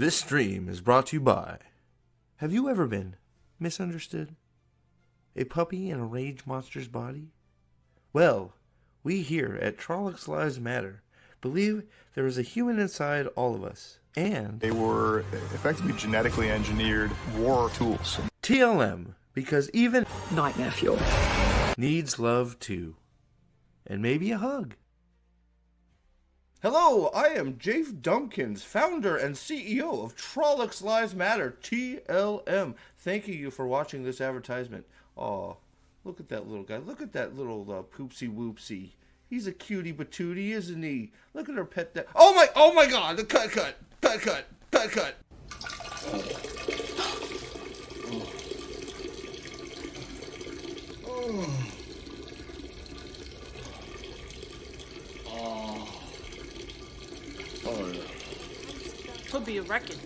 This stream is brought to you by... Have you ever been misunderstood? A puppy in a rage monster's body? Well, we here at Trollocs Lives Matter believe there is a human inside all of us. And they were effectively genetically engineered war tools. TLM, because even nightmare fuel needs love too. And maybe a hug. Hello, I am Jafe Dumpkins, founder and CEO of Trollocs Lives Matter, TLM. Thanking you for watching this advertisement. Aw, look at that little guy. Look at that little poopsie whoopsie. He's a cutie patootie, isn't he? Look at her pet that. Oh my god, the cut. Could be a record.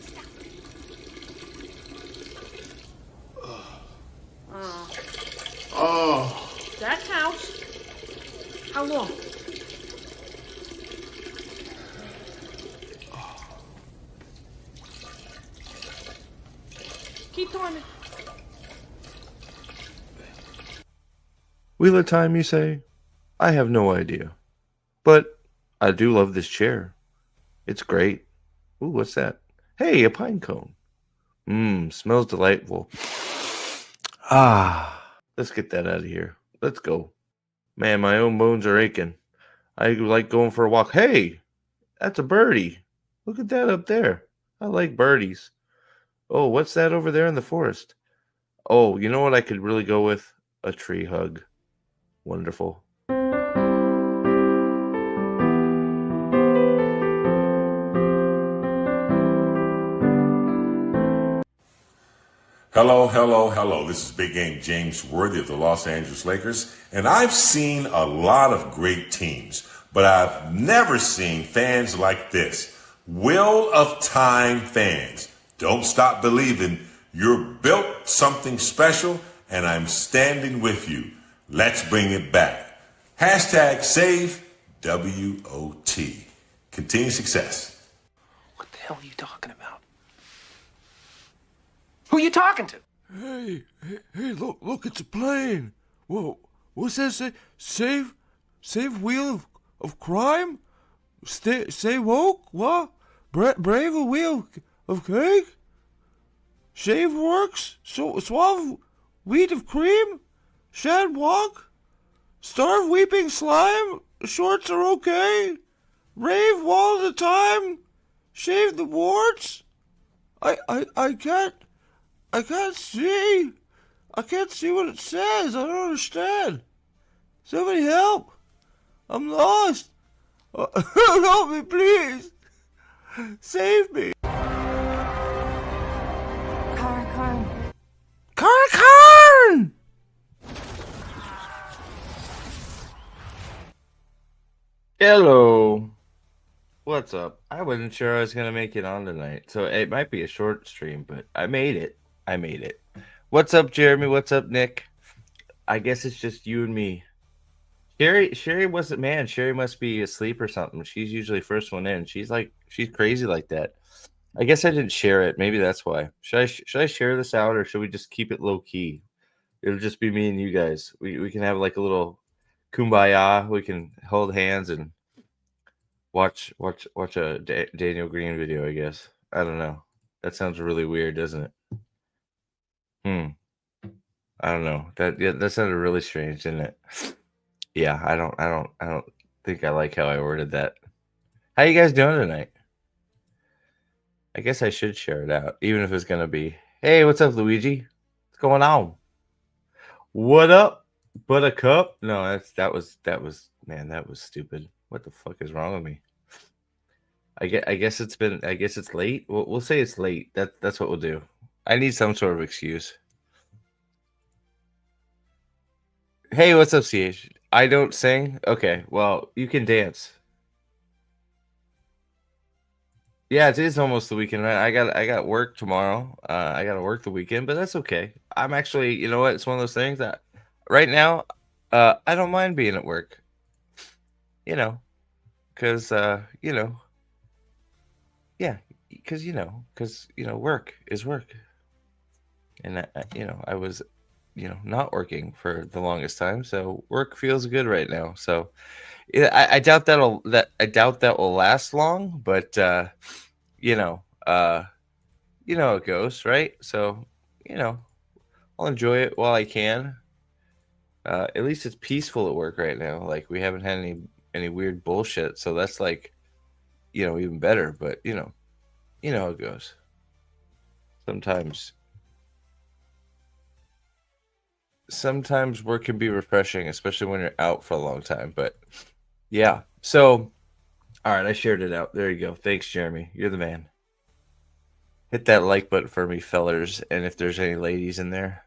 That house. How long? Keep doing it. Wheel of time, you say? I have no idea. But I do love this chair. It's great. Ooh, what's that? Hey, a pine cone. Smells delightful. Let's get that out of here. Let's go. Man, my own bones are aching. I like going for a walk. Hey, that's a birdie. Look at that up there. I like birdies. Oh, what's that over there in the forest? Oh, you know what I could really go with? A tree hug. Wonderful. Hello. This is Big Game James Worthy of the Los Angeles Lakers, and I've seen a lot of great teams, but I've never seen fans like this. Will of Time fans. Don't stop believing. You're built something special, and I'm standing with you. Let's bring it back. Hashtag save WOT. Continued success. What the hell are you talking about? Who are you talking to? Hey, look, it's a plane. Whoa, what's that say? Save wheel of crime? Stay woke? What? Brave a wheel of cake? Shave works? Suave wheat of cream? Shad walk? Starve weeping slime? Shorts are okay? Rave all the time? Shave the warts? I can't see. I can't see what it says. I don't understand. Somebody help. I'm lost. Help me, please. Save me. Karn! Hello. What's up? I wasn't sure I was going to make it on tonight, so it might be a short stream, but I made it. What's up, Jeremy? What's up, Nick? I guess it's just you and me. Sherry wasn't, man. Sherry must be asleep or something. She's usually first one in. She's crazy like that. I guess I didn't share it. Maybe that's why. Should I share this out, or should we just keep it low key? It'll just be me and you guys. We can have like a little kumbaya. We can hold hands and watch a Daniel Greene video, I guess. I don't know. That sounds really weird, doesn't it? I don't know. That sounded really strange, didn't it? Yeah, I don't think I like how I worded that. How you guys doing tonight? I guess I should share it out, even if it's gonna be, hey, what's up, Luigi? What's going on? What up, Buttercup? No, that was man, that was stupid. What the fuck is wrong with me? I guess it's late. We'll say it's late. That's what we'll do. I need some sort of excuse. Hey, what's up, CH? I don't sing? Okay, well, you can dance. Yeah, it is almost the weekend, right? I got work tomorrow. I got to work the weekend, but that's okay. I'm actually, you know what? It's one of those things that right now, I don't mind being at work. You know, because yeah, because work is work, and I was not working for the longest time, so work feels good right now. So yeah, I doubt that will last long, but you know how it goes, right? So you know I'll enjoy it while I can. At least it's peaceful at work right now. Like we haven't had any weird bullshit, so that's like even better. But you know how it goes. Sometimes sometimes work can be refreshing, especially when you're out for a long time. But yeah, so all right, I shared it out. There you go. Thanks, Jeremy. You're the man. Hit that like button for me, fellers. And if there's any ladies in there,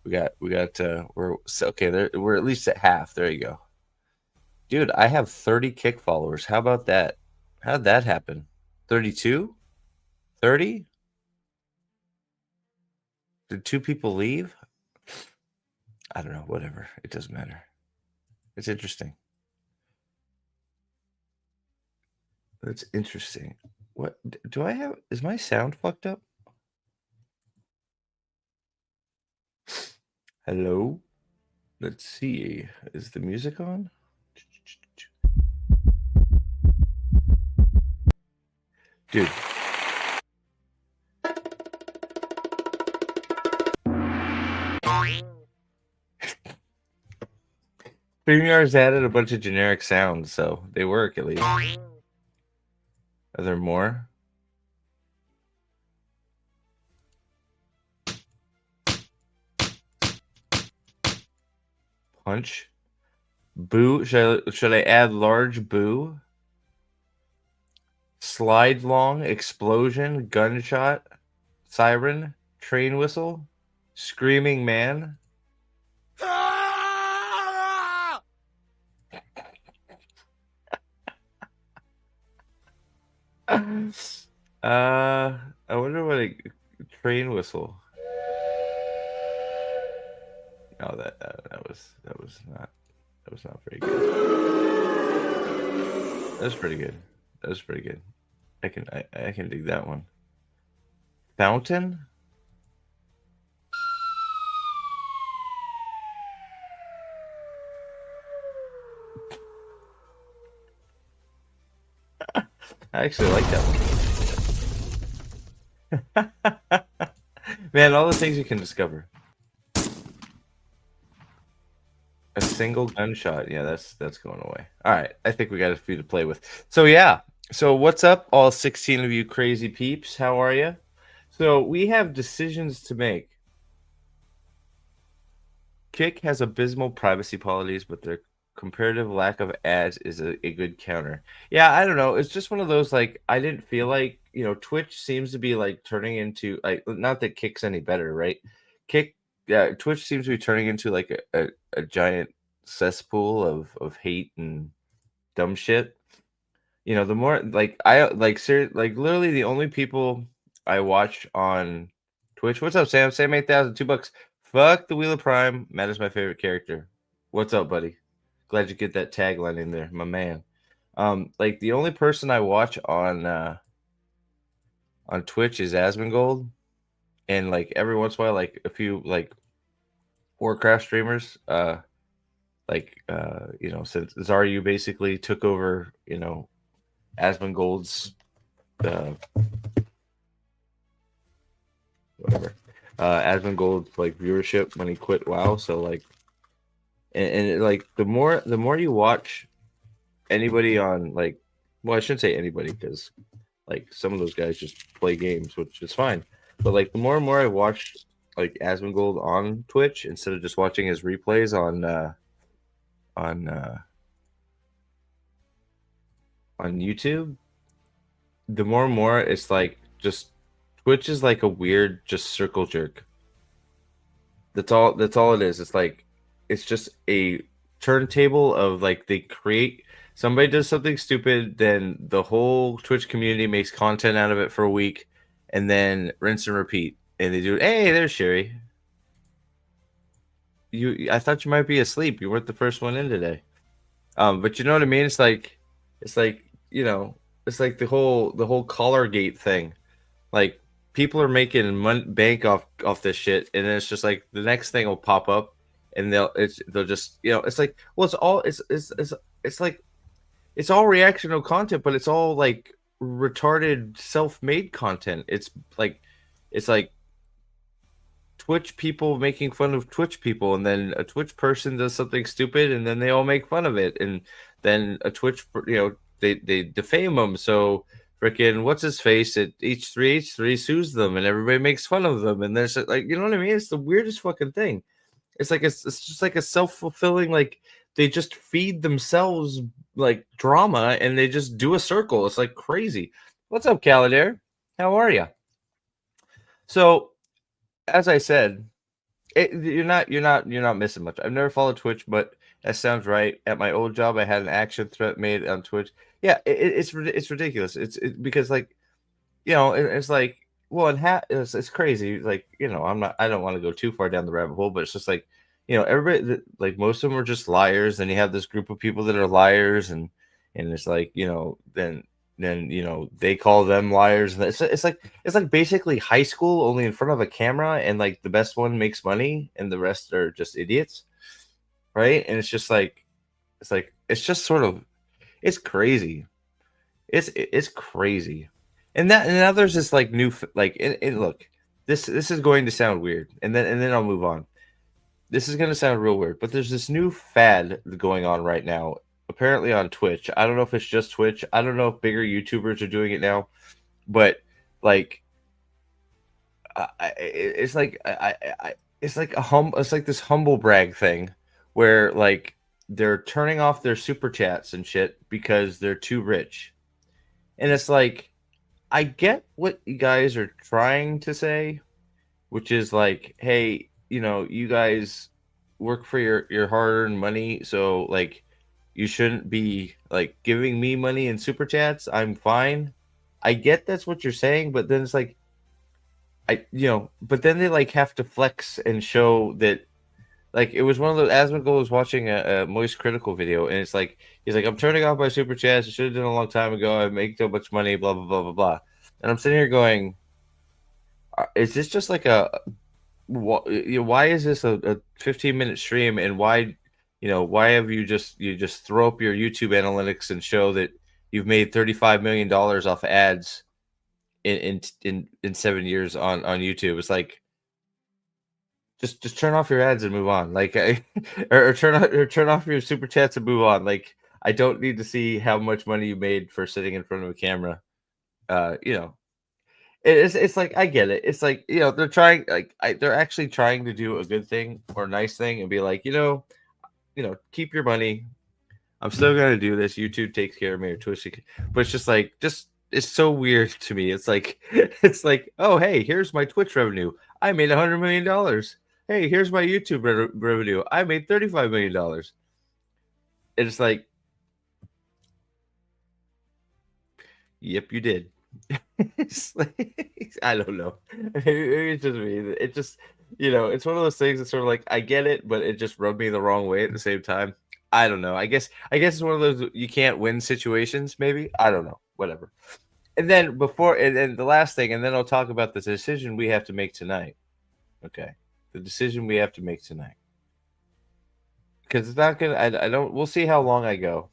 we're okay. We're at least at half. There you go. Dude, I have 30 kick followers. How about that? How'd that happen? 32? 30? Did two people leave? I don't know. Whatever. It doesn't matter. It's interesting. That's interesting. What do I have? Is my sound fucked up? Hello? Let's see. Is the music on? Dude. StreamYard's added a bunch of generic sounds, so they work at least. Are there more? Punch. Boo. Should I add large boo? Slide long, explosion, gunshot, siren, train whistle, screaming man. I wonder what a train whistle. No, that was not very good. That was pretty good. That was pretty good. I can dig that one. Fountain. I actually like that one. Man, all the things you can discover. A single gunshot. Yeah, that's going away. All right. I think we got a few to play with. So yeah. So what's up, all 16 of you crazy peeps? How are you? So we have decisions to make. Kick has abysmal privacy policies, but their comparative lack of ads is a good counter. Yeah, I don't know. It's just one of those like I didn't feel like Twitch seems to be like turning into like not that Kick's any better, right? Twitch seems to be turning into like a giant cesspool of hate and dumb shit. The more like literally the only people I watch on Twitch. What's up, Sam? Sam 8,000, $2. Fuck the Wheel of Prime. Matt is my favorite character. What's up, buddy? Glad you get that tagline in there, my man. Like the only person I watch on Twitch is Asmongold, and like every once in a while, like a few like Warcraft streamers. Since Zaryu basically took over, Asmongold's whatever. Asmongold's like viewership when he quit WoW. So like, and like the more you watch anybody on like, well, I shouldn't say anybody because like some of those guys just play games, which is fine. But like the more and more I watch like Asmongold on Twitch instead of just watching his replays on YouTube, the more and more it's like just Twitch is like a weird just circle jerk. That's all it is. It's like it's just a turntable of like they create somebody does something stupid, then the whole Twitch community makes content out of it for a week, and then rinse and repeat. And they do, hey, there's Sherry. I thought you might be asleep. You weren't the first one in today. But you know what I mean? It's like it's like the whole Collargate thing. Like people are making bank off this shit, and then it's just like the next thing will pop up, and they'll just it's like well it's like it's all reactional content, but it's all like retarded self-made content. It's like Twitch people making fun of Twitch people, and then a Twitch person does something stupid, and then they all make fun of it, and then a Twitch, they defame them. So freaking what's his face at H3H3 sues them, and everybody makes fun of them, and there's like, you know what I mean? It's the weirdest fucking thing. It's like it's just like a self-fulfilling, like they just feed themselves like drama, and they just do a circle. It's like crazy. What's up, Caladair? How are you? So, as I said, you're not missing much. I've never followed Twitch, but that sounds right. At my old job, I had an action threat made on Twitch. Yeah, it's ridiculous. It's because like, it's like, well, it's crazy. Like, I don't want to go too far down the rabbit hole, but it's just like, everybody, like most of them are just liars. And you have this group of people that are liars, and it's like, then they call them liars. And it's like basically high school, only in front of a camera, and like the best one makes money and the rest are just idiots, right? And it's just like it's just sort of, it's crazy. It's crazy. And now there's this like new, like, and look, this is going to sound weird, and then I'll move on. This is going to sound real weird, but there's this new fad going on right now, apparently on Twitch. I don't know if it's just Twitch. I don't know if bigger YouTubers are doing it now, but like, it's like it's like this humble brag thing where like they're turning off their super chats and shit because they're too rich, and it's like, I get what you guys are trying to say, which is like, hey, you guys work for your hard-earned money, so like you shouldn't be like giving me money in super chats. I'm fine. I get that's what you're saying, but then it's like, but then they like have to flex and show that, like, it was one of those. Asmongold was watching a Moist Critical video, and it's like, he's like, I'm turning off my super chats. I should have done it a long time ago. I make so much money, blah blah blah blah blah. And I'm sitting here going, is this just like why is this a 15-minute stream, and why have you just throw up your YouTube analytics and show that you've made $35 million off ads in 7 years on YouTube? It's like, just turn off your ads and move on, like, or turn off your super chats and move on. Like, I don't need to see how much money you made for sitting in front of a camera. It's like, I get it. It's like, they're trying, like, they're actually trying to do a good thing or a nice thing and be like, keep your money. I'm still gonna do this. YouTube takes care of me, or Twitch, but it's just like, it's so weird to me. It's like, oh, hey, here's my Twitch revenue. I made $100 million. Hey, here's my YouTube revenue. I made $35 million. It's like, yep, you did. It's like, I don't know. Maybe it's just me. It just, it's one of those things that's sort of like, I get it, but it just rubbed me the wrong way at the same time. I don't know. I guess it's one of those you can't win situations, maybe. I don't know. Whatever. And then and the last thing, and then I'll talk about the decision we have to make tonight. Okay. The decision we have to make tonight. Because it's not gonna, I don't, we'll see how long I go.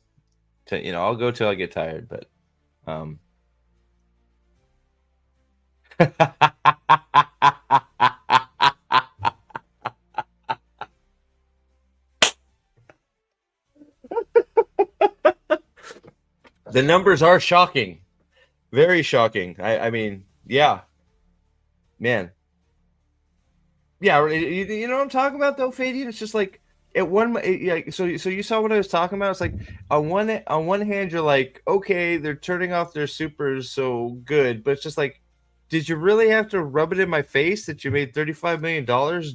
I'll go till I get tired, but the numbers are shocking. Very shocking. I mean, yeah. Man. Yeah, you know what I'm talking about though, Fading? It's just like, at one, yeah. So you saw what I was talking about. It's like, on one hand, you're like, okay, they're turning off their supers, so good. But it's just like, did you really have to rub it in my face that you made $35 million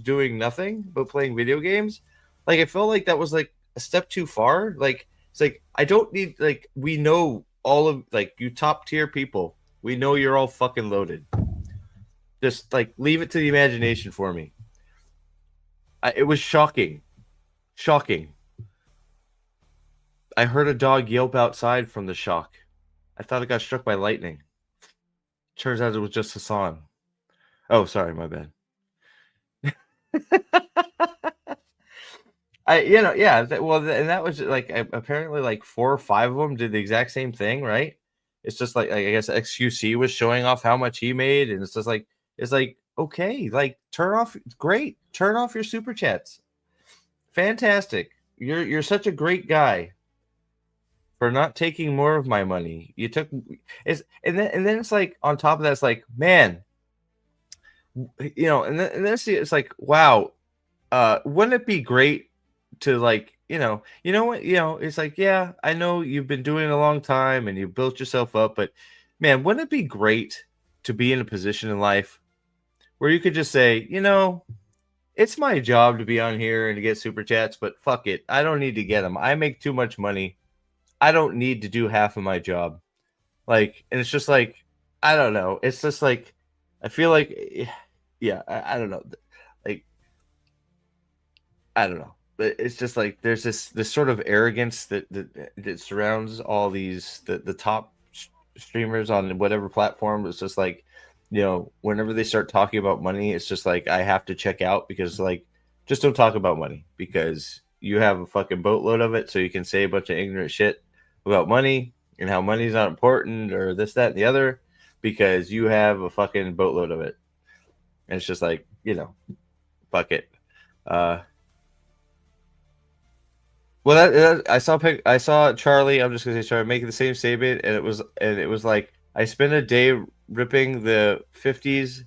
doing nothing but playing video games? Like, I felt like that was like a step too far. Like, it's like, I don't need, like, we know all of, like, you top tier people, we know you're all fucking loaded. Just like, leave it to the imagination for me. It was shocking. Shocking. I heard a dog yelp outside from the shock. I thought it got struck by lightning. Turns out it was just Hassan. Oh, sorry, my bad. And that was like apparently like 4 or 5 of them did the exact same thing, right? It's just like I guess XQC was showing off how much he made, and it's just like okay, like turn off your super chats. Fantastic. You're such a great guy for not taking more of my money. You took and then it's like on top of that, it's like, man, and then it's like, wow, wouldn't it be great to like, it's like, yeah, I know you've been doing it a long time and you built yourself up, but man, wouldn't it be great to be in a position in life where you could just say, it's my job to be on here and to get super chats, but fuck it, I don't need to get them. I make too much money. I don't need to do half of my job. Like, and it's just like, I don't know. It's just like, I feel like, yeah, I don't know. Like, I don't know. But it's just like there's this sort of arrogance that surrounds all these the top streamers on whatever platform. It's just like, whenever they start talking about money, it's just like I have to check out, because like, just don't talk about money, because you have a fucking boatload of it, so you can say a bunch of ignorant shit about money and how money's not important or this, that, and the other, because you have a fucking boatload of it. And it's just like, fuck it. Well, I saw Charlie. I'm just gonna say Charlie making the same statement, and it was like I spent a day ripping the 50s,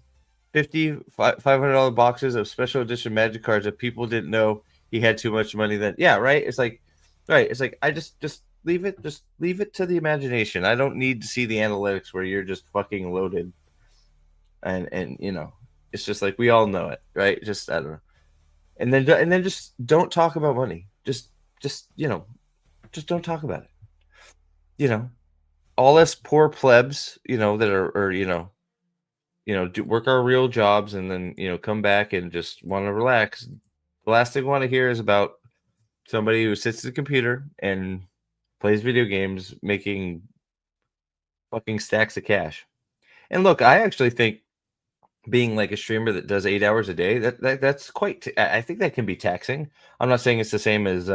$500 boxes of special edition Magic cards that people didn't know he had too much money. Then yeah, right. It's like, right. It's like I just leave it to the imagination. I don't need to see the analytics where you're just fucking loaded, and it's just like we all know it, right? Just I don't know, and then just don't talk about money. Just don't talk about it. All us poor plebs, that are work our real jobs and then come back and just want to relax. The last thing I want to hear is about somebody who sits at the computer and plays video games making fucking stacks of cash. And look, I actually think being like a streamer that does 8 hours a day, that's quite I think that can be taxing. I'm not saying it's the same as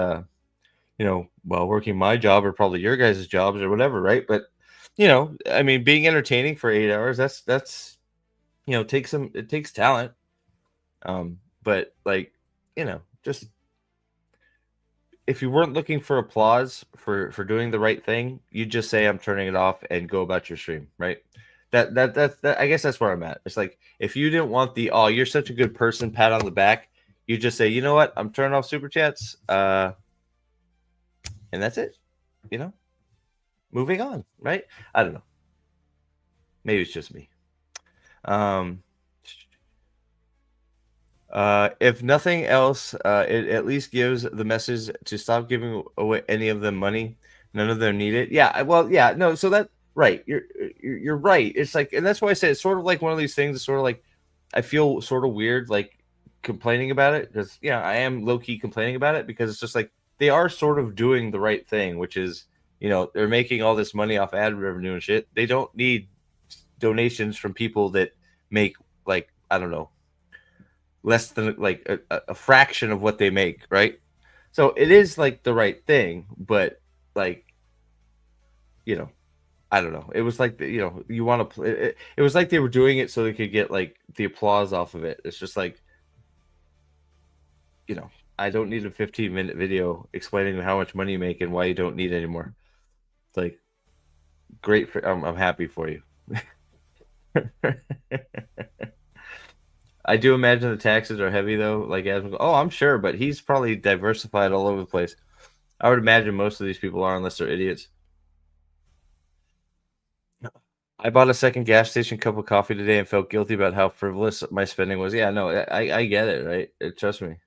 working my job or probably your guys' jobs or whatever, right? But I mean, being entertaining for 8 hours, that's it takes talent. But like, just if you weren't looking for applause for doing the right thing, you just say I'm turning it off and go about your stream, right? That I guess that's where I'm at. It's like if you didn't want the "oh, you're such a good person" pat on the back, you just say, you know what, I'm turning off super chats, and that's it. Moving on, right? I don't know. Maybe it's just me. If nothing else, it at least gives the message to stop giving away any of them money. None of them need it. Yeah, well, yeah, no. So that right, you're right. It's like, and that's why I say it's sort of like one of these things. It's sort of like I feel sort of weird, like complaining about it, because I am low key complaining about it, because it's just like they are sort of doing the right thing, which is they're making all this money off ad revenue and shit. They don't need donations from people that make, like, I don't know, less than like a fraction of what they make, right? So it is like the right thing, but like, I don't know. It was like you want to play. It was like they were doing it so they could get like the applause off of it. It's just like, I don't need a 15-minute video explaining how much money you make and why you don't need anymore. It's like, great for I'm happy for you. I do imagine the taxes are heavy though. Like, I'm sure, but he's probably diversified all over the place. I would imagine most of these people are, unless they're idiots. I bought a second gas station cup of coffee today and felt guilty about how frivolous my spending was. Yeah, no, I get it, right? Trust me.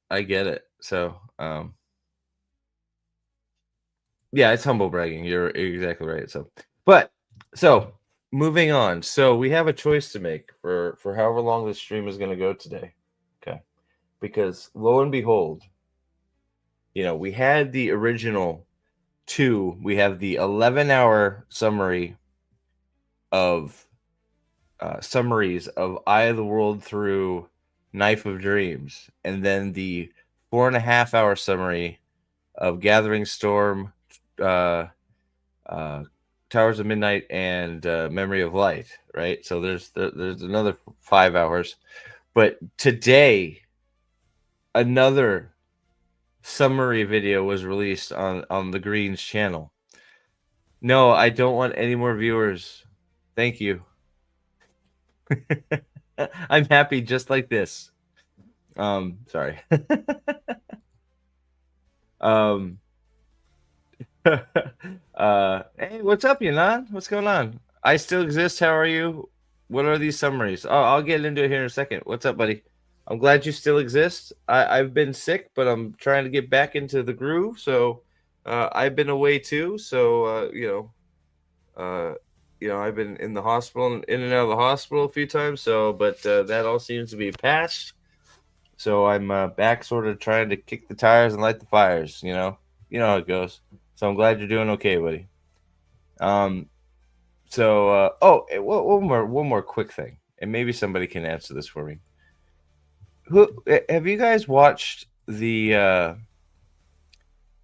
I get it. So, yeah, it's humble bragging. You're exactly right. So moving on. So we have a choice to make for however long this stream is going to go today. Okay. Because lo and behold, we had the original 2, we have the 11-hour summary of summaries of Eye of the World through Knife of Dreams, and then the 4.5-hour summary of Gathering Storm, Towers of Midnight, and Memory of Light. Right, so there's another 5 hours, but today another summary video was released on the Green's channel. No, I don't want any more viewers. Thank you. I'm happy just like this. Sorry. Hey, what's up, Yanan? What's going on? I still exist. How are you? What are these summaries? Oh, I'll get into it here in a second. What's up, buddy? I'm glad you still exist. I've been sick, but I'm trying to get back into the groove. So I've been away too. So I've been in the hospital, in and out of the hospital a few times. So, but that all seems to be past. So I'm back, sort of trying to kick the tires and light the fires. You know how it goes. So I'm glad you're doing okay, buddy. One more quick thing, and maybe somebody can answer this for me. Who have you guys watched the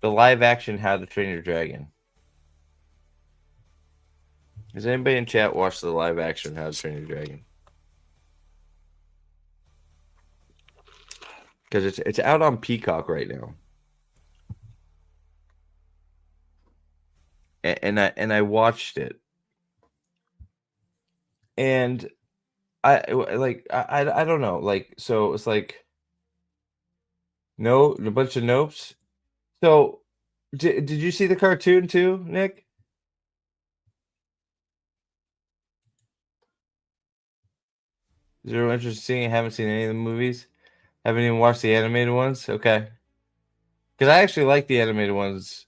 live action How to Train Your Dragon? Has anybody in chat watched the live action How to Train Your Dragon? Because it's out on Peacock right now, and I watched it, and I don't know, like, so it's like no, a bunch of nopes. So did you see the cartoon too, Nick? Zero interest in seeing it. Haven't seen any of the movies. Haven't even watched the animated ones. Okay, because I actually like the animated ones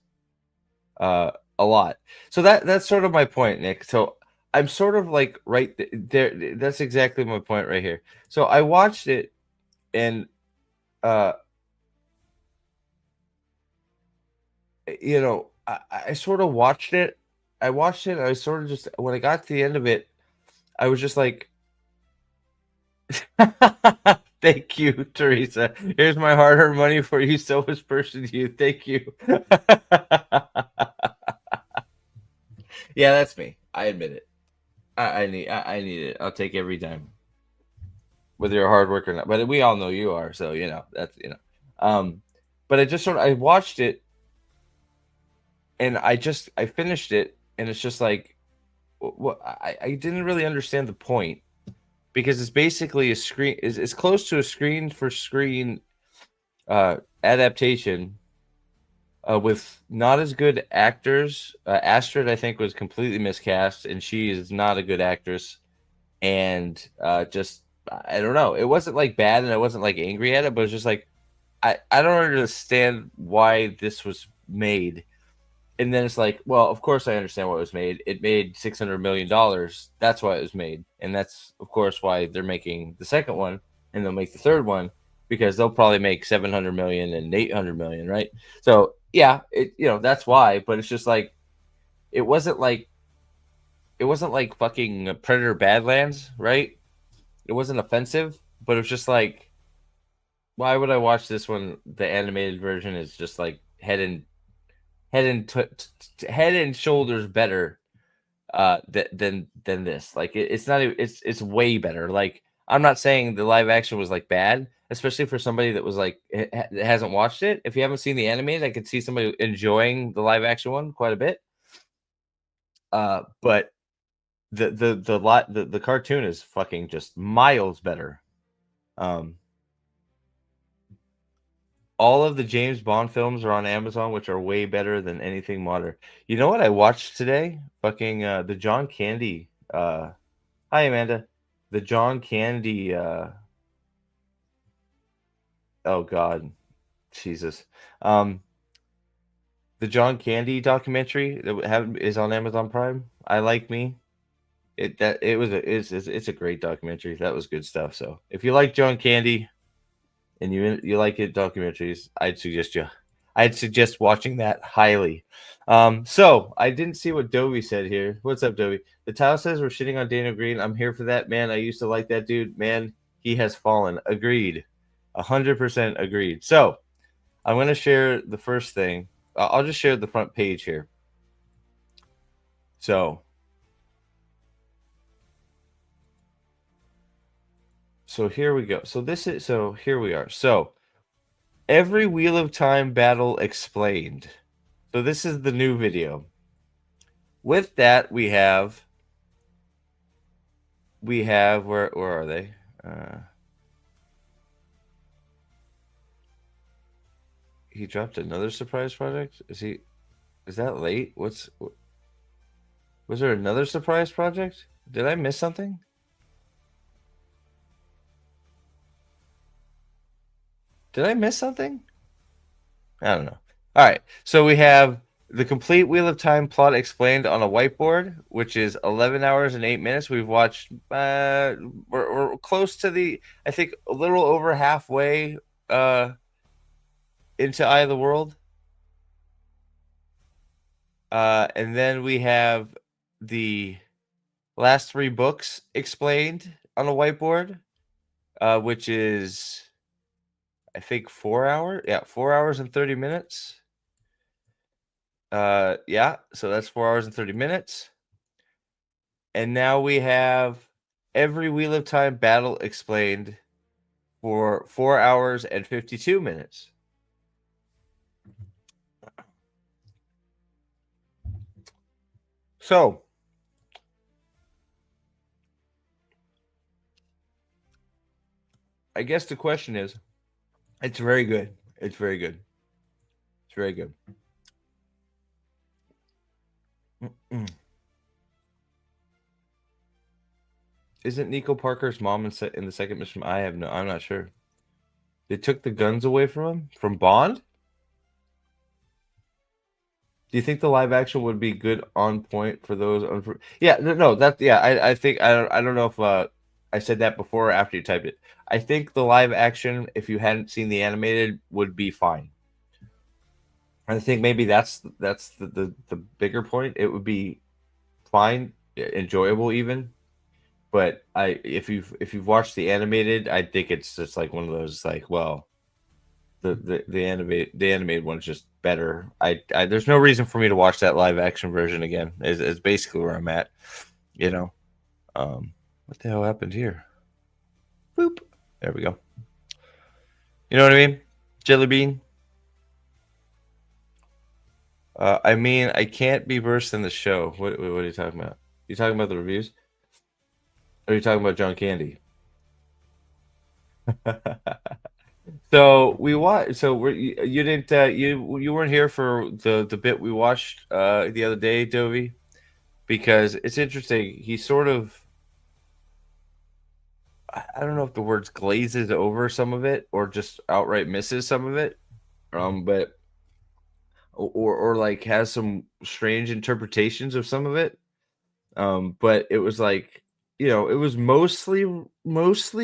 a lot. So that's sort of my point, Nick. So I'm sort of like right there. That's exactly my point right here. So I watched it, and I sort of watched it. I watched it. And I sort of just, when I got to the end of it, I was just like, "Thank you, Teresa. Here's my hard-earned money for you, selfish person. You, thank you." Yeah, that's me. I admit it. I need it. I'll take every dime, whether you're hard work or not. But we all know you are, so that's. But I watched it, and I finished it, and it's just like, what I didn't really understand the point, because it's basically a screen is close to a screen for screen adaptation with not as good actors. Astrid, I think, was completely miscast, and she is not a good actress. And just, I don't know. It wasn't like bad, and I wasn't like angry at it, but it was just like, I don't understand why this was made. And then it's like, well, of course I understand why it was made. It made $600 million. That's why it was made. And that's, of course, why they're making the second one, and they'll make the third one, because they'll probably make 700 million and 800 million, right? So yeah, that's why. But it's just like, it wasn't like fucking Predator Badlands, right? It wasn't offensive, but it was just like, why would I watch this when the animated version is just like head and shoulders better than this? Like, it's not. It's way better. Like, I'm not saying the live action was like bad, especially for somebody that was like hasn't watched it. If you haven't seen the animated, I could see somebody enjoying the live action one quite a bit. But the cartoon is fucking just miles better. All of the James Bond films are on Amazon, which are way better than anything modern. You know what I watched today? Fucking the John Candy. Hi, Amanda. The John Candy. Oh God, Jesus. The John Candy documentary that is on Amazon Prime. I Like Me. It's a great documentary. That was good stuff. So if you like John Candy and you like it documentaries, I'd suggest you I'd suggest watching that highly. So I didn't see what Dovey said here. What's up, Dovey? The title says we're shitting on Daniel Greene. I'm here for that, man. I used to like that dude. Man, he has fallen. Agreed. 100% agreed. So I'm going to share the first thing. I'll just share the front page here. So here we go. So here we are. So every Wheel of Time battle explained. So this is the new video. With that, we have where are they? He dropped another surprise project. Is that late? Was there another surprise project? Did I miss something? Did I miss something? I don't know. All right. So we have the complete Wheel of Time plot explained on a whiteboard, which is 11 hours and 8 minutes. We've watched, we're close to I think a little over halfway into Eye of the World. And then we have the last 3 books explained on a whiteboard, which is, I think 4 hours. Yeah, 4 hours and 30 minutes. Yeah, so that's 4 hours and 30 minutes. And now we have every Wheel of Time battle explained for 4 hours and 52 minutes. So I guess the question is, it's very good. It's very good. It's very good. Isn't Nico Parker's mom in the second mission? I'm not sure. They took the guns away from him from Bond. Do you think the live action would be good on point for those? Yeah, no, that yeah. I think I don't know if I said that before or after you typed it. I think the live action, if you hadn't seen the animated, would be fine. I think maybe that's the bigger point. It would be fine, enjoyable even. But if you've watched the animated, I think it's just like one of those like, well, the animated one's just better. There's no reason for me to watch that live action version again. Is basically where I'm at. You know, what the hell happened here? Boop. There we go. You know what I mean? Jelly bean. I mean, I can't be worse than the show. What are you talking about? You talking about the reviews? Or are you talking about John Candy? So we watched. So you didn't. You weren't here for the bit we watched the other day, Dovey, because it's interesting. He sort of. I don't know if the words glazes over some of it or just outright misses some of it, but or like has some strange interpretations of some of it. But it was like, you know, it was mostly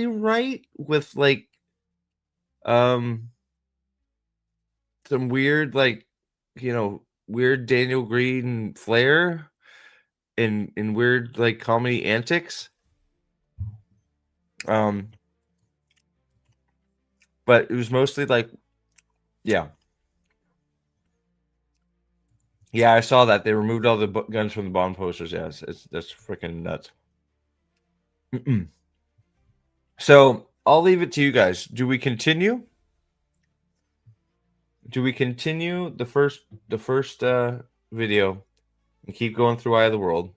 right with like some weird, like, you know, weird Daniel Greene flair and weird like comedy antics. But it was mostly like, yeah, I saw that they removed all the guns from the Bond posters. Yes, that's freaking nuts. So I'll leave it to you guys. Do we continue? Do we continue the first video and keep going through Eye of the World?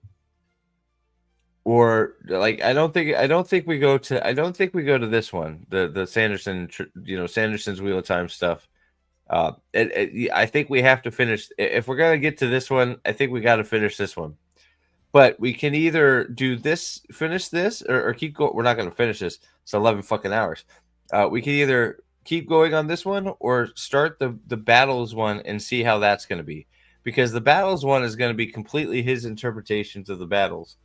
Or like I don't think we go to this one, the Sanderson, you know, Sanderson's Wheel of Time stuff. I think we have to finish if we're gonna get to this one. I think we got to finish this one. But we can either do this, finish this, or keep going. We're not gonna finish this. It's 11 fucking hours. We can either keep going on this one or start the battles one and see how that's gonna be, because the battles one is gonna be completely his interpretations of the battles.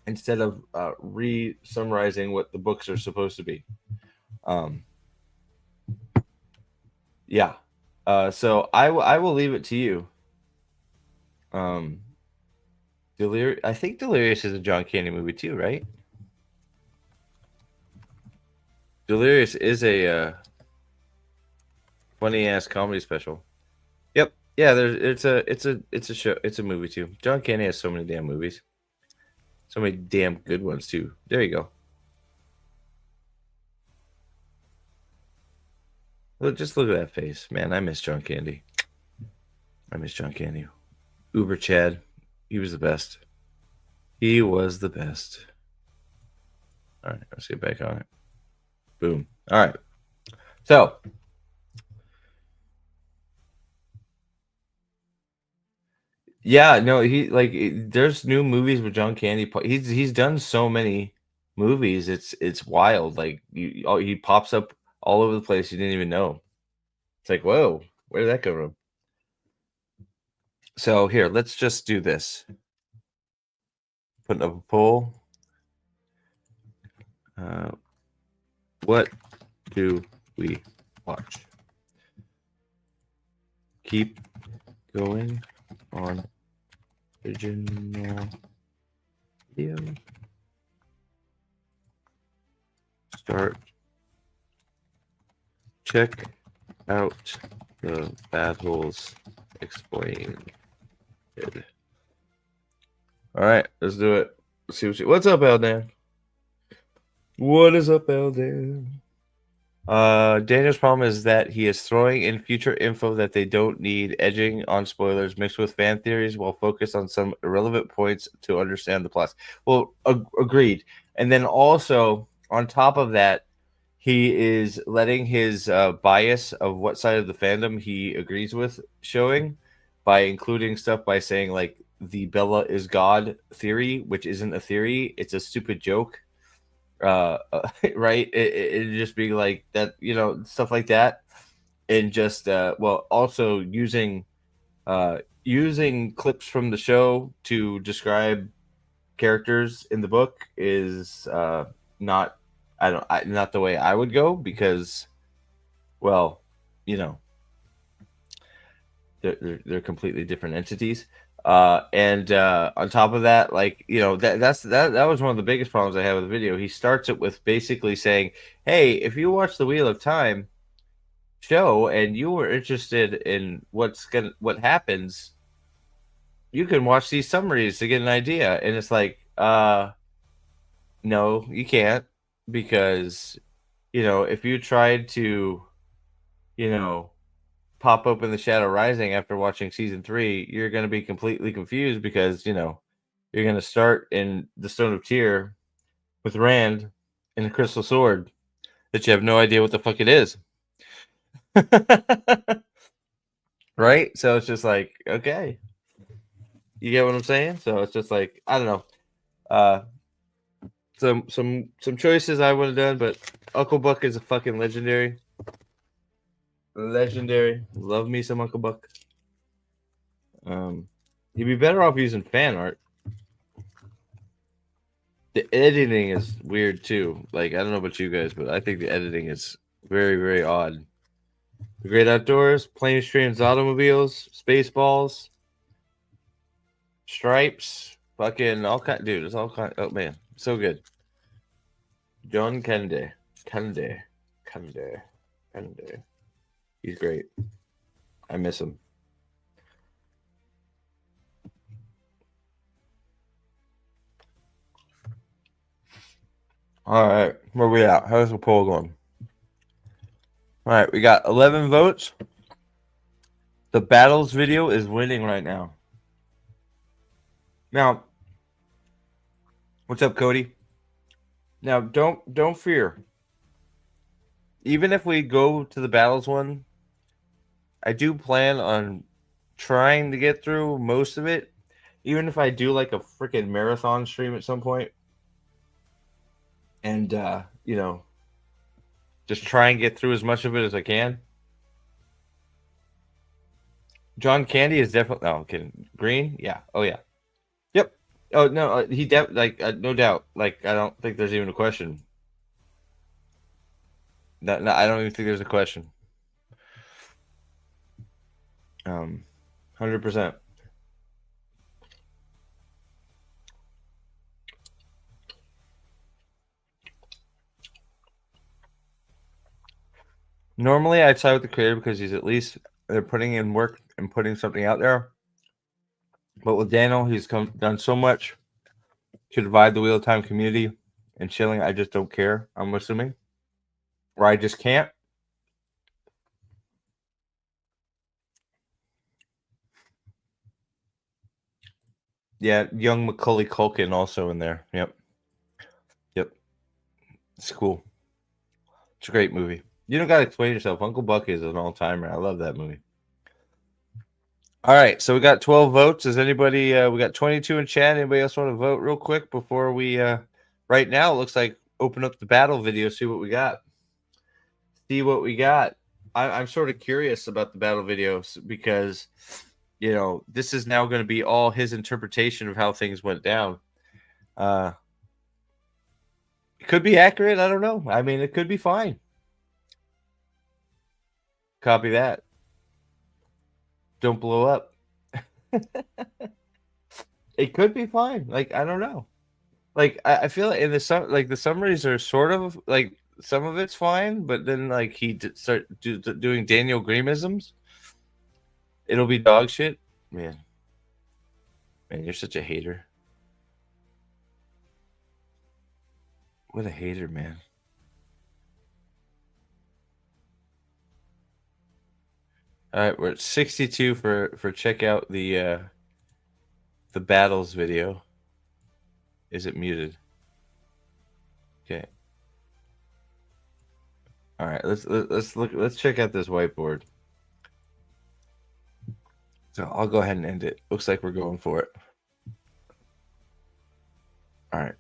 Instead of re-summarizing what the books are supposed to be. Yeah. So I will leave it to you. I think Delirious is a John Candy movie too, right? Delirious is a funny ass comedy special. Yep. Yeah, it's a show, it's a movie too. John Candy has so many damn movies. So many damn good ones too. There you go. Look, just look at that face, man. I miss John Candy. I miss John Candy. Uber Chad, he was the best. He was the best. All right, let's get back on it. Boom. All right. So, yeah, no, there's new movies with John Candy. He's done so many movies. It's wild. Like he pops up all over the place. You didn't even know. It's like, whoa, where did that come from? So here, let's just do this. Putting up a poll. What do we watch? Keep going on original video. Start. Check out the bad holes explained. All right, let's do it. Let's see what's up, Eldan. What is up, Eldan? Daniel's problem is that he is throwing in future info that they don't need, edging on spoilers mixed with fan theories while focused on some irrelevant points to understand the plot. Well, agreed. And then also, on top of that, he is letting his bias of what side of the fandom he agrees with showing by including stuff by saying, like, the Bella is God theory, which isn't a theory. It's a stupid joke. Right? It just being like that, stuff like that, and just also using clips from the show to describe characters in the book is not not the way I would go, because, well, they're completely different entities. And on top of that, like, that was one of the biggest problems I had with the video. He starts it with basically saying, hey, if you watch the Wheel of Time show and you were interested in what happens, you can watch these summaries to get an idea. And it's like, no, you can't, because if you tried to pop open the Shadow Rising after watching season 3, you're going to be completely confused, because you're going to start in the Stone of Tyr with Rand and the Crystal Sword that you have no idea what the fuck it is. Right? So it's just like, okay, you get what I'm saying? So it's just like, I don't know, some choices I would have done, but Uncle Buck is a fucking legendary. Love me some Uncle Buck. You'd be better off using fan art. The editing is weird too. Like, I don't know about you guys, but I think the editing is very, very odd. The Great Outdoors, Planes, Trains, Automobiles, Spaceballs, Stripes, fucking all kind. Dude, it's all kind. Oh man, so good. John Kende. He's great. I miss him. All right, where we at? How's the poll going? All right, we got 11 votes. The battles video is winning right now. Now, what's up, Cody? Now, don't fear. Even if we go to the battles one, I do plan on trying to get through most of it. Even if I do like a freaking marathon stream at some point, and just try and get through as much of it as I can. John Candy is definitely. No, I'm kidding. Green, yeah. Oh yeah. Yep. Oh no, no doubt. Like, I don't think there's even a question. No, I don't even think there's a question. 100%. Normally, I'd side with the creator because he's at least they're putting in work and putting something out there. But with Daniel, he's done so much to divide the Wheel of Time community and chilling. I just don't care. I'm assuming, or I just can't. Yeah, young Macaulay Culkin also in there. Yep. It's cool. It's a great movie. You don't gotta explain yourself. Uncle Buck is an all-timer. I love that movie. All right, so we got 12 votes. Does anybody? We got 22 in chat. Anybody else want to vote real quick before we? Right now, it looks like open up the battle video. See what we got. I'm sort of curious about the battle videos because, this is now going to be all his interpretation of how things went down. It could be accurate. I don't know. I mean, it could be fine. Copy that. Don't blow up. It could be fine. Like, I don't know. Like, I feel like the summaries are sort of like some of it's fine, but then like he start doing Daniel Greemisms, it'll be dog shit. Man, you're such a hater. What a hater, man. All right, we're at 62 for check out the battles video. Is it muted? Okay. All right, let's check out this whiteboard. So I'll go ahead and end it. Looks like we're going for it. All right.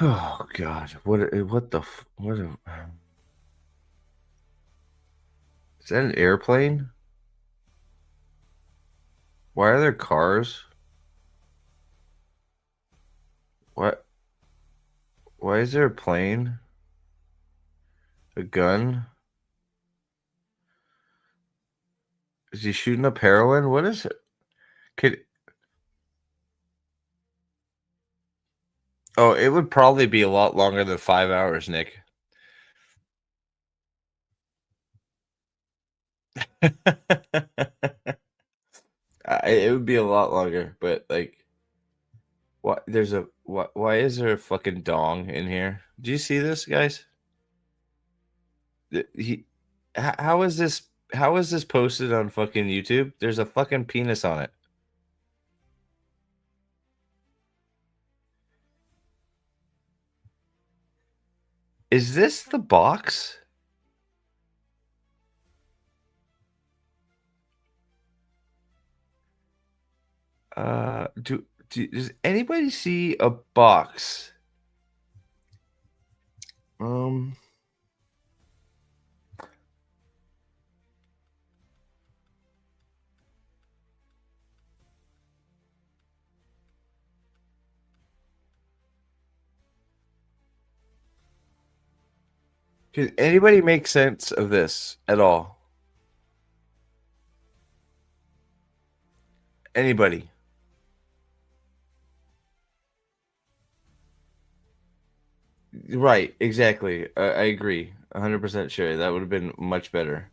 Oh God! What the what? Is that an airplane? Why are there cars? What? Why is there a plane? A gun? Is he shooting up heroin? What is it? Oh, it would probably be a lot longer than 5 hours, Nick. It would be a lot longer, but like, what? Why is there a fucking dong in here? Do you see this, guys? How is this? How is this posted on fucking YouTube? There's a fucking penis on it. Is this the box? Does anybody see a box? Can anybody make sense of this at all? Anybody? Right, exactly. I agree. 100% sure. That would have been much better.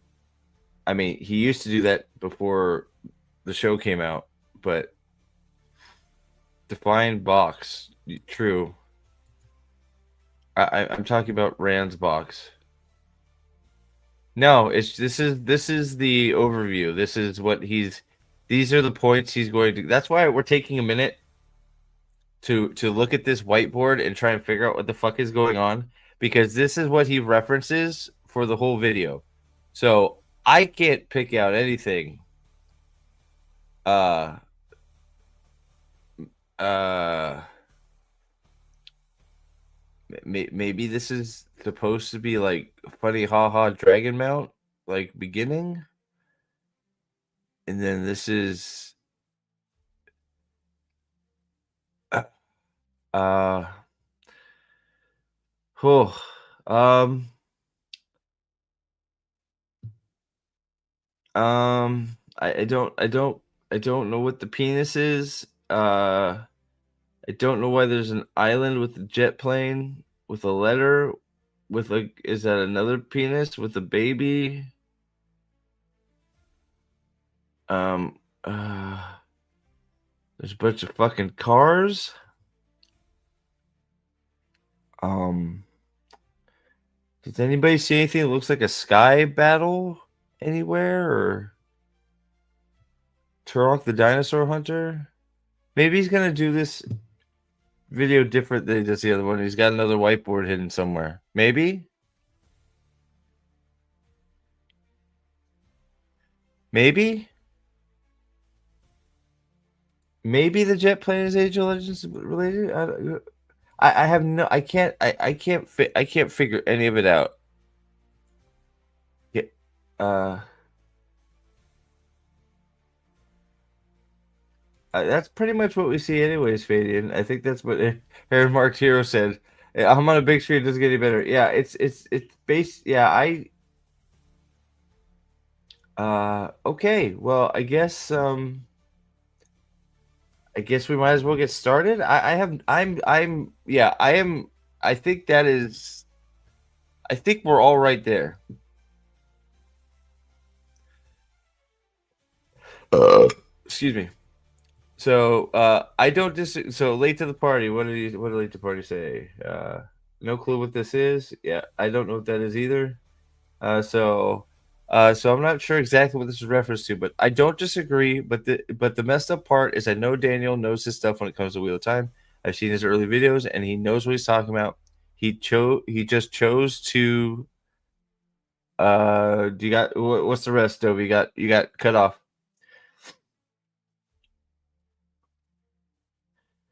I mean, he used to do that before the show came out, but define box. True. I'm talking about Rand's box. No, this is the overview. This is what these are the points he's going to. That's why we're taking a minute to look at this whiteboard and try and figure out what the fuck is going on, because this is what he references for the whole video. So I can't pick out anything. Maybe this is supposed to be like funny haha dragon mount like beginning, and then this is oh I don't know what the penis is. I don't know why there's an island with a jet plane with a letter with a is that another penis with a baby? Um there's a bunch of fucking cars. Um Does anybody see anything that looks like a sky battle anywhere or Turok the dinosaur hunter? Maybe he's gonna do this video different than he does the other one. He's got another whiteboard hidden somewhere. Maybe? Maybe? Maybe the jet plane is Age of Legends related? I have no I can't figure any of it out. Yeah, that's pretty much what we see anyways, Fadian. I think that's what Aaron Mark Hero said. I'm on a big screen, it doesn't get any better. Yeah, it's based okay. Well, I guess we might as well get started. I think that is I think we're all right there. Excuse me. So I don't so late to the party. What did late to the party say? No clue what this is. Yeah, I don't know what that is either. So I'm not sure exactly what this is reference to, but I don't disagree. But the messed up part is I know Daniel knows his stuff when it comes to Wheel of Time. I've seen his early videos, and he knows what he's talking about. He just chose to. Do you got what's the rest, Dove? You got cut off.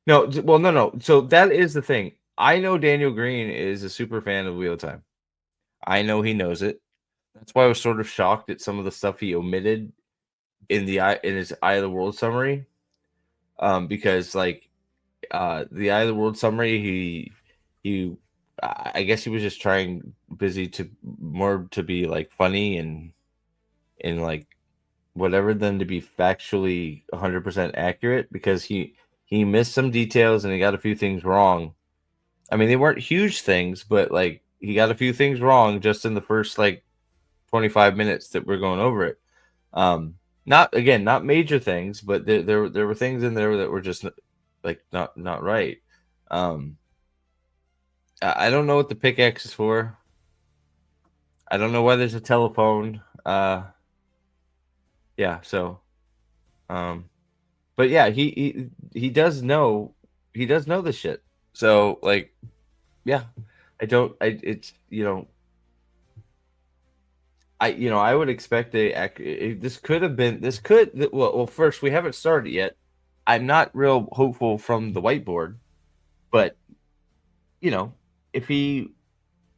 No, well, no. So that is the thing. I know Daniel Greene is a super fan of Wheel of Time. I know he knows it. That's why I was sort of shocked at some of the stuff he omitted in his Eye of the World summary. Because like the Eye of the World summary, he I guess he was just trying to be like funny and like whatever than to be factually 100% accurate, because he missed some details and he got a few things wrong. I mean, they weren't huge things, but like he got a few things wrong just in the first like 25 minutes that we're going over it. Not major things, but there were things in there that were just like not right. I don't know what the pickaxe is for. I don't know why there's a telephone. Yeah, so but yeah, he does know this shit. So like yeah, it's I would expect this could have been well first, we haven't started yet. I'm not real hopeful from the whiteboard, but if he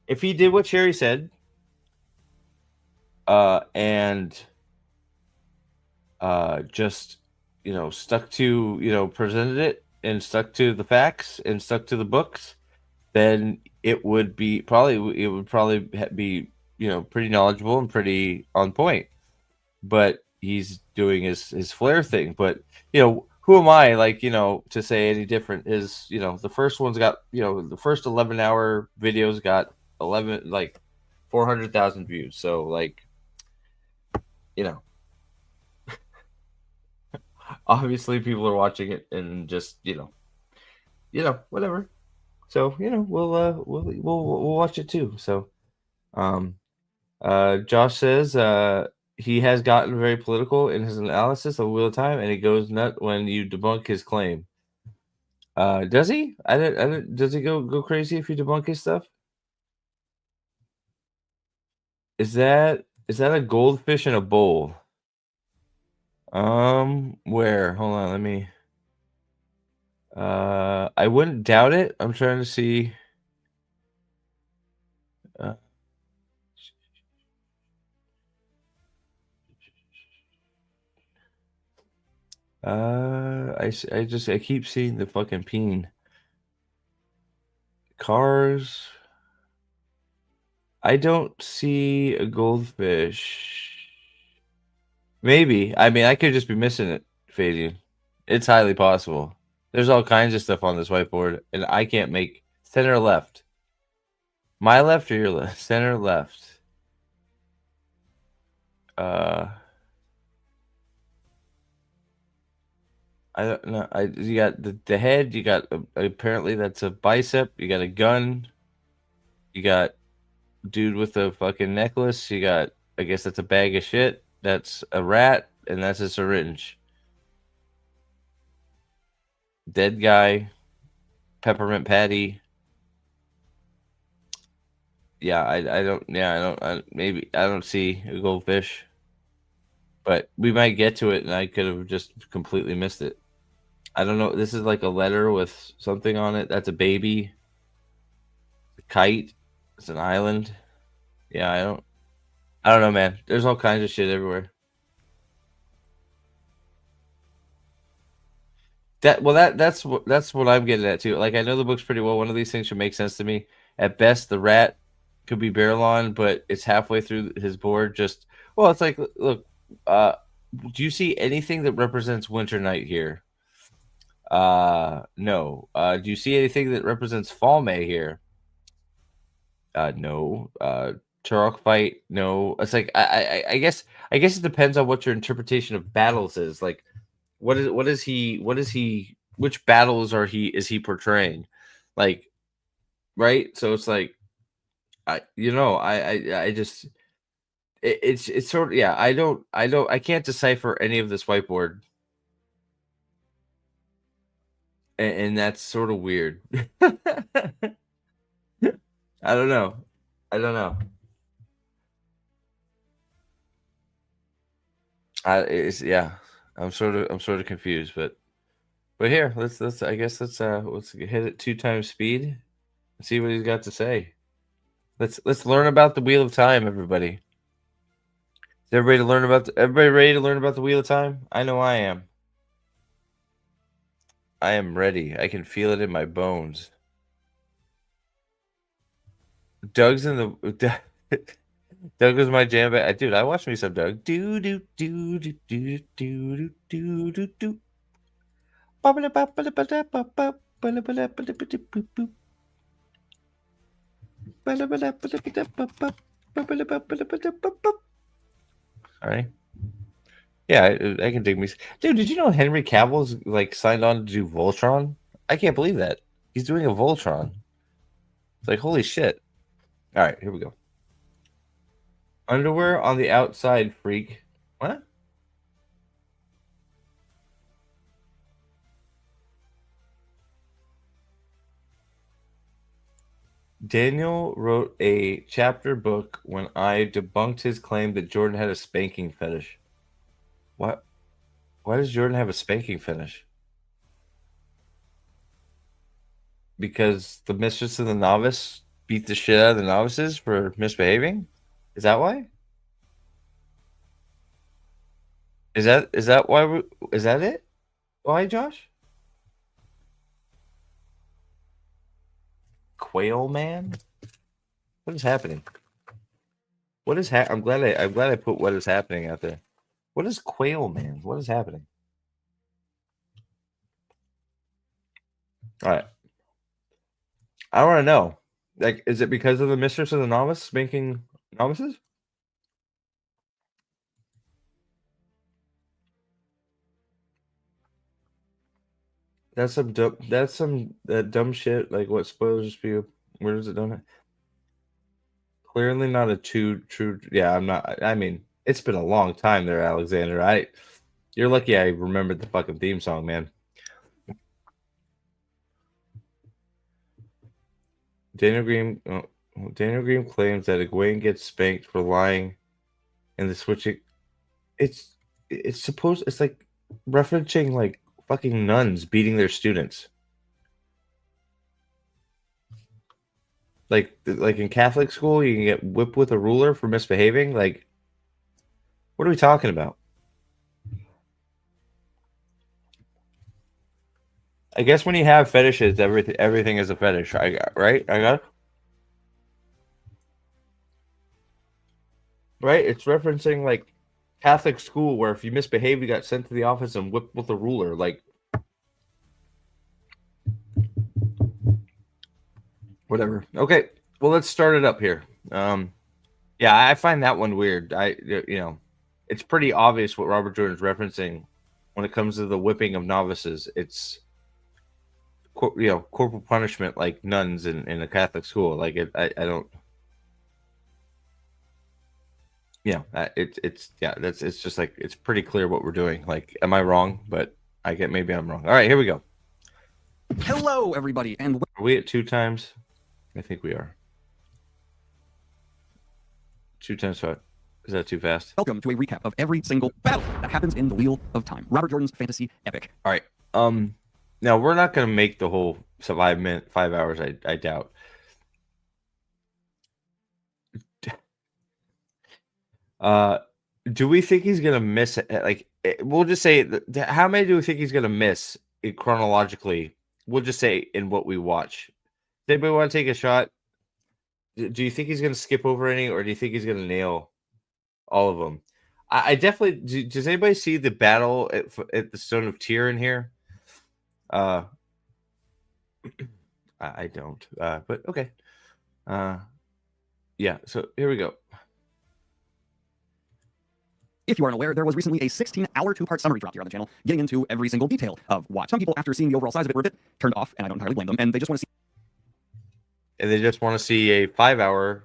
did what Sherry said, and just stuck to presented it and stuck to the facts and stuck to the books, then it would probably be pretty knowledgeable and pretty on point. But he's doing his flair thing. But who am I, like, to say any different? Is the first one's got the first 11-hour videos got 400,000 views. So like obviously people are watching it and just whatever. So we'll watch it too. So Josh says he has gotten very political in his analysis of Wheel of Time, and he goes nut when you debunk his claim. Does he? Does he go crazy if you debunk his stuff? Is that a goldfish in a bowl? Where? Hold on, let me. I wouldn't doubt it. I'm trying to see. I keep seeing the fucking peen. Cars. I don't see a goldfish. Maybe. I mean, I could just be missing it, Fabian. It's highly possible. There's all kinds of stuff on this whiteboard, and I can't make center left. My left or your left? Center left. I don't know. You got the head. You got apparently that's a bicep. You got a gun. You got dude with a fucking necklace. You got, I guess that's a bag of shit. That's a rat, and that's a syringe. Dead guy. Peppermint patty. Yeah, I don't. Yeah, maybe I don't see a goldfish, but we might get to it, and I could have just completely missed it. I don't know. This is like a letter with something on it. That's a baby. A kite. It's an island. Yeah, I don't know, man. There's all kinds of shit everywhere. That's what I'm getting at too. Like I know the book's pretty well. One of these things should make sense to me. At best, the rat could be Barrelon, but it's halfway through his board. Just well, it's like look. Do you see anything that represents Winter Night here? No. Do you see anything that represents Fall May here? No. Turok fight? No. It's like I guess it depends on what your interpretation of battles is. Like, what is he? Which battles is he portraying? Like, right? So it's like, I just it's sort of yeah. I can't decipher any of this whiteboard. And that's sort of weird. I don't know. It's yeah. I'm sort of confused, but here let's I guess let's hit it 2 times speed and see what he's got to say. Let's learn about the Wheel of Time, everybody. Is everybody ready to learn about the Wheel of Time? I know I am. I am ready. I can feel it in my bones. Doug's in the Doug was my jam. Dude, I watched me some Doug. Do do do do do do do do do. All right. Yeah, I can dig me. Dude, did you know Henry Cavill's like signed on to do Voltron? I can't believe that. He's doing a Voltron. It's like, holy shit. All right, here we go. Underwear on the outside, freak. What? Daniel wrote a chapter book when I debunked his claim that Jordan had a spanking fetish. What? Why does Jordan have a spanking fetish? Because the mistress of the novice beat the shit out of the novices for misbehaving? Is that why? Is that why? Is that it? Why, Josh? Quail man? What is happening? What is I'm glad I put what is happening out there. What is Quail man? What is happening? All right. I want to know. Like, is it because of the mistress of the novice spanking novices? That's some dumb shit. Like what spoilers just be where does it done? Clearly not a true. Yeah, I'm not. I mean, it's been a long time there, Alexander. You're lucky I remembered the fucking theme song, man. Daniel Greene claims that Egwene gets spanked for lying in the switching. It's like referencing like fucking nuns beating their students. Like in Catholic school, you can get whipped with a ruler for misbehaving. Like, what are we talking about? I guess when you have fetishes, everything is a fetish. Right? I got it. Right? It's referencing like Catholic school where if you misbehaved, you got sent to the office and whipped with a ruler. Like, whatever. Okay, well, let's start it up here. Yeah, I find that one weird. It's pretty obvious what Robert Jordan's referencing when it comes to the whipping of novices. It's corporal punishment like nuns in a Catholic school. Like I don't. Yeah, it's just like it's pretty clear what we're doing. Like, am I wrong? But maybe I'm wrong. All right, here we go. Hello, everybody, and Are we at 2 times? I think we are. 2 times 5. Is that too fast? welcome to a recap of every single battle that happens in the Wheel of Time, Robert Jordan's fantasy epic. All right. Now we're not going to make the whole 5 hours. I doubt. Do we think he's going to miss? Like, we'll just say, how many do we think he's going to miss chronologically? We'll just say in what we watch. Does anybody want to take a shot? Do you think he's going to skip over any, or do you think he's going to nail all of them? I definitely. Does anybody see the battle at the Stone of Tyr in here? I don't. But okay. Yeah. So here we go. If you aren't aware, there was recently a 16-hour 2-part summary dropped here on the channel, getting into every single detail of what some people, after seeing the overall size of it, were a bit turned off, and I don't entirely blame them, and they just want to see. And they just want to see a 5-hour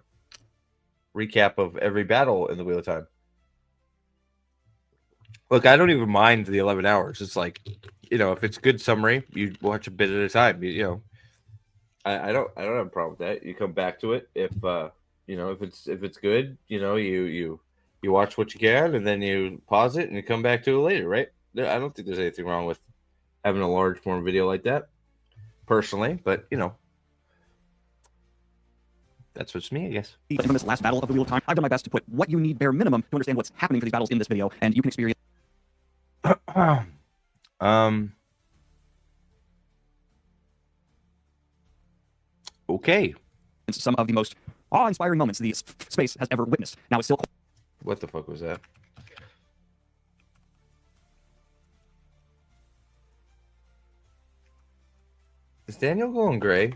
recap of every battle in the Wheel of Time. Look, I don't even mind the 11 hours. It's like, if it's good summary, you watch a bit at a time. I don't have a problem with that. You come back to it if it's good. You watch what you can, and then you pause it and you come back to it later, right? I don't think there's anything wrong with having a large form video like that, personally. But that's what's me, I guess. The infamous last battle of the Wheel of Time. I've done my best to put what you need bare minimum to understand what's happening for these battles in this video, and you can experience. Okay. Some of the most awe-inspiring moments the space has ever witnessed. Now it's still. What the fuck was that? Is Daniel going gray?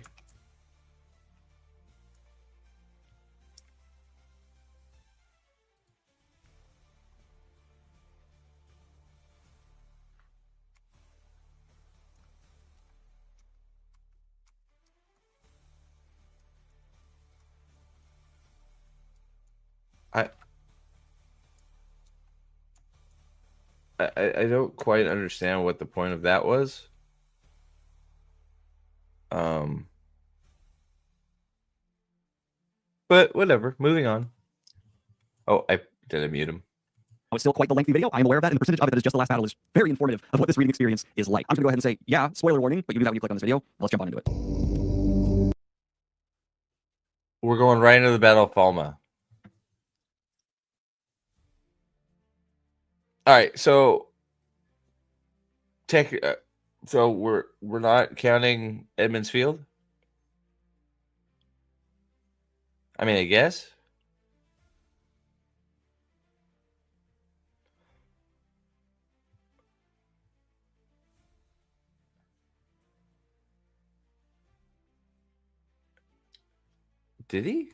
I don't quite understand what the point of that was. But whatever. Moving on. Oh, did I mute him? It's still quite the lengthy video. I'm aware of that, and the percentage of it that is just the last battle is very informative of what this reading experience is like. I'm going to go ahead and say, yeah, spoiler warning, but you do that when you click on this video. Let's jump on into it. We're going right into the Battle of Falma. All right, so we're not counting Edmonds Field. I mean, I guess. Did he?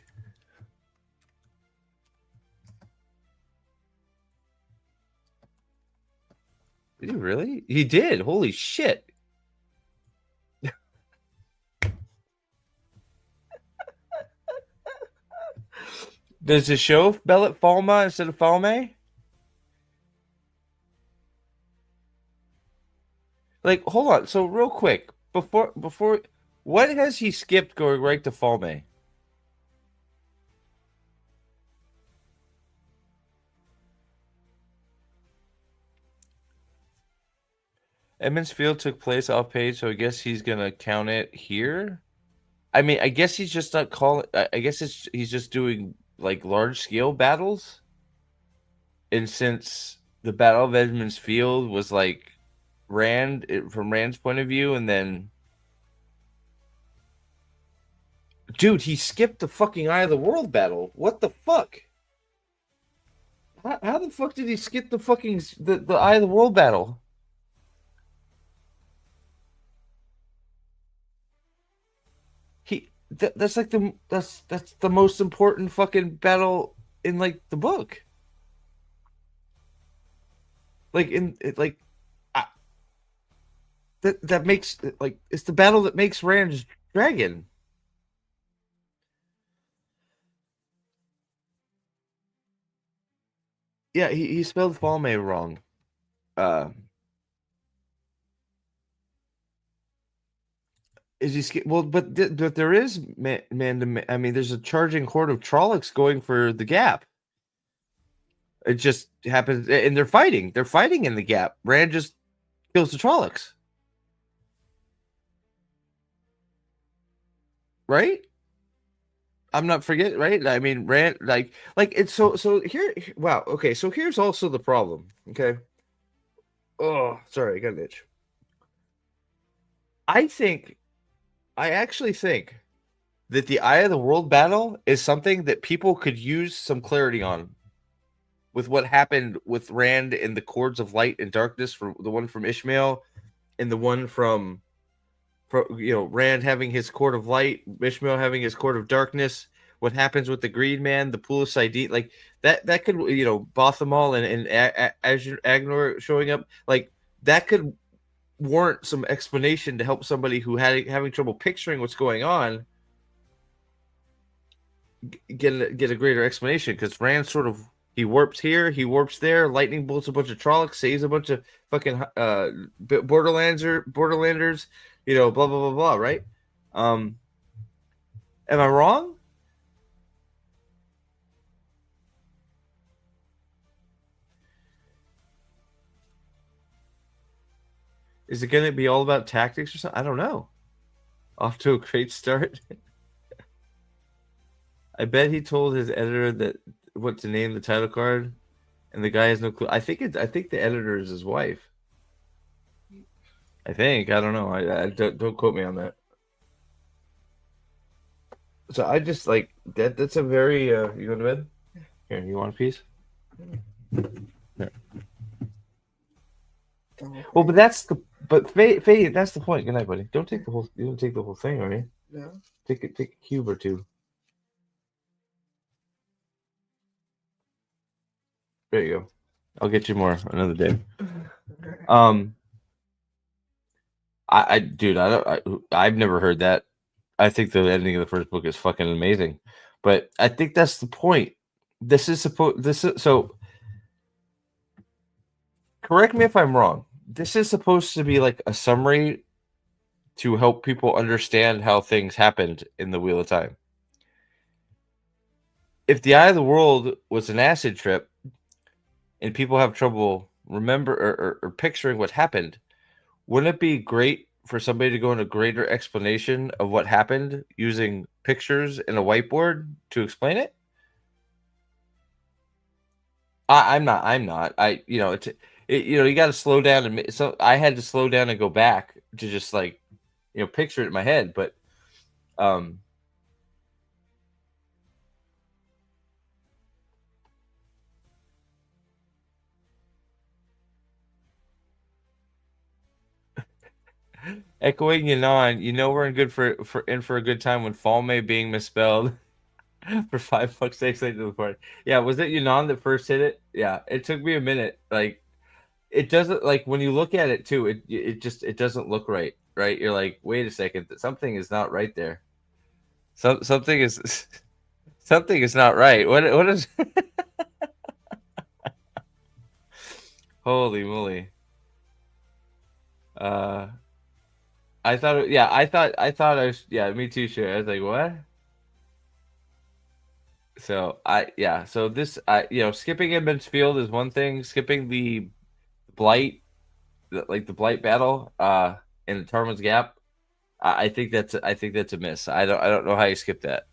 Did he really? He did. Holy shit. Does the show spell it Falma instead of Falme? Like, hold on. So real quick, before what has he skipped going right to Falme? Edmonds Field took place off page, so I guess he's gonna count it here. I mean, I guess he's just not calling. I guess he's just doing like large scale battles. And since the Battle of Edmonds Field was like from Rand's point of view, and then, dude, he skipped the fucking Eye of the World battle. What the fuck? How the fuck did he skip the fucking the Eye of the World battle? That's like that's the most important fucking battle in like the book. Like like I, that makes like it's the battle that makes Rand's dragon. Yeah, he spelled Falme wrong. Uh, is he well? But there is man to man. I mean, there's a charging horde of Trollocs going for the gap. It just happens, and they're fighting. They're fighting in the gap. Rand just kills the Trollocs, right? I'm not forgetting, right? I mean, Rand, like it's so here. Wow. Okay, so here's also the problem. Okay. Oh, sorry, I got an itch. I actually think that the Eye of the World battle is something that people could use some clarity on with what happened with Rand in the Chords of Light and Darkness, from the one from Ishmael and the one from Rand having his Chord of Light, Ishmael having his Chord of Darkness. What happens with the Greed Man, the Pool of Sidene, like that could Bothamal and Agnor showing up, like that could warrant some explanation to help somebody who having trouble picturing what's going on get a greater explanation, because Rand sort of he warps here, he warps there, lightning bolts a bunch of Trollocs, saves a bunch of fucking Borderlanders, blah blah blah blah, right? Am I wrong? Is it going to be all about tactics or something? I don't know. Off to a great start. I bet he told his editor that what to name the title card, and the guy has no clue. I think the editor is his wife. I don't know. I don't quote me on that. So I just like that. That's a very you go to bed? Here, you want a piece? Here. Well, but Faye, that's the point. Good night, buddy. Don't take the whole. You don't take the whole thing, right? No. Take a cube or two. There you go. I'll get you more another day. Dude, I've never heard that. I think the ending of the first book is fucking amazing, but I think that's the point. So. Correct me if I'm wrong. This is supposed to be like a summary to help people understand how things happened in the Wheel of Time. If the Eye of the World was an acid trip and people have trouble or picturing what happened, wouldn't it be great for somebody to go into greater explanation of what happened using pictures and a whiteboard to explain it? I'm not. You got to slow down, and so I had to slow down and go back to just like picture it in my head, but echoing Yanon, we're in for a good time when Falme being misspelled for $5 extra to the party. Yeah, was it Yanon that first hit it? Yeah, it took me a minute. Like, it doesn't, like, when you look at it too, it doesn't look right. You're like, wait a second, something is not right there. Something is something is not right. What is? Holy moly! I thought, I was, yeah, me too. Sure, I was like, what? So so this, skipping Edmund's Field is one thing. Skipping the Blight, the Blight battle, in the Tarmon's Gap, I think that's a miss. I don't know how you skip that.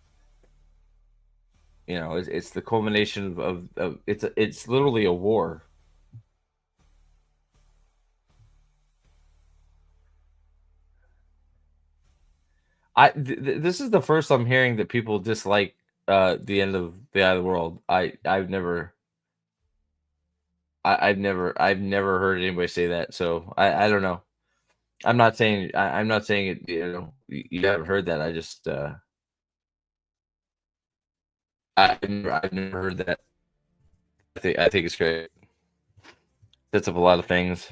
It's the culmination of it's literally a war. This is the first I'm hearing that people dislike the end of the Eye of the World. I've never. I've never heard anybody say that. So I don't know. I'm not saying it. You haven't heard that. I've never heard that. I think it's great. Sets up a lot of things.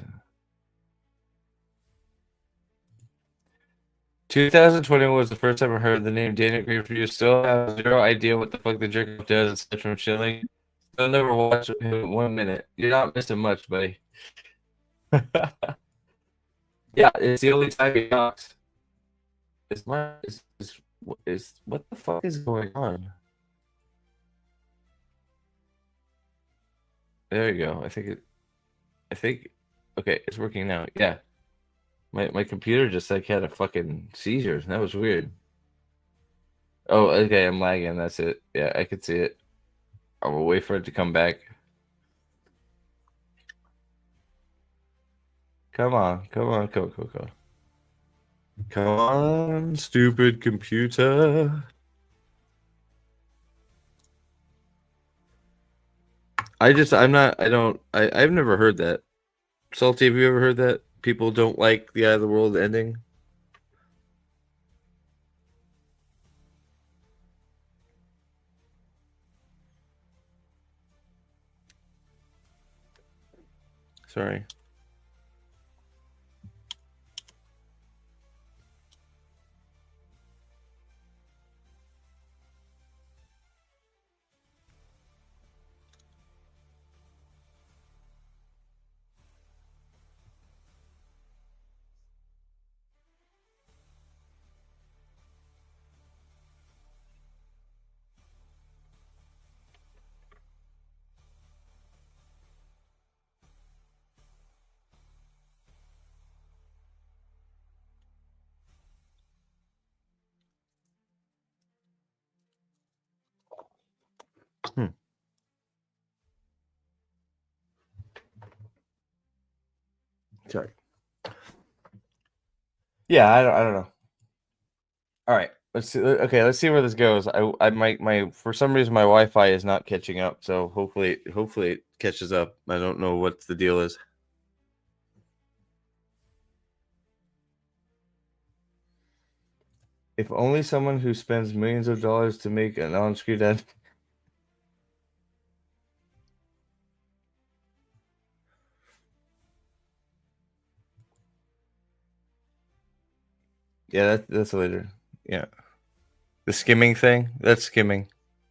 2021 was the first time I heard the name Daniel Greene Break. You still have zero idea what the fuck the jerk does aside from chilling. I'll never watch him 1 minute. You're not missing much, buddy. Yeah, it's the only time he talks. What the fuck is going on? There you go. I think okay, it's working now. Yeah. My computer just like had a fucking seizure. That was weird. Oh, okay, I'm lagging. That's it. Yeah, I could see it. I will wait for it to come back. Come on, go. Come on, stupid computer. I've never heard that. Salty, have you ever heard that? People don't like the Eye of the World ending? Sorry. Sorry. Yeah, I don't know. All right, let's see. Okay, let's see where this goes. My for some reason my Wi-Fi is not catching up, so hopefully it catches up. I don't know what the deal is. If only someone who spends millions of dollars to make an on-screen ad. Yeah, that's later. Yeah. The skimming thing? That's skimming.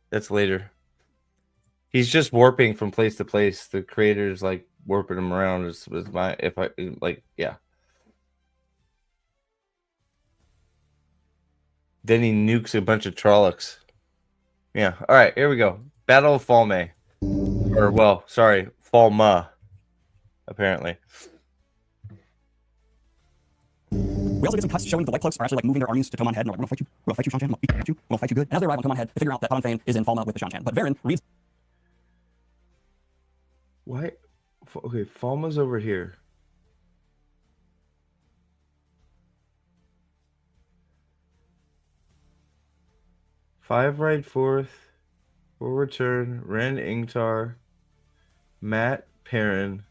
That's later. He's just warping from place to place. The creator's like warping him around yeah. Then he nukes a bunch of Trollocs. Yeah. All right, here we go. Battle of Falme. Or well, sorry, Falma. Apparently. We also get some cuts showing the White Cloaks are actually like moving their armies to Tomon Head, and they're like, we'll fight you, Shan-Chan, we'll fight you good. And as they arrive on Tomon Head, they figure out that Padan Fain is in Falma with the Shan-Chan. But Varen reads. Why? Okay, Falma's over here. Five right, forward turn, Ren Ingtar, Matt Perrin.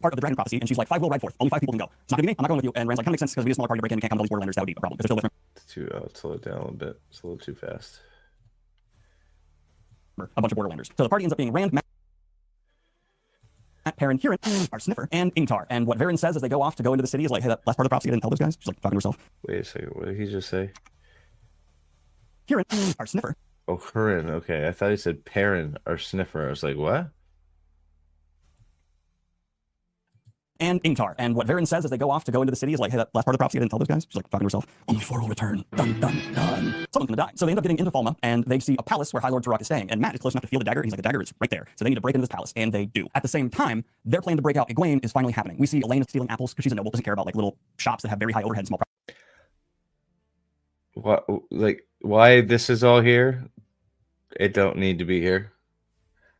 Part of the Dragon Prophecy, and she's like, 5 will ride forth. Only 5 people can go. It's not gonna be me. I'm not going with you. And Rand's like, kind of makes sense because we have a smaller party to break in. We can't come with all these Borderlanders. That would be a problem. If they're still different. I'll slow it down a little bit. It's a little too fast. A bunch of Borderlanders. So the party ends up being Rand, Matt Perrin, Huron, our Sniffer, and Ingtar. And what Varen says as they go off to go into the city is like, hey, that last part of the prophecy I didn't tell those guys. She's like talking to herself. Wait a second. What did he just say? Huron, our Sniffer. Oh, Huron. Okay. I thought he said Perrin, our Sniffer. I was like, what? And Ingtar. And what Varen says as they go off to go into the city is like, hey, that last part of the prophecy I didn't tell those guys. She's like talking to herself. Only 4 will return. Dun, dun, dun. Someone's gonna die. So they end up getting into Falma, and they see a palace where High Lord Turok is staying. And Matt is close enough to feel the dagger. He's like, the dagger is right there. So they need to break into this palace, and they do. At the same time, their plan to break out Egwene is finally happening. We see Elaine stealing apples because she's a noble, doesn't care about like little shops that have very high overhead, small. What? Like, why this is all here? It don't need to be here.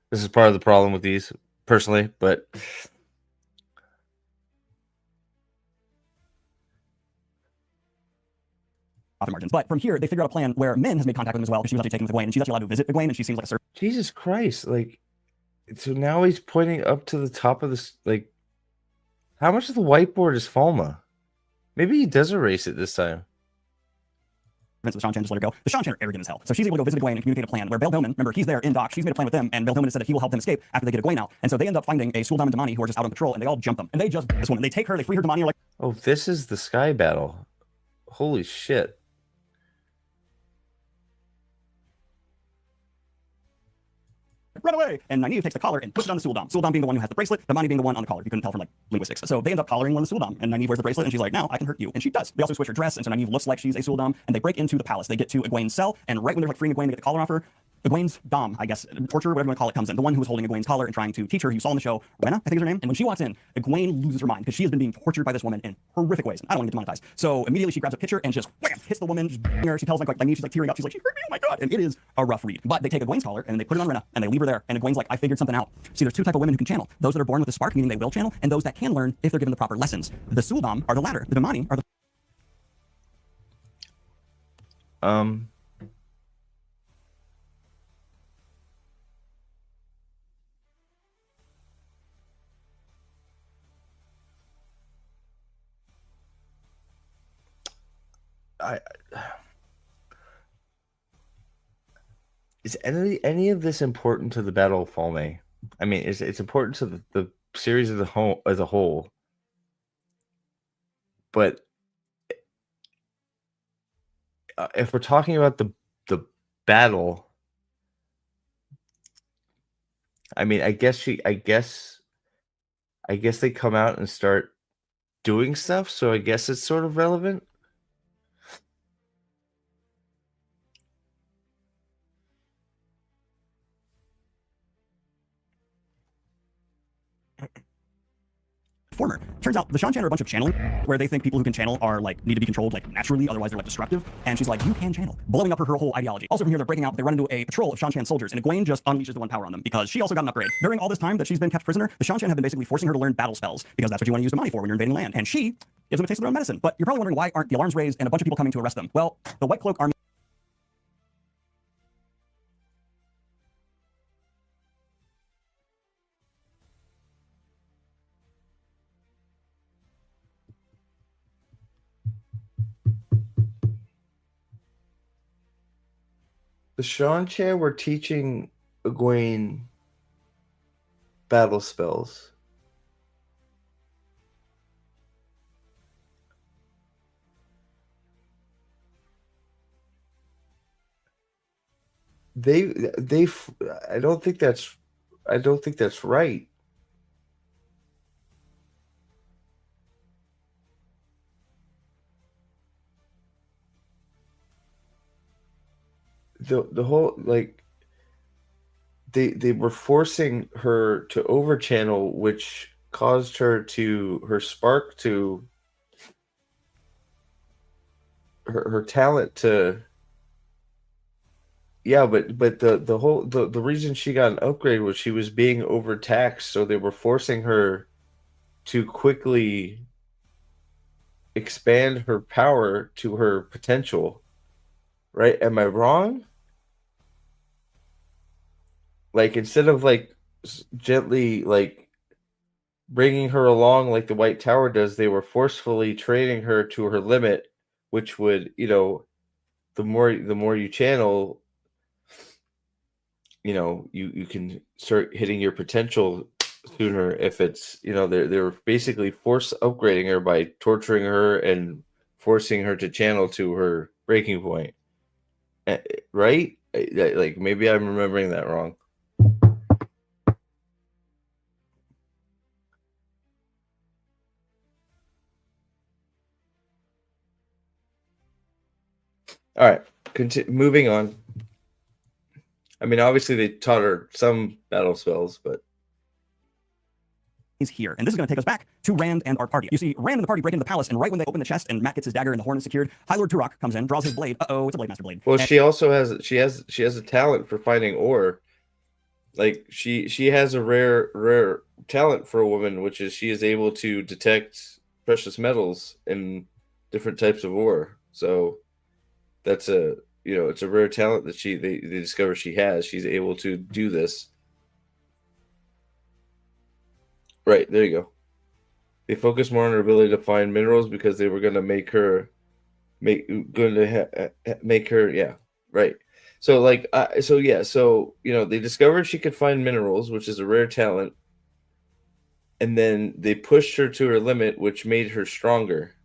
This is part of the problem with these, personally, but. profit margins. But from here, they figure out a plan where Min has made contact with him as well, because she was actually taken with Egwene, and she's actually allowed to visit Egwene, and she seems like a servant. Jesus Christ! Like, so now he's pointing up to the top of this. Like, how much of the whiteboard is Falma? Maybe he does erase it this time. The Seanchan just let her go. The Seanchan are arrogant as hell. So she's able to go visit Egwene and communicate a plan where Bail Bowman, remember, he's there in dock, she's made a plan with them, and Bail Bowman has said that he will help them escape after they get Egwene out. And so they end up finding a Suldam and Damani who are just out on patrol, and they all jump them. And they just, this woman, they take her, they free her, Damani are like, Oh, this is the sky battle. Holy shit. run away! And Nynaeve takes the collar and puts it on the Suldam. Suldam being the one who has the bracelet, Damani being the one on the collar. You couldn't tell from like linguistics. So they end up collaring one of the Suldam, and Nynaeve wears the bracelet, and she's like, now I can hurt you. And she does. They also switch her dress, and so Nynaeve looks like she's a Suldam, and they break into the palace. They get to Egwene's cell, and right when they're like freeing Egwene, they get the collar off her. Egwene's Dom, I guess, torturer, whatever you want to call it, comes in. The one who was holding Egwene's collar and trying to teach her, who you saw on the show, Rena, I think is her name. And when she walks in, Egwene loses her mind because she has been being tortured by this woman in horrific ways. I don't want to get demonetized. So immediately she grabs a pitcher and just wham, hits the woman, just her. She tells like Nynaeve, she's like tearing up. She's like, she hurt me, oh my god. And it is a rough read. But they take Egwene's collar and they put it on Rena and they leave her there. And Egwene's like, I figured something out. See, there's two types of women who can channel. Those that are born with a spark, meaning they will channel, and those that can learn if they're given the proper lessons. The Suldam are the latter. The Damani are the Is any of this important to the Battle of Falme? I mean, it's important to the series as a whole, but if we're talking about the battle, I mean, I guess they come out and start doing stuff, so I guess it's sort of relevant. former. Turns out the Seanchan are a bunch of channeling, where they think people who can channel are like need to be controlled like naturally, otherwise they're like destructive. And she's like, you can channel, blowing up her whole ideology. Also from here, they're breaking out. They run into a patrol of Seanchan soldiers, and Egwene just unleashes the one power on them because she also got an upgrade. During all this time that she's been kept prisoner, the Seanchan have been basically forcing her to learn battle spells because that's what you want to use the money for when you're invading land. And she gives them a taste of their own medicine. But you're probably wondering why aren't the alarms raised and a bunch of people coming to arrest them? Well, the White Cloak Army. The Seanchan were teaching Egwene battle spells. I don't think that's right. The whole like they were forcing her to overchannel, which caused her spark to her talent to but the reason she got an upgrade was she was being overtaxed, so they were forcing her to quickly expand her power to her potential. Right? Am I wrong? Like, instead of like gently like bringing her along like the White Tower does, they were forcefully training her to her limit, which would, the more you channel, you can start hitting your potential sooner if it's, they're basically force upgrading her by torturing her and forcing her to channel to her breaking point. Right? Like, maybe I'm remembering that wrong. All right, moving on. I mean, obviously they taught her some battle spells, but is here. And this is going to take us back to Rand and our party. You see, Rand and the party break into the palace, and right when they open the chest and Matt gets his dagger and the horn is secured, High Lord Turok comes in, draws his blade. Uh-oh, it's a Blade Master blade. Well, she also has a talent for finding ore. Like, she has a rare talent for a woman, which is she is able to detect precious metals in different types of ore. So That's a it's a rare talent that they discover she has. She's able to do this. Right, there you go. They focus more on her ability to find minerals because they were going to make her make her right. So like they discovered she could find minerals, which is a rare talent, and then they pushed her to her limit, which made her stronger.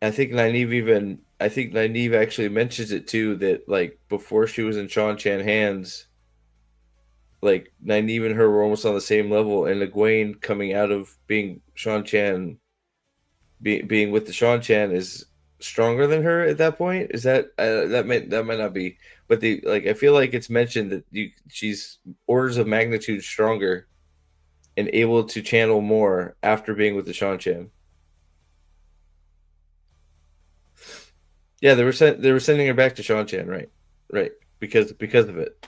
I think Nynaeve actually mentions it too, that like before she was in Sean Chan hands, like Nynaeve and her were almost on the same level, and Egwene coming out of being Sean Chan, being with the Sean Chan is stronger than her at that point. Is that that might not be, but I feel like it's mentioned that she's orders of magnitude stronger and able to channel more after being with the Sean Chan. Yeah, they were sending her back to Sean Chan, right, because of it.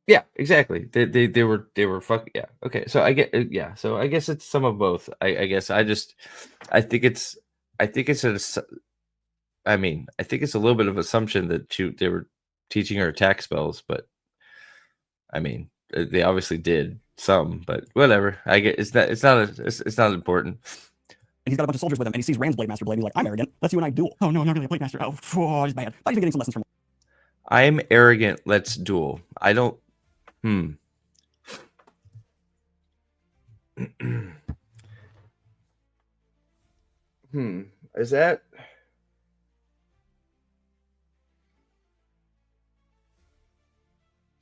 Yeah, exactly. They were fuck. Yeah. Okay. So I get. Yeah. So I guess it's some of both. I guess I think it's I mean, I think it's a little bit of assumption that they were teaching her attack spells, but I mean, they obviously did some, but whatever. I get it's not important. And he's got a bunch of soldiers with him, and he sees Rand's Blade Master Blade. And he's like, I'm arrogant. Let's you and I duel. Oh no, I'm not really a Blade Master. Oh, he's bad. Thought he's been getting some lessons from. I'm arrogant. Let's duel. I don't. Is that?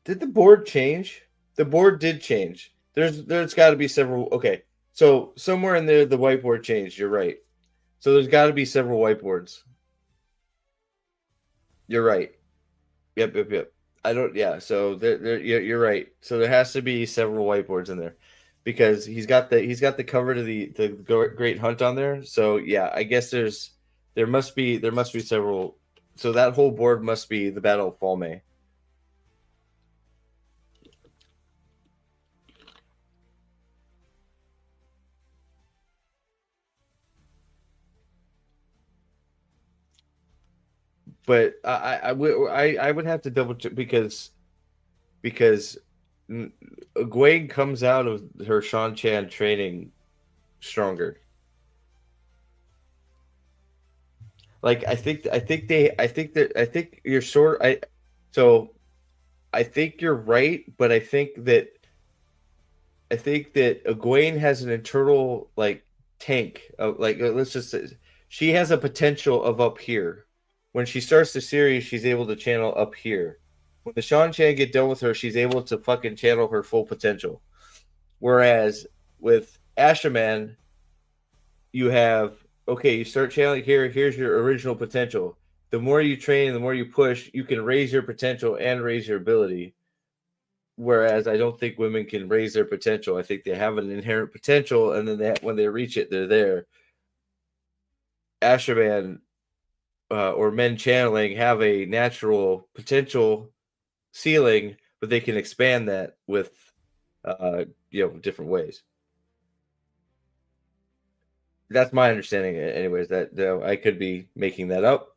Did the board change? The board did change. There's got to be several. Okay, so somewhere in there the whiteboard changed. You're right. So there's got to be several whiteboards. You're right. Yep. I don't. Yeah. So you're right. So there has to be several whiteboards in there, because he's got the cover to the Great Hunt on there. So yeah, I guess there must be several. So that whole board must be the Battle of Falme. But I would have to double check, because Egwene comes out of her Sean Chan training stronger. Like I think you're I think you're right, but I think that Egwene has an internal like tank of like, let's just say she has a potential of up here. When she starts the series, she's able to channel up here. When the Sean Chan get done with her, she's able to fucking channel her full potential. Whereas with Ashaman, you have, okay, you start channeling here, here's your original potential. The more you train, the more you push, you can raise your potential and raise your ability. Whereas I don't think women can raise their potential. I think they have an inherent potential, and then when they reach it, they're there. Ashaman or men channeling have a natural potential ceiling, but they can expand that with different ways. That's my understanding, anyways. That I could be making that up,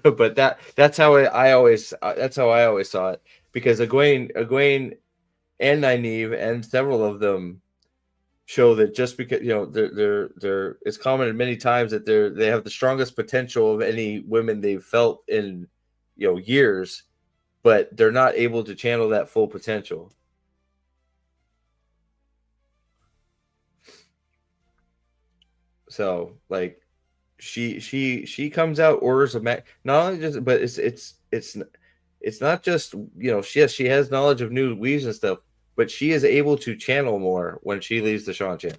but that's how I always saw it, because Egwene and Nynaeve and several of them show that just because they're it's commented many times that they have the strongest potential of any women they've felt in years, but they're not able to channel that full potential. So like she comes out orders of not only just, but it's not just she has knowledge of new weaves and stuff, but she is able to channel more when she leaves the Sean Chan.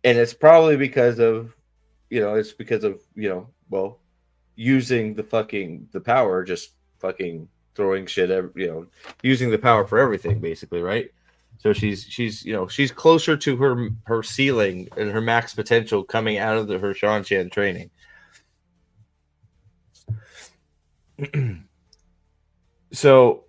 And it's probably because of using the power, just fucking throwing shit, using the power for everything, basically, right? So she's closer to her ceiling and her max potential coming out of her Sean Chan training. So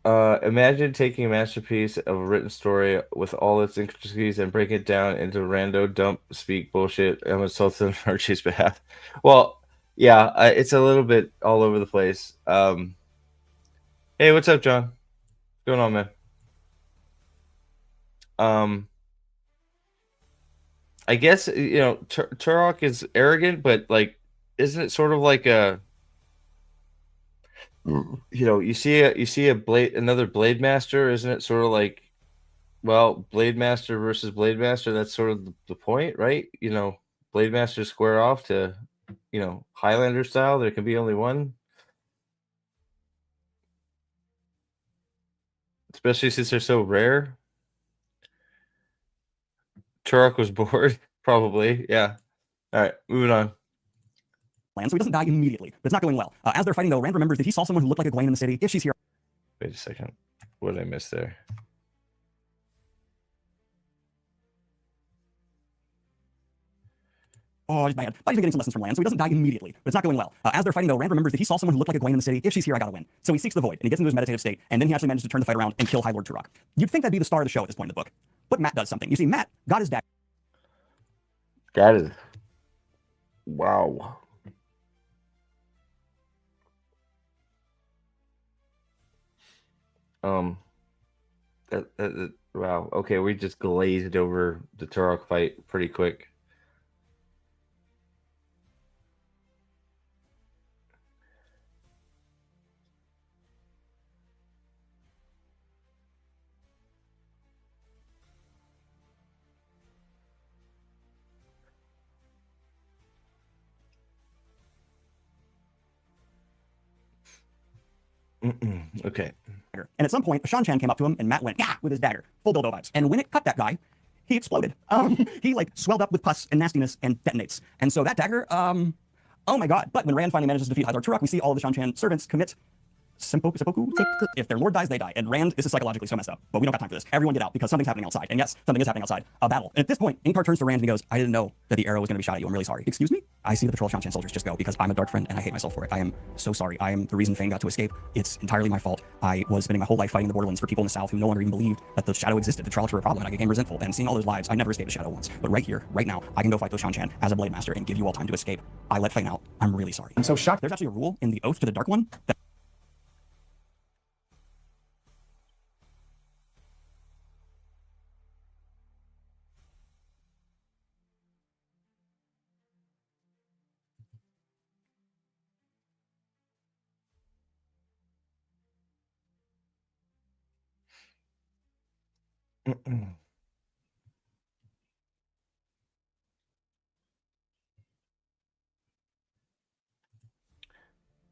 Imagine taking a masterpiece of a written story with all its intricacies and breaking it down into rando dump speak bullshit. I'm insulted on Archie's behalf. Well, yeah, it's a little bit all over the place. Hey, what's up, John? What's going on, man? I guess Turok is arrogant, but like, isn't it sort of like a you see a blade another blade master, isn't it sort of like, well, blade master versus blade master, that's sort of the point, right? Blade masters square off to Highlander style, there can be only one, especially since they're so rare. Turok was bored. Probably, yeah. All right, moving on. So he doesn't die immediately, but it's not going well. As they're fighting, though, Rand remembers that he saw someone who looked like a Egwene in the city. If she's here, Wait a second, what did I miss there? oh, it's bad. But he's been getting some lessons from Lan, so he doesn't die immediately, but it's not going well. As they're fighting, though, Rand remembers that he saw someone who looked like a Egwene in the city. If she's here, I gotta win. So he seeks the void, and he gets into his meditative state, and then he actually manages to turn the fight around and kill High Lord Turok. You'd think that'd be the star of the show at this point in the book, but Matt does something. You see, Matt got his dagger. That is, wow. Wow. Okay, we just glazed over the Turok fight pretty quick. Okay. And at some point, Shan came up to him, and Matt went, yeah, with his dagger. Full Bilbo vibes. And when it cut that guy, he exploded. He like swelled up with pus and nastiness and detonates. And so that dagger, oh my god. But when Rand finally manages to defeat High Lord Turok, we see all the Shan servants commit seppuku. If their lord dies, they die. And Rand, this is psychologically so messed up. But we don't got time for this. Everyone get out, because something's happening outside. And yes, something is happening outside. A battle. And at this point, Ingvar turns to Rand and he goes, I didn't know that the arrow was going to be shot at you. I'm really sorry. Excuse me? I see the patrol of Shan soldiers just go, because I'm a dark friend and I hate myself for it. I am so sorry. I am the reason Fane got to escape. It's entirely my fault. I was spending my whole life fighting the borderlands for people in the south who no longer even believed that the shadow existed. The Trollocs were a problem, and I became resentful. And seeing all those lives, I never escaped the shadow once. But right here, right now, I can go fight those Shan as a blade master and give you all time to escape. I let Fane out. I'm really sorry. I'm so shocked. There's actually a rule in the Oath to the Dark One that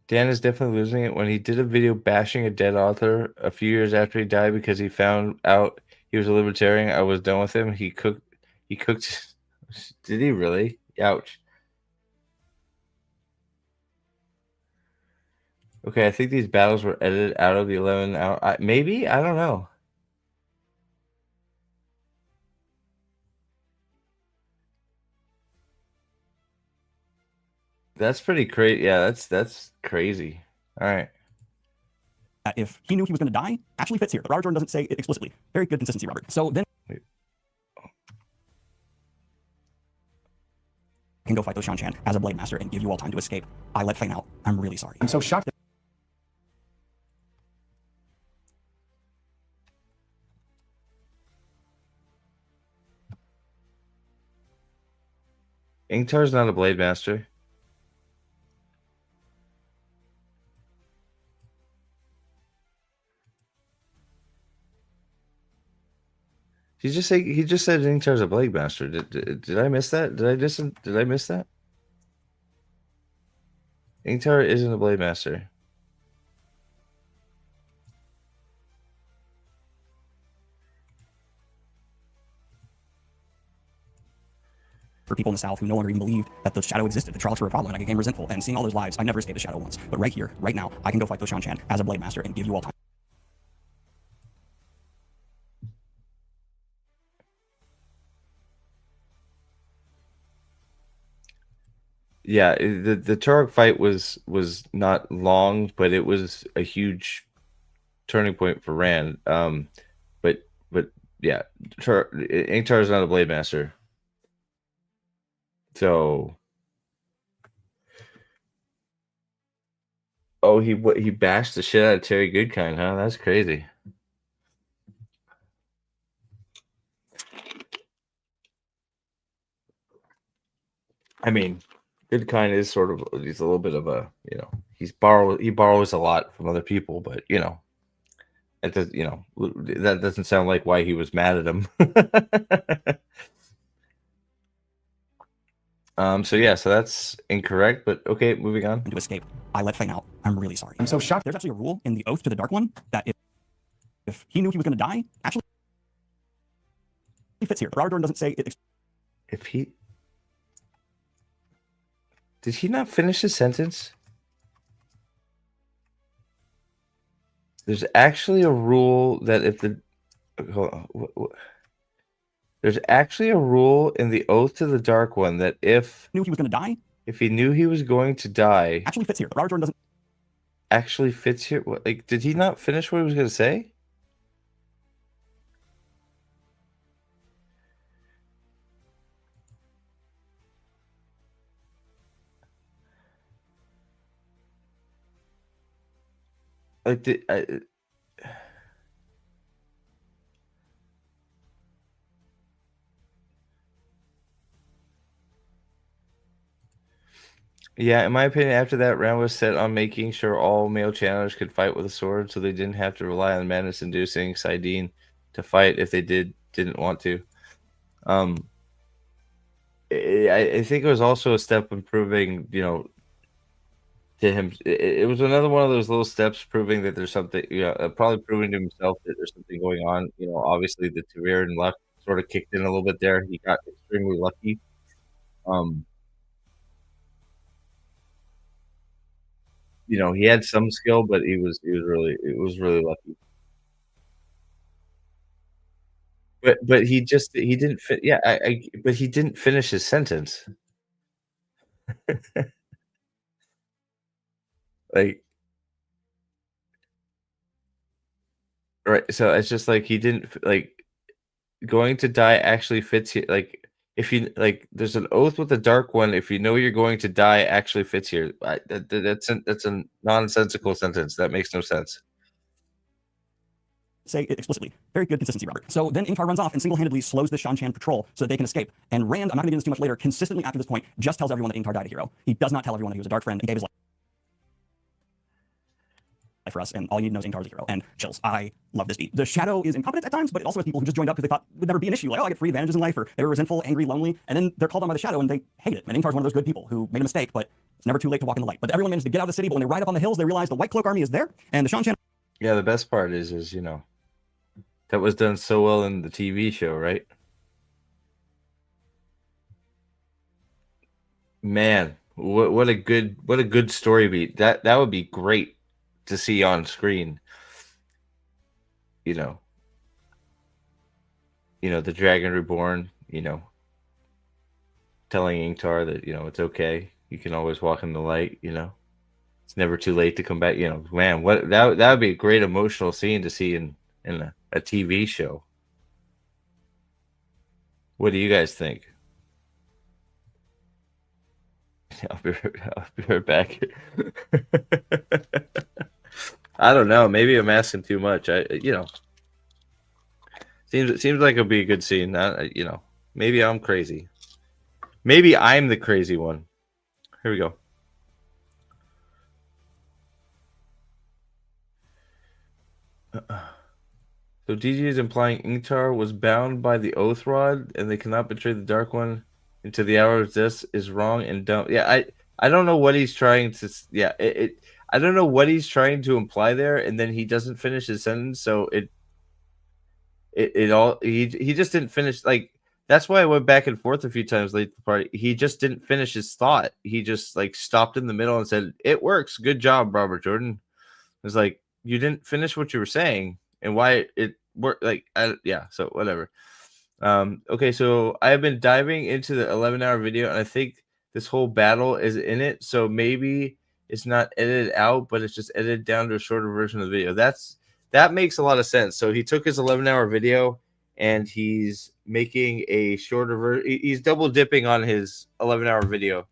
Dan is definitely losing it. When he did a video bashing a dead author a few years after he died because he found out he was a libertarian, I was done with him. He cooked. Did he really? Ouch. Okay, I think these battles were edited out of the 11 hour. Maybe? I don't know. That's pretty crazy. Yeah, that's crazy. All right. if he knew he was going to die, actually fits here. But Robert Jordan doesn't say it explicitly. Very good consistency, Robert. So then Wait. can go fight those Shan as a blade master and give you all time to escape. I let Fane out. I'm really sorry. I'm so shocked that Ingtar's not a blade master. He just said Ingtar's a blade master. Did I miss that? Did I miss that? Ingtar isn't a blade master. for people in the South who no longer even believed that the shadow existed, the Trollocs were a problem, and I became resentful. And seeing all those lives, I never escaped the shadow once. But right here, right now, I can go fight those Shan as a blade master and give you all time. Yeah, the Turok fight was not long, but it was a huge turning point for Rand. But yeah, Ingtar is not a blade master. So, oh, he bashed the shit out of Terry Goodkind, huh? That's crazy. I mean, Goodkind is sort of, he's a little bit of a, you know, he borrows a lot from other people, but you know, it does, you know, that doesn't sound like why he was mad at him. So yeah, so that's incorrect, but okay, moving on. To escape, I let Fane out. I'm really sorry. I'm so shocked. There's actually a rule in the Oath to the Dark One that if he knew he was going to die, actually fits here. Robert Jordan doesn't say it. If he did he not finish his sentence? There's actually a rule that if the there's actually a rule in the Oath to the Dark One that if Knew he was going to die, if he knew he was going to die, actually fits here. Robert Jordan doesn't. actually fits here. What, like, did he not finish what he was going to say? Like, yeah, in my opinion, after that round was set on making sure all male challengers could fight with a sword, so they didn't have to rely on madness-inducing Sidene to fight if they didn't want to. I think it was also a step in proving, you know, to him. It was another one of those little steps proving that there's something, you know, probably proving to himself that there's something going on. You know, obviously the Tavir and luck sort of kicked in a little bit there. He got extremely lucky. You know, he had some skill, but it was really lucky. But he didn't fit. Yeah, but he didn't finish his sentence. Like, right. So it's just like he didn't like going to die actually fits here. Like, if you like, there's an oath with the Dark One. If you know you're going to die, actually fits here. That's a nonsensical sentence. That makes no sense. Say it explicitly. Very good consistency, Robert. So then Ingtar runs off and single-handedly slows the Shan-Chan patrol so that they can escape. And Rand, I'm not going to get into too much later, consistently after this point just tells everyone that Ingtar died a hero. He does not tell everyone that he was a dark friend and gave his life for us, and all you need to know is Ingtar's a hero. And chills. I love this beat. The Shadow is incompetent at times, but it also has people who just joined up because they thought it would never be an issue. Like, oh, I get free advantages in life, or they were resentful, angry, lonely, and then they're called on by the Shadow and they hate it. And Ingtar's one of those good people who made a mistake, but it's never too late to walk in the light. But everyone managed to get out of the city, but when they ride up on the hills, they realize the White Cloak army is there, and the Shan-Chan. Yeah, the best part is, you know, that was done so well in the TV show, right? Man, what a good story beat. That would be great to see on screen. You know, the Dragon Reborn, you know, telling Ingtar that, you know, it's okay. You can always walk in the light, you know. It's never too late to come back, you know. Man, what that would be a great emotional scene to see in a TV show. What do you guys think? I'll be right back. I don't know. Maybe I'm asking too much. You know, seems like it'll be a good scene. You know, maybe I'm crazy. Maybe I'm the crazy one. Here we go. So DG is implying Ingtar was bound by the Oath Rod, and they cannot betray the Dark One into the hour of this is wrong and dumb. Yeah, I don't know what he's trying to. Yeah, I don't know what he's trying to imply there, and then he doesn't finish his sentence, so he just didn't finish. Like, that's why I went back and forth a few times late to the party. He just didn't finish his thought. He just like stopped in the middle and said, "It works. Good job, Robert Jordan." It's like, you didn't finish what you were saying and why it worked. Like, yeah. So whatever. Okay, so I've been diving into the 11-hour video, and I think this whole battle is in it. So maybe it's not edited out, but it's just edited down to a shorter version of the video. That's that makes a lot of sense. So he took his 11-hour video and he's making a shorter version. He's double dipping on his 11-hour video.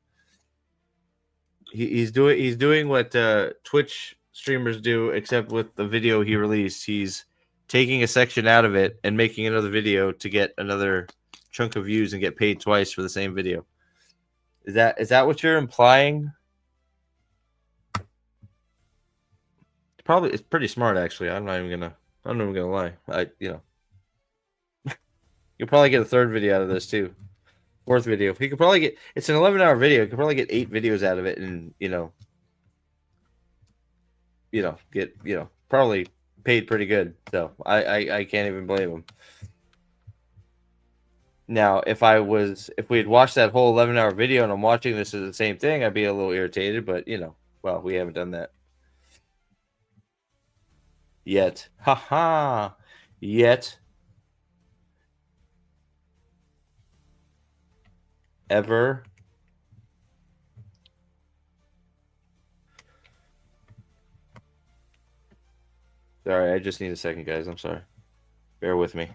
He's doing what Twitch streamers do, except with the video he released. He's taking a section out of it and making another video to get another chunk of views and get paid twice for the same video. Is that what you're implying? It's pretty smart, actually. I'm not even gonna lie. You'll probably get a third video out of this too. Fourth video. He could probably get. It's an 11-hour video. You could probably get 8 videos out of it, and get probably paid pretty good. So I can't even blame him. Now, if we had watched that whole 11-hour video and I'm watching this as the same thing, I'd be a little irritated. But well, we haven't done that yet. Haha. Yet. Ever. Sorry, I just need a second, guys. I'm sorry. Bear with me.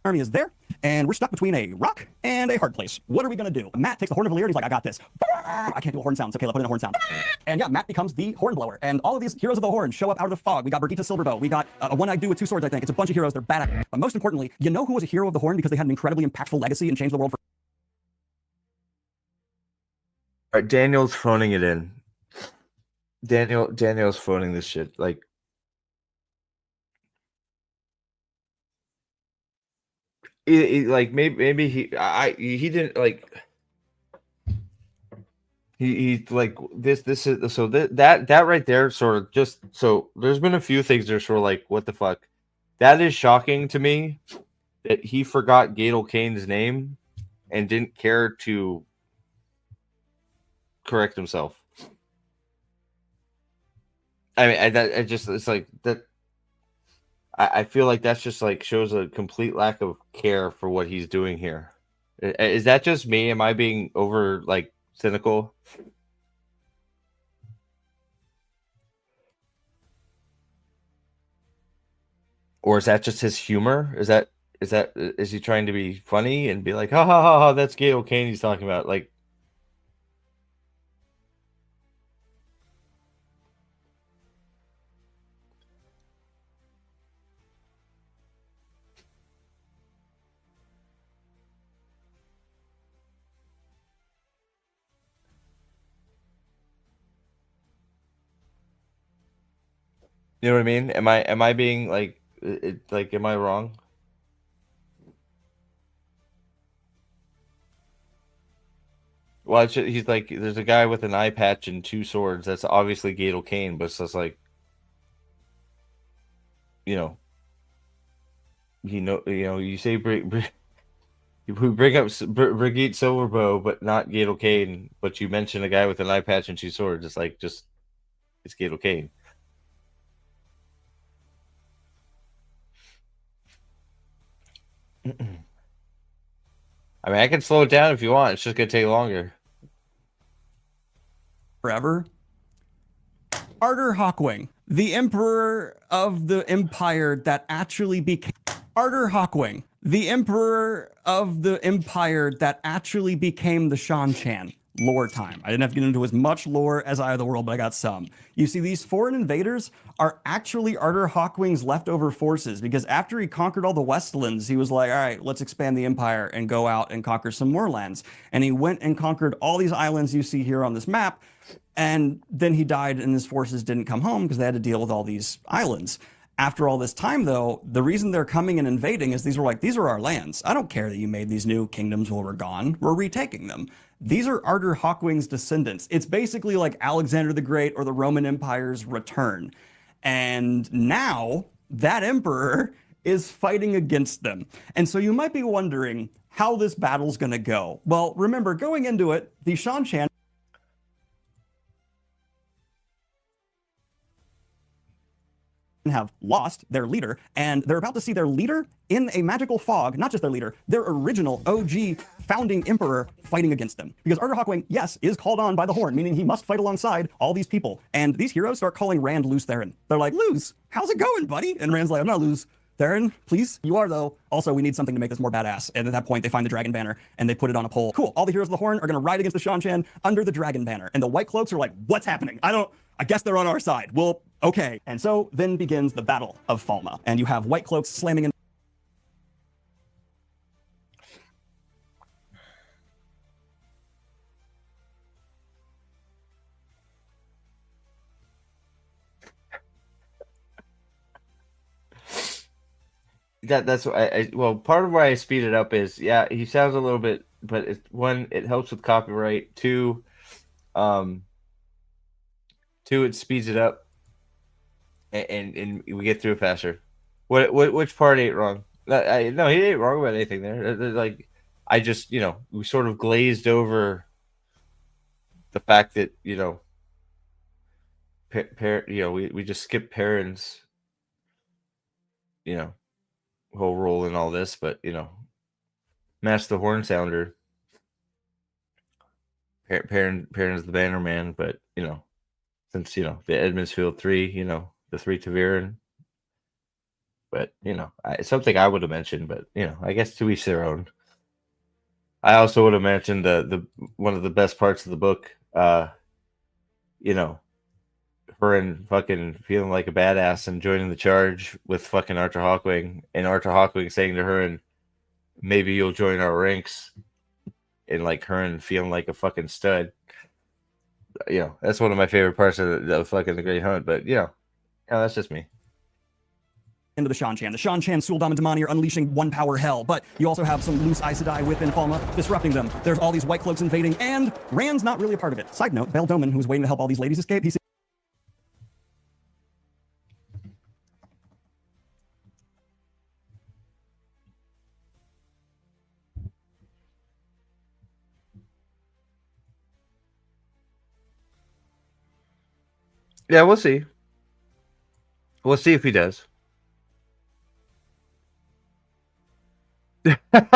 Army is there, and we're stuck between a rock and a hard place. What are we gonna do? Matt takes the horn of Valyr and he's like, I got this. I can't do a horn sound, so Kayla, put in a horn sound. And yeah, Matt becomes the horn blower, and all of these heroes of the horn show up out of the fog. We got Brigitte Silverbow, we got a one-eyed dude with 2 swords, I think. It's a bunch of heroes, they're badass. But most importantly, you know who was a hero of the horn because they had an incredibly impactful legacy and changed the world for. All right, Daniel's phoning it in. Daniel's phoning this shit. Like, like maybe he didn't like. He like this is so that right there sort of just so there's been a few things that are sort of like, what the fuck. That is shocking to me that he forgot Gadel Kane's name and didn't care to correct himself. I mean, it's like that. I feel like that's just like shows a complete lack of care for what he's doing here. Is that just me? Am I being over like cynical? Or is that just his humor? Is he trying to be funny and be like, ha ha ha ha, that's Gadel Kane he's talking about? Like, you know what I mean? Am I being like, am I wrong? Well, he's like, there's a guy with an eye patch and 2 swords. That's obviously Gadel Kane, but it's just like, you say you bring up Brigitte Silverbow, but not Gadel Kane. But you mention a guy with an eye patch and 2 swords. It's like it's Gadel Kane. I mean, I can slow it down if you want. It's just gonna take longer. Forever. Artur Hawkwing, the emperor of the empire that actually became. Artur Hawkwing, the emperor of the empire that actually became the Shan Chan. Lore time. I didn't have to get into as much lore as Eye of the World, but I got some. You see, these foreign invaders are actually Artur Hawkwing's leftover forces, because after he conquered all the Westlands, he was like, all right, let's expand the empire and go out and conquer some more lands. And he went and conquered all these islands you see here on this map, and then he died and his forces didn't come home because they had to deal with all these islands. After all this time, though, the reason they're coming and invading is these are our lands. I don't care that you made these new kingdoms while we're gone. We're retaking them. These are Artur Hawkwing's descendants. It's basically like Alexander the Great or the Roman Empire's return. And now that emperor is fighting against them. And so you might be wondering how this battle's going to go. Well, remember, going into it, the Shan Chan have lost their leader, and they're about to see their leader in a magical fog, not just their leader, their original OG founding emperor fighting against them. Because Arthur Hawkwing, yes, is called on by the Horn, meaning he must fight alongside all these people. And these heroes start calling Rand Luce Theron. They're like, Luce, how's it going, buddy? And Rand's like, I'm not Luce Theron, please. You are, though. Also, we need something to make this more badass. And at that point, they find the dragon banner and they put it on a pole. Cool. All the heroes of the Horn are going to ride against the Shan-Chan under the dragon banner. And the White Cloaks are like, what's happening? I guess they're on our side. Well, okay. And so then begins the Battle of Falma. And you have White Cloaks slamming in. That's what well, part of why I speed it up is, yeah, he sounds a little bit, but one, it helps with copyright. Two, it speeds it up, and we get through it faster. Which part ain't wrong? No, he ain't wrong about anything there. Like, I just, we sort of glazed over the fact that, we just skipped Perrin's, whole role in all this, but Master the Horn Sounder, Perrin's the Bannerman, but since the Edmondsfield 3, the 3 Taviran, but something I would have mentioned, but I guess to each their own. I also would have mentioned the one of the best parts of the book, her fucking feeling like a badass and joining the charge with fucking Arthur Hawkwing, and Arthur Hawkwing saying to her, and maybe you'll join our ranks, and like her feeling like a fucking stud. That's one of my favorite parts of the fucking The Great Hunt, but that's just me. Into the Shan-Chan. The Shan-Chan, Suldam, and Damani are unleashing one power hell, but you also have some loose Aes Sedai within Falma disrupting them. There's all these White Cloaks invading, and Rand's not really a part of it. Side note, Bail Doman, who's waiting to help all these ladies escape, he's Yeah, we'll see. We'll see if he does. I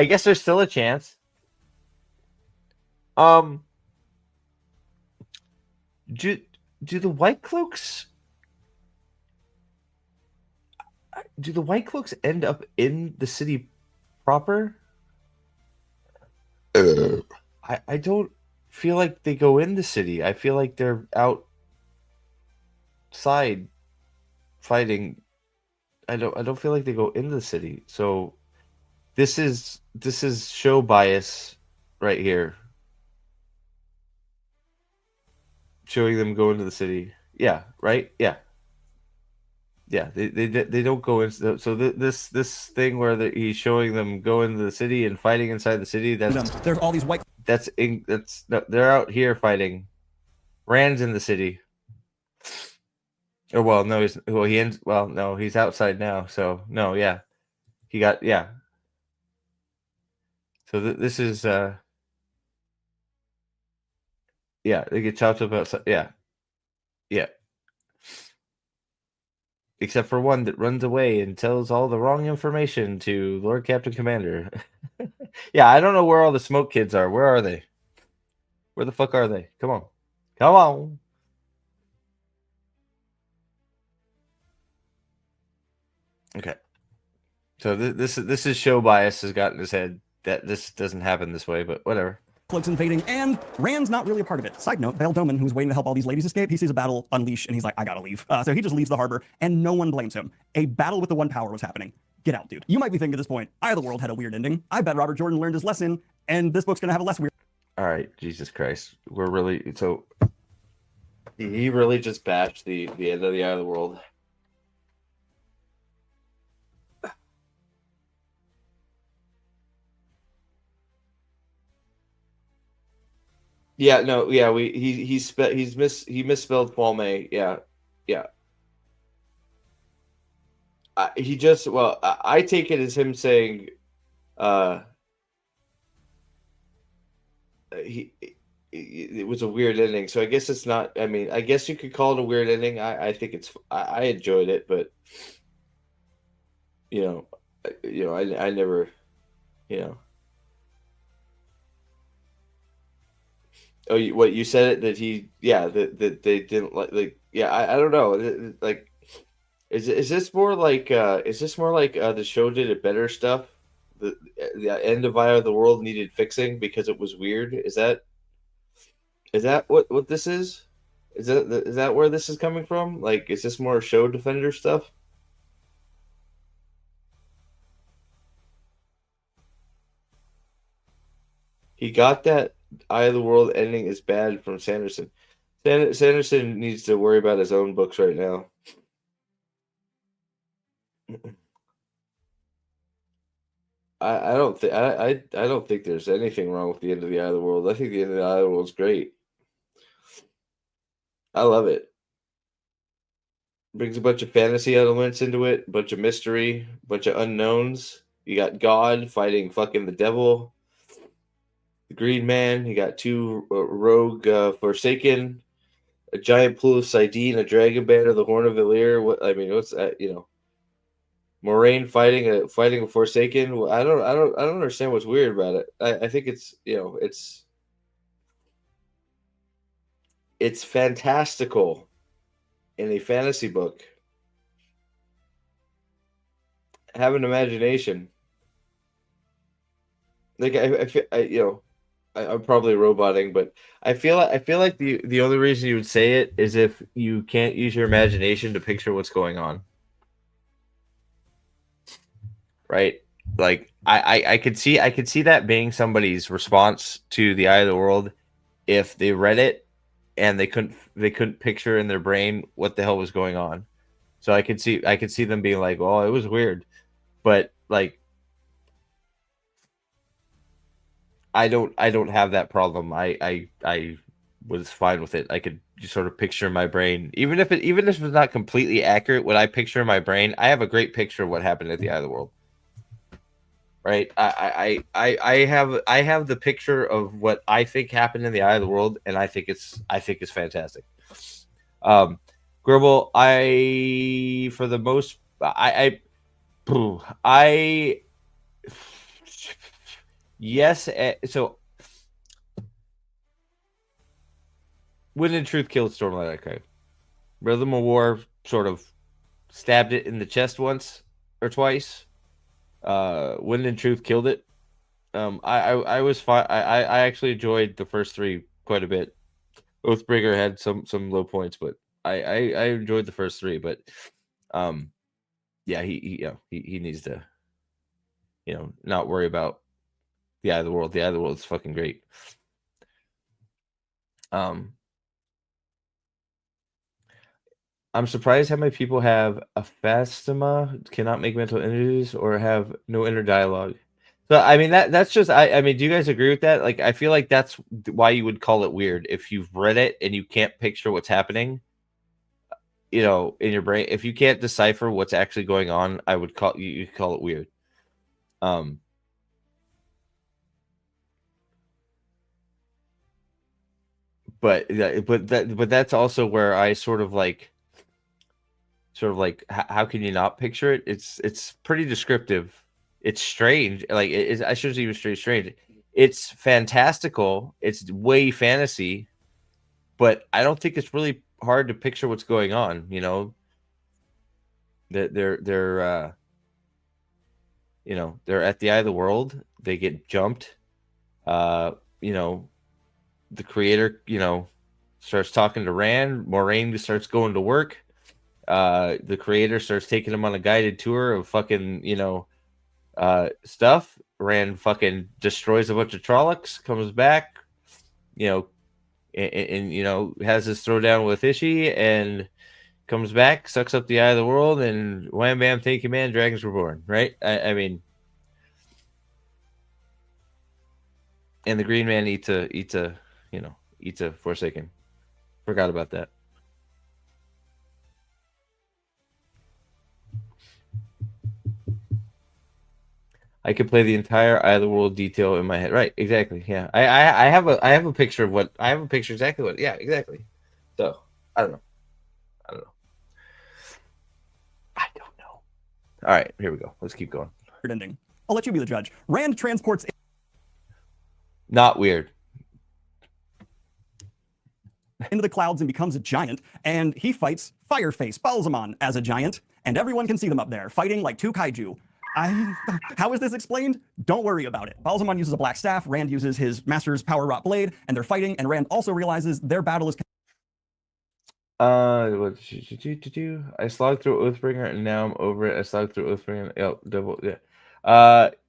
guess there's still a chance. Do the White Cloaks end up in the city proper? I don't feel like they go in the city. I feel like they're outside fighting. I don't feel like they go into the city. So this is show bias right here. Showing them go into the city. Yeah, right? Yeah. Yeah, they don't go into so this thing where he's showing them go into the city and fighting inside the city. there's all these White. They're out here fighting. Rand's in the city. Or he's outside now. So no, yeah, he got yeah. So this is yeah, they get chopped up outside. Yeah. Except for one that runs away and tells all the wrong information to Lord Captain Commander. Yeah, I don't know where all the smoke kids are. Where are they? Where the fuck are they? Come on. Come on. Okay. So this is show bias has gotten his head that this doesn't happen this way, but whatever. Cloaks invading, and Rand's not really a part of it. Side note, Bail Doman, who's waiting to help all these ladies escape, he sees a battle unleash, and he's like, I gotta leave. So he just leaves the harbor, and no one blames him. A battle with the One Power was happening. Get out, dude. You might be thinking at this point, Eye of the World had a weird ending. I bet Robert Jordan learned his lesson, and this book's gonna have a less weird. All right, Jesus Christ. We're really... So, he really just bashed the end of the Eye of the World. Yeah, no, yeah, he misspelled Palme. Yeah. I take it as him saying, he it was a weird ending. So I guess it's not. I mean, I guess you could call it a weird ending. I think it's. I enjoyed it, but you know, I never, you know. Oh, what you said it that he, yeah, that they didn't like, yeah, I don't know, like, is this more like, the show did it better stuff? The end of Eye of the World needed fixing because it was weird. Is that what this is? Is that where this is coming from? Like, is this more show defender stuff? He got that Eye of the World ending is bad from Sanderson. Sanderson needs to worry about his own books right now. I don't think I don't think there's anything wrong with the end of the Eye of the World. I think the end of the Eye of the World is great. I love it. Brings a bunch of fantasy elements into it, a bunch of mystery, a bunch of unknowns. You got God fighting fucking the devil, the Green Man. You got two rogue Forsaken, a giant pool of Sidene, a dragon banner, the Horn of Valir. What I mean, what's that? Moraine fighting a Forsaken. I don't understand what's weird about it. I think it's fantastical in a fantasy book. Have an imagination. Like I feel I'm probably roboting, but I feel like the only reason you would say it is if you can't use your imagination to picture what's going on. Right? Like I could see that being somebody's response to the Eye of the World if they read it and they couldn't picture in their brain what the hell was going on. So I could see them being like, "Oh, it was weird," but like I don't have that problem. I was fine with it. I could just sort of picture in my brain, even if it's not completely accurate. What I picture in my brain, I have a great picture of what happened at the Eye of the World. Right? I have the picture of what I think happened in the Eye of the World, and I think it's fantastic. Um, Gribble, I for the most I yes. So Wind and Truth killed Stormlight Archive. Rhythm of War sort of stabbed it in the chest once or twice. Wind and Truth killed it. I was fine. I actually enjoyed the first three quite a bit. Oathbreaker had some low points, but I enjoyed the first three. But yeah, he needs to not worry about the Eye of the World. The Eye of the World is fucking great. I'm surprised how many people have aphastima, cannot make mental images, or have no inner dialogue. So I mean that's just I mean, do you guys agree with that? Like I feel like that's why you would call it weird if you've read it and you can't picture what's happening, in your brain. If you can't decipher what's actually going on, I would call it weird. Um but that's also where I sort of like how can you not picture it? It's pretty descriptive. It's strange. Like I shouldn't even say strange. It's fantastical. It's way fantasy, but I don't think it's really hard to picture what's going on. That they're at the Eye of the World. They get jumped. Uh, you know, the creator, starts talking to Rand. Moraine starts going to work. The creator starts taking him on a guided tour of fucking, stuff. Rand fucking destroys a bunch of Trollocs, comes back, and has his throwdown with Ishi and comes back, sucks up the Eye of the World, and wham bam, thank you, man, dragons were born, right? I mean, and the Green Man eats a Forsaken. Forgot about that. I could play the entire Eye of the World detail in my head. Right, exactly. Yeah. I have a picture of what I have a picture exactly what yeah, exactly. So I don't know. I don't know. I don't know. All right, here we go. Let's keep going. ending. I'll let you be the judge. Rand transports Not weird. into the clouds and becomes a giant, and he fights Fireface Balsamon as a giant, and everyone can see them up there fighting like two kaiju. How is this explained? Don't worry about it. Balsamon uses a black staff, Rand uses his master's power wrought blade, and they're fighting, and Rand also realizes their battle is What should you do? I slogged through Oathbringer and now I'm over it. I slogged through Oathbringer. Oh, double, yeah.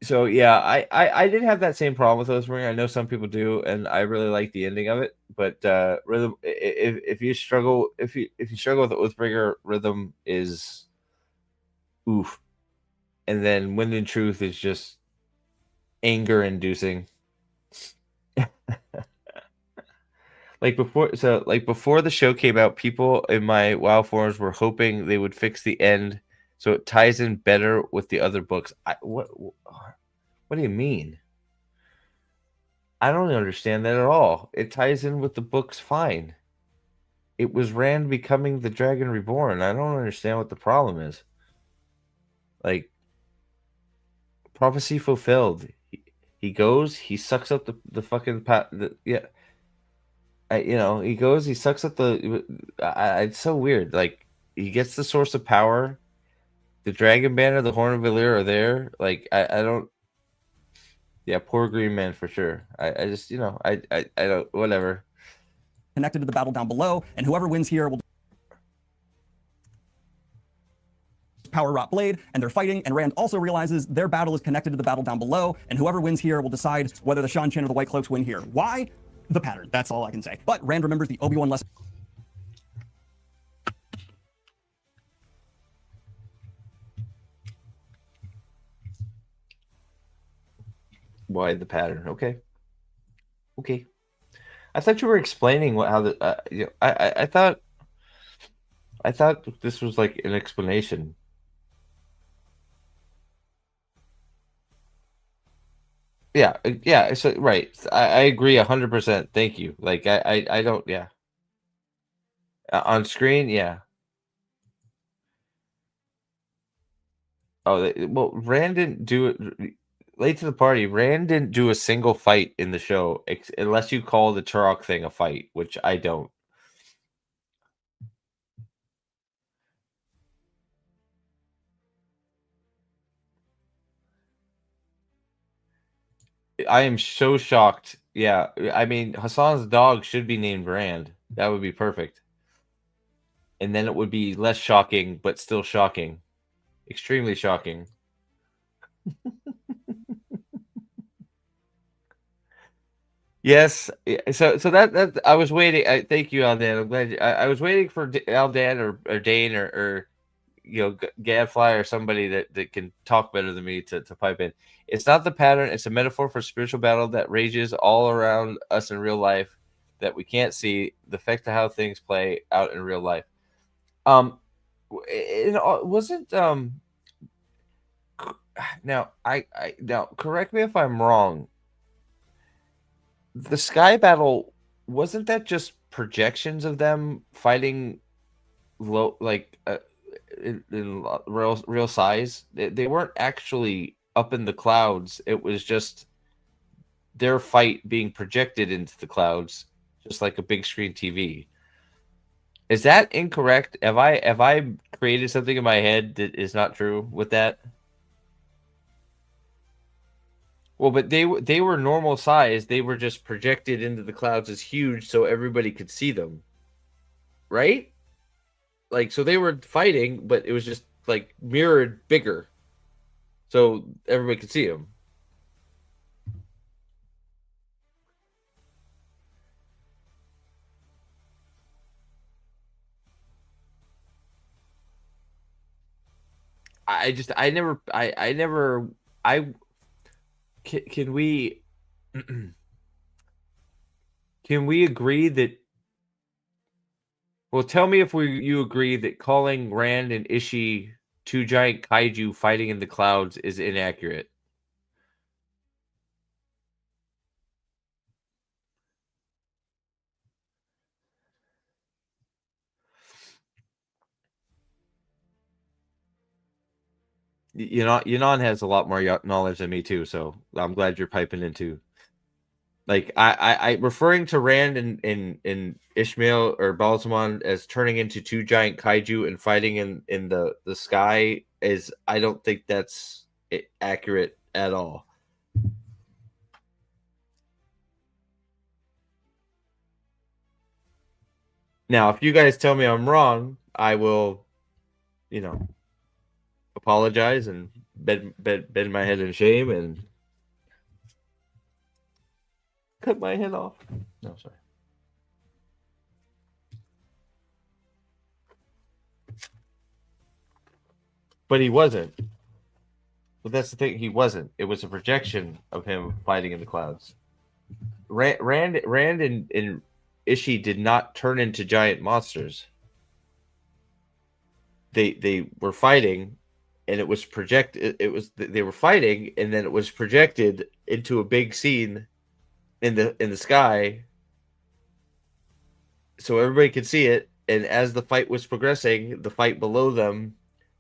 So yeah, I did have that same problem with Oathbringer. I know some people do, and I really like the ending of it. But rhythm, if you struggle, if you struggle with Oathbringer, rhythm is oof, and then Wind and Truth is just anger inducing. Like before the show came out, people in my WoW forums were hoping they would fix the end so it ties in better with the other books. What do you mean? I don't understand that at all. It ties in with the books fine. It was Rand becoming the Dragon Reborn. I don't understand what the problem is. Like, prophecy fulfilled. He goes, he sucks up the fucking yeah. He goes, he sucks at the. It's so weird. Like, he gets the source of power. The Dragon Banner, the Horn of Valyr are there. Like, I don't. Yeah, poor Green Man for sure. I just, I don't. Whatever. connected to the battle down below, and whoever wins here will power wrought blade, and they're fighting, and Rand also realizes their battle is connected to the battle down below, and whoever wins here will decide whether the Shan Chin or the White Cloaks win here. Why? The pattern. That's all I can say. But Rand remembers the Obi-Wan lesson. Why the pattern? Okay. I thought you were explaining how the. I thought this was like an explanation. Yeah. So right, I agree 100%. Thank you. Like I don't. Yeah. On screen, yeah. Oh, well, Rand didn't do it. Late to the party, Rand didn't do a single fight in the show, unless you call the Turok thing a fight, which I don't. I am so shocked. Yeah, I mean, Hassan's dog should be named Rand. That would be perfect. And then it would be less shocking, but still shocking. Extremely shocking. Yes. So that I was waiting. Thank you, Aldan. I'm glad I was waiting for Aldan or Dane or Gadfly or somebody that can talk better than me to pipe in. It's not the pattern. It's a metaphor for spiritual battle that rages all around us in real life that we can't see. The effect of how things play out in real life. It wasn't now correct me if I'm wrong. The sky battle, wasn't that just projections of them fighting low, like in real size? They weren't actually up in the clouds. It was just their fight being projected into the clouds, just like a big screen TV. Is that incorrect? Have I created something in my head that is not true with that? Well, but they were normal size. They were just projected into the clouds as huge so everybody could see them. Right? Like, so they were fighting, but it was just like mirrored bigger. So everybody could see them. Can we can we agree that? Well, tell me if you agree that calling Rand and Ishii two giant kaiju fighting in the clouds is inaccurate. Yunan has a lot more knowledge than me too, so I'm glad you're piping in too. Like I referring to Rand and Ishmael or Balsamon as turning into two giant kaiju and fighting in the sky is, I don't think that's accurate at all. Now, if you guys tell me I'm wrong, I will, apologize and bend my head in shame and cut my head off. No, sorry. But he wasn't. But that's the thing. He wasn't. It was a projection of him fighting in the clouds. Rand and Ishii did not turn into giant monsters. They were fighting, and it was projected. They were fighting, and then it was projected into a big scene in the sky, so everybody could see it. And as the fight was progressing, the fight below them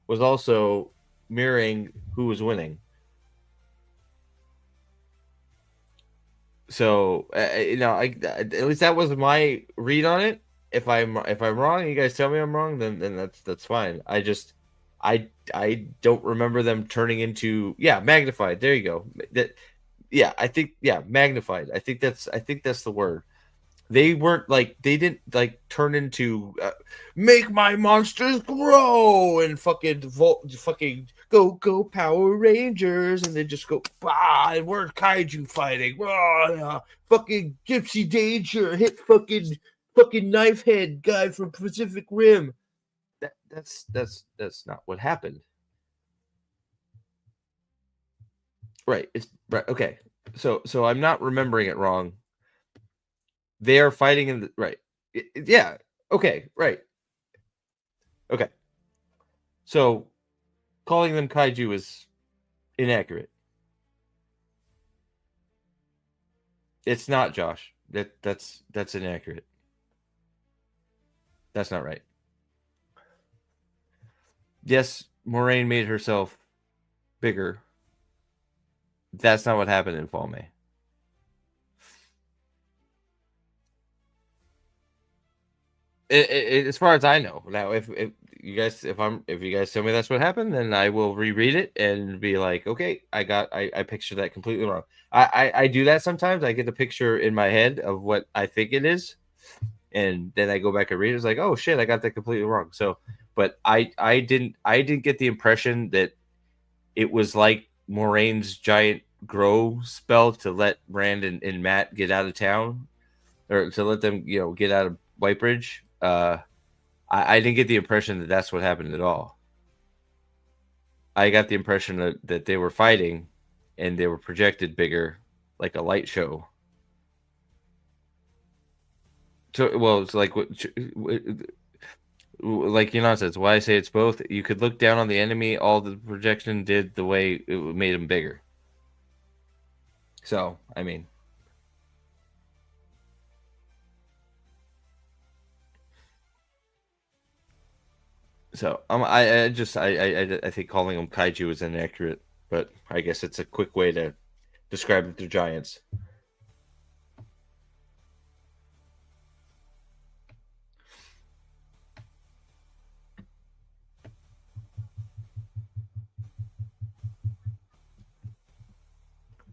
was also mirroring who was winning. So at least that was my read on it. If I'm wrong, you guys tell me I'm wrong, then that's fine. I don't remember them turning into magnified. There you go. Magnified. I think that's the word. They weren't like, they didn't like turn into make my monsters grow and fucking go Power Rangers, and they just go and we're kaiju fighting. Fucking Gypsy Danger hit fucking knife head guy from Pacific Rim. That's not what happened. Right. It's right. Okay. So I'm not remembering it wrong. They are fighting in the right. Yeah. Okay. Right. Okay. So calling them kaiju is inaccurate. It's not, Josh. That's inaccurate. That's not right. Yes, Moraine made herself bigger. That's not what happened in Fall May. As far as I know, now if you guys tell me that's what happened, then I will reread it and be like, okay, I pictured that completely wrong. I do that sometimes. I get the picture in my head of what I think it is, and then I go back and read it. It's like, oh shit, I got that completely wrong. So, but I didn't get the impression that it was like Moraine's giant grow spell to let Rand and Matt get out of town, or to let them get out of Whitebridge. I didn't get the impression that that's what happened at all. I got the impression that they were fighting and they were projected bigger, like a light show. So, well, it's like says, why I say it's both. You could look down on the enemy. All the projection did the way it made him bigger. So, I mean. So I think calling them kaiju is inaccurate, but I guess it's a quick way to describe that they're giants.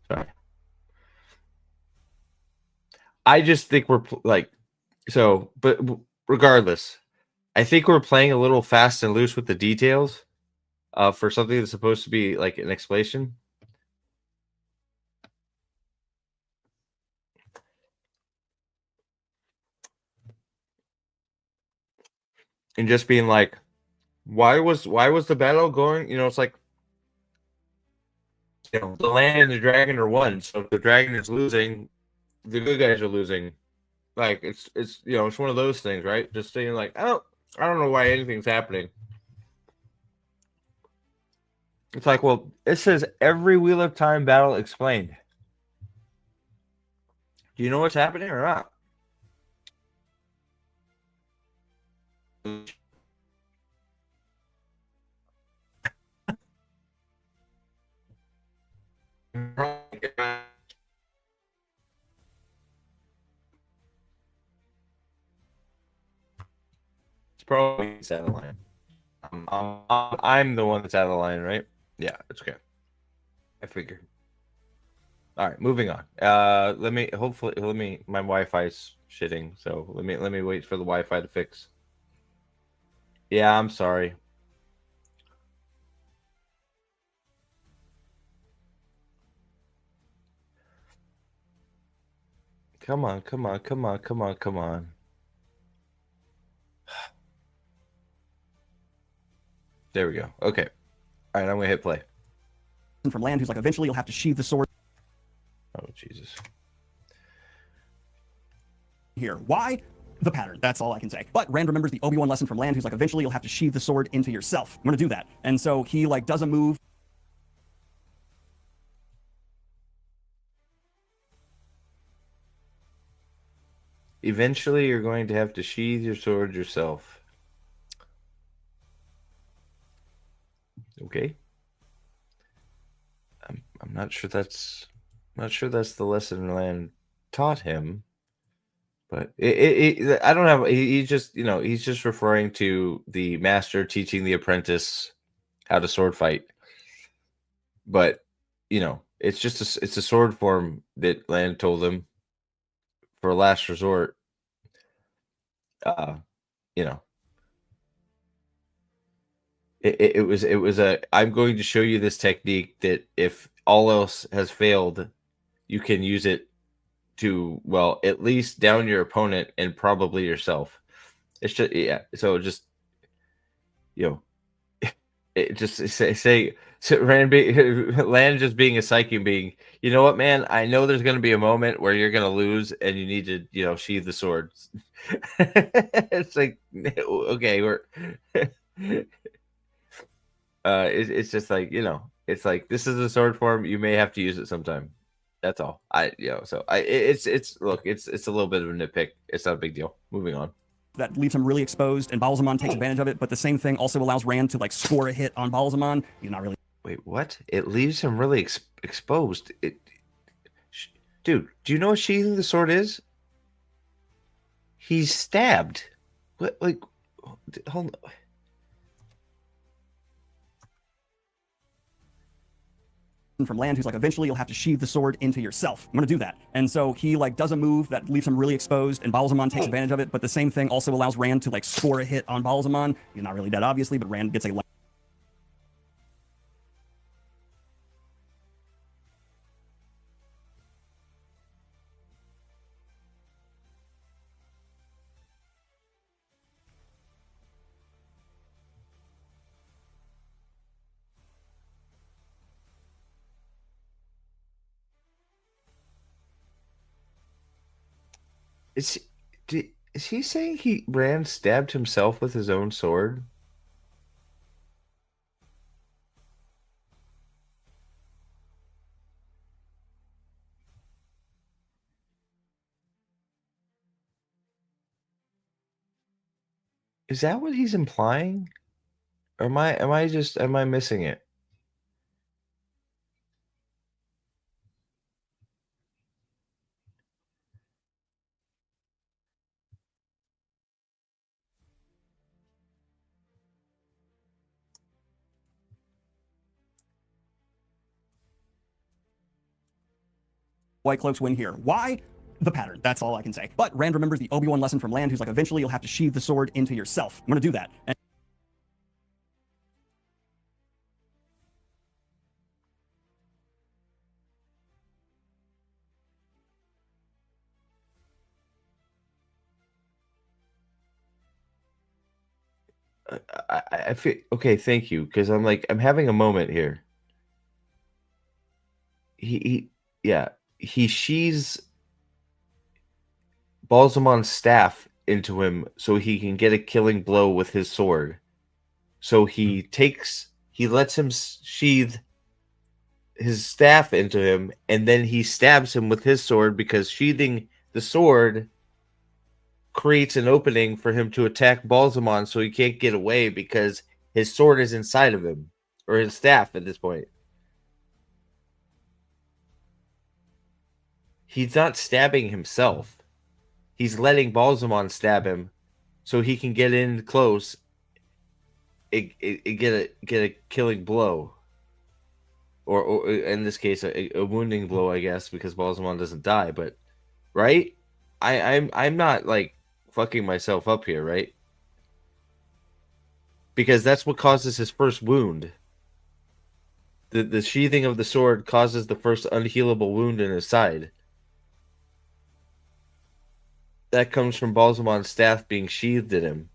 Sorry. I just think we're but regardless, I think we're playing a little fast and loose with the details for something that's supposed to be like an explanation. And just being like, why was the battle going? It's like, the land and the dragon are one. So if the dragon is losing, the good guys are losing. Like it's it's one of those things, right? Just saying like, I don't know why anything's happening. It's like, well, it says every Wheel of Time battle explained. Do you know what's happening or not? It's probably it's out of line. I'm the one that's out of line, right? Yeah, it's okay. I figured. All right, moving on. Let me my Wi-Fi's shitting, so let me wait for the Wi-Fi to fix. Yeah, I'm sorry. Come on, come on, come on, come on, come on. There we go. Okay. All right, I'm gonna hit play. From land who's like, eventually you'll have to sheathe the sword. Oh, Jesus. Here. Why? The pattern. That's all I can say. But Rand remembers the Obi-Wan lesson from Land, who's like, eventually you'll have to sheathe the sword into yourself. I'm gonna do that. And so he like does a move. Eventually, you're going to have to sheathe your sword yourself. Okay. I'm not sure that's the lesson Land taught him. But I don't have. He just, he's just referring to the master teaching the apprentice how to sword fight. But it's just it's a sword form that Land told him for last resort. It was a. I'm going to show you this technique that if all else has failed, you can use it to, well, at least down your opponent and probably yourself. It's just, yeah. So just, it just say so Land just being a psychic being. You know what, man? I know there's going to be a moment where you're going to lose and you need to, sheathe the sword. It's like, okay, we're. It's just like, it's like, this is a sword form. You may have to use it sometime. That's all. It's look, it's a little bit of a nitpick. It's not a big deal. Moving on. That leaves him really exposed, and Balzamon takes advantage of it. But the same thing also allows Rand to like score a hit on Balzamon. He's not really. Wait, what? It leaves him really exposed. Dude, do you know what sheathing the sword is? He's stabbed. What? Like, hold on. From Land, who's like, eventually you'll have to sheathe the sword into yourself. I'm gonna do that. And so he like does a move that leaves him really exposed, and Balzamon takes advantage of it. But the same thing also allows Rand to like score a hit on Balzamon. He's not really dead, obviously, but Rand gets a. Is he saying Rand stabbed himself with his own sword? Is that what he's implying? Or am I missing it? White Cloaks win here. Why? The pattern. That's all I can say. But Rand remembers the Obi-Wan lesson from Land, who's like, eventually you'll have to sheathe the sword into yourself. I'm gonna do that. And I feel okay. Thank you, because I'm having a moment here. He sheathes Balzamon's staff into him so he can get a killing blow with his sword. So he lets him sheathe his staff into him, and then he stabs him with his sword, because sheathing the sword creates an opening for him to attack Balzamon, so he can't get away because his sword is inside of him, or his staff at this point. He's not stabbing himself. He's letting Balsamon stab him so he can get in close and get a killing blow. Or in this case, a wounding blow, I guess, because Balsamon doesn't die. But right, I'm not like fucking myself up here, right? Because that's what causes his first wound. The sheathing of the sword causes the first unhealable wound in his side. That comes from Balsamon's staff being sheathed in him.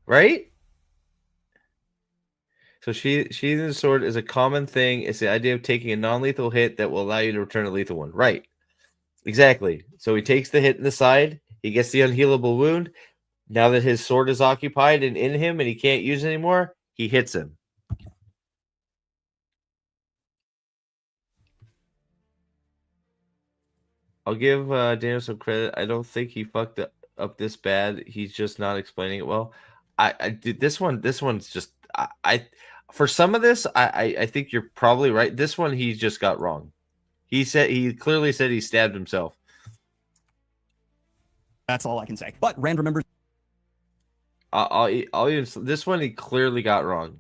Right? So sheathing the sword is a common thing. It's the idea of taking a non-lethal hit that will allow you to return a lethal one. Right. Exactly. So he takes the hit in the side. He gets the unhealable wound. Now that his sword is occupied and in him and he can't use it anymore, he hits him. I'll give Daniel some credit. I don't think he fucked up this bad. He's just not explaining it well. I did this one. This one's just I for some of this, I think you're probably right. This one he just got wrong. He clearly said he stabbed himself. That's all I can say. But Rand remembers I'll even this one he clearly got wrong.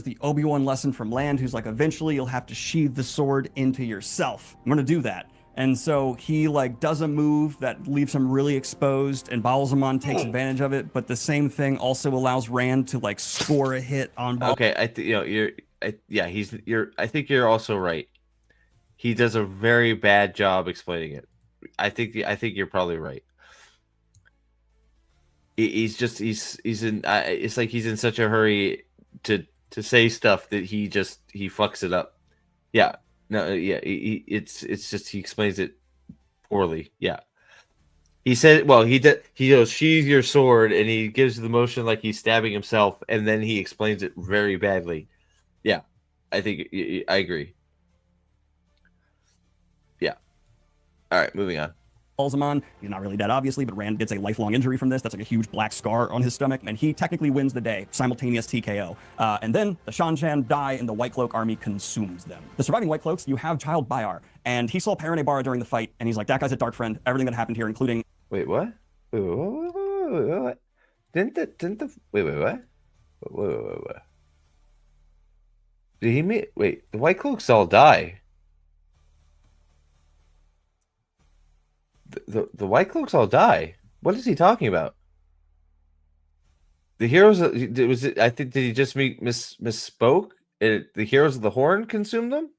the Obi-Wan lesson from Land, who's like, eventually you'll have to sheathe the sword into yourself. I'm gonna do that. And so he like does a move that leaves him really exposed, and Balsamon takes advantage of it. But the same thing also allows Rand to like score a hit on. Okay, I think you're also right. He does a very bad job explaining it. I think you're probably right. He's in. It's like he's in such a hurry to say stuff that he fucks it up. Yeah. No. Yeah. It's just he explains it poorly. Yeah. He said, well, he goes, sheathe your sword, and he gives the motion like he's stabbing himself, and then he explains it very badly. Yeah. I think I agree. Yeah. All right, moving on. Balsamon, he's not really dead, obviously, but Rand gets a lifelong injury from this. That's like a huge black scar on his stomach, and he technically wins the day. Simultaneous TKO. And then the Shan die, and the White Cloak army consumes them. The surviving White Cloaks, you have Child Bayar, and he saw Perrin Barra during the fight, and he's like, that guy's a dark friend. Everything that happened here, including... Wait, what? Wait, what? Didn't the wait, what? Did he mean? Wait, the White Cloaks all die. The White Cloaks all die. What is he talking about? The heroes was it? I think did he just misspoke? The heroes of the Horn consumed them.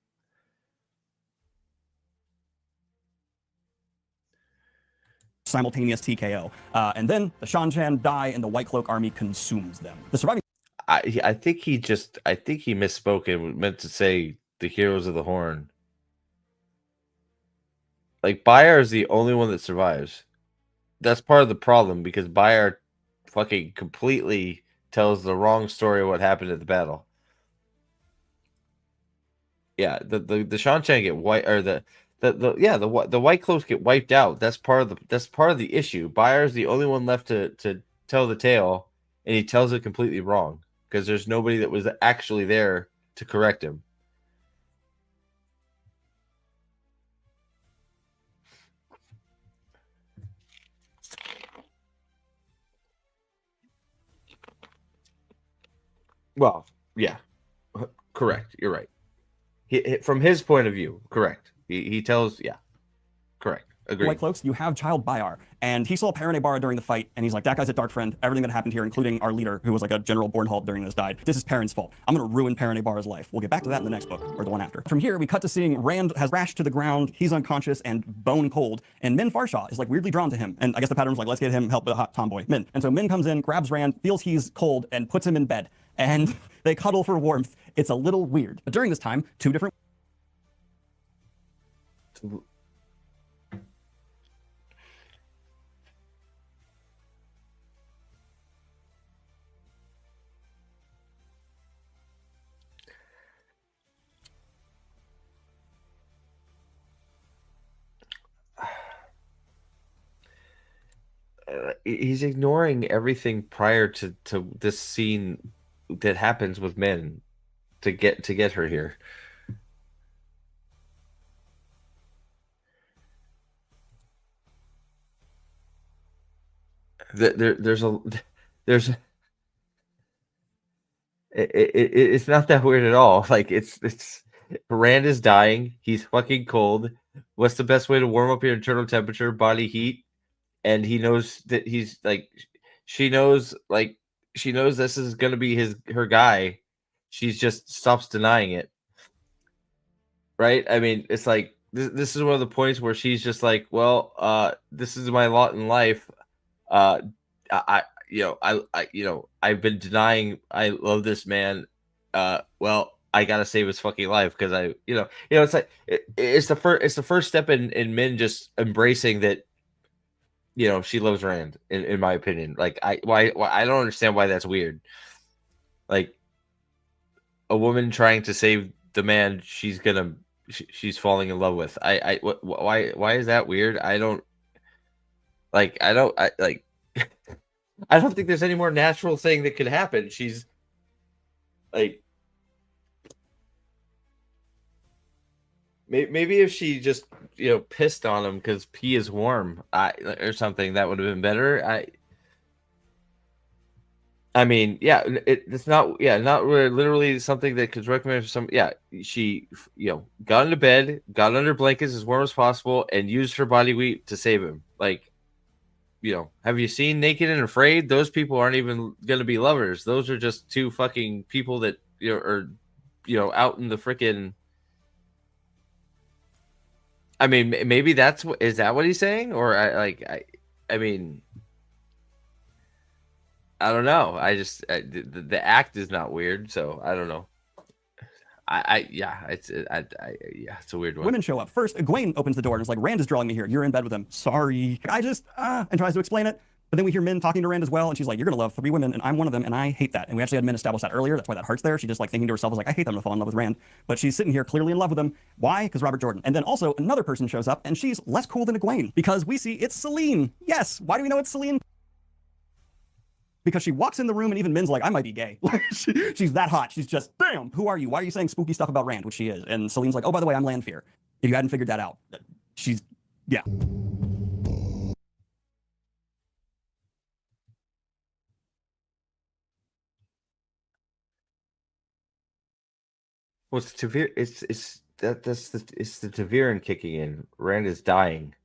Simultaneous TKO. And then the Shan die, and the White Cloak army consumes them. The surviving... I think he misspoke and meant to say the heroes of the Horn. Like, Bayar is the only one that survives. That's part of the problem, because Bayar fucking completely tells the wrong story of what happened at the battle. Yeah, the Shan-Chan get white, or the White Cloaks get wiped out. That's part of the issue. Bayar is the only one left to tell the tale, and he tells it completely wrong because there's nobody that was actually there to correct him. Well, yeah, correct. You're right. From his point of view, correct. He tells, yeah, correct. Agreed. White Cloaks, you have Child Bayar, and he saw Perrin Barra during the fight, and he's like, that guy's a dark friend. Everything that happened here, including our leader, who was like a General Bornhald during this, died. This is Perrin's fault. I'm gonna ruin Perrin Barra's life. We'll get back to that in the next book, or the one after. From here, we cut to seeing Rand has crashed to the ground. He's unconscious and bone cold, and Min Farshaw is like weirdly drawn to him. And I guess the pattern's like, let's get him help with a hot tomboy, Min. And so Min comes in, grabs Rand, feels he's cold, and puts him in bed. And they cuddle for warmth. It's a little weird. But during this time, two different... He's ignoring everything prior to this scene that happens with men to get her here. There's a there's it's not that weird at all. Like it's Rand is dying. He's fucking cold. What's the best way to warm up your internal temperature? Body heat. And he knows that he's like, she knows like she knows this is gonna be her guy. She's just stops denying it. Right? I mean, it's like this is one of the points where she's just like, well, this is my lot in life. Uh, I've been denying I love this man. Well, I gotta save his fucking life because it's like it's the first step in men just embracing that. She loves Rand. In my opinion, like why I don't understand why that's weird. Like a woman trying to save the man she's falling in love with. Why is that weird? I don't like. I don't think there's any more natural thing that could happen. She's like, maybe if she just pissed on him because pee is warm, or something, that would have been better. I mean, yeah, it's not, not really literally something that could recommend for some. Yeah, she, got into bed, got under blankets as warm as possible, and used her body weight to save him. Like, have you seen Naked and Afraid? Those people aren't even going to be lovers. Those are just two fucking people that are, out in the freaking. I mean, maybe is that what he's saying? Or I mean, I don't know. The act is not weird, so I don't know. It's a weird one. Women show up. First, Egwene opens the door and is like, Rand is drawing me here. You're in bed with him. Sorry. I just, and tries to explain it. But then we hear Min talking to Rand as well, and she's like, you're going to love 3 women, and I'm one of them, and I hate that. And we actually had Min establish that earlier. That's why that hurts there. She just like thinking to herself, was like, I hate them to fall in love with Rand. But she's sitting here clearly in love with him. Why? Because Robert Jordan. And then also another person shows up, and she's less cool than Egwene, because we see it's Celine. Yes. Why do we know it's Celine? Because she walks in the room and even Min's like, I might be gay. She's that hot. She's just, damn, who are you? Why are you saying spooky stuff about Rand, which she is? And Celine's like, oh, by the way, I'm Lanfear. If you hadn't figured that out. She's, yeah. Well, it's Tavir. It's the Taviran kicking in. Rand is dying.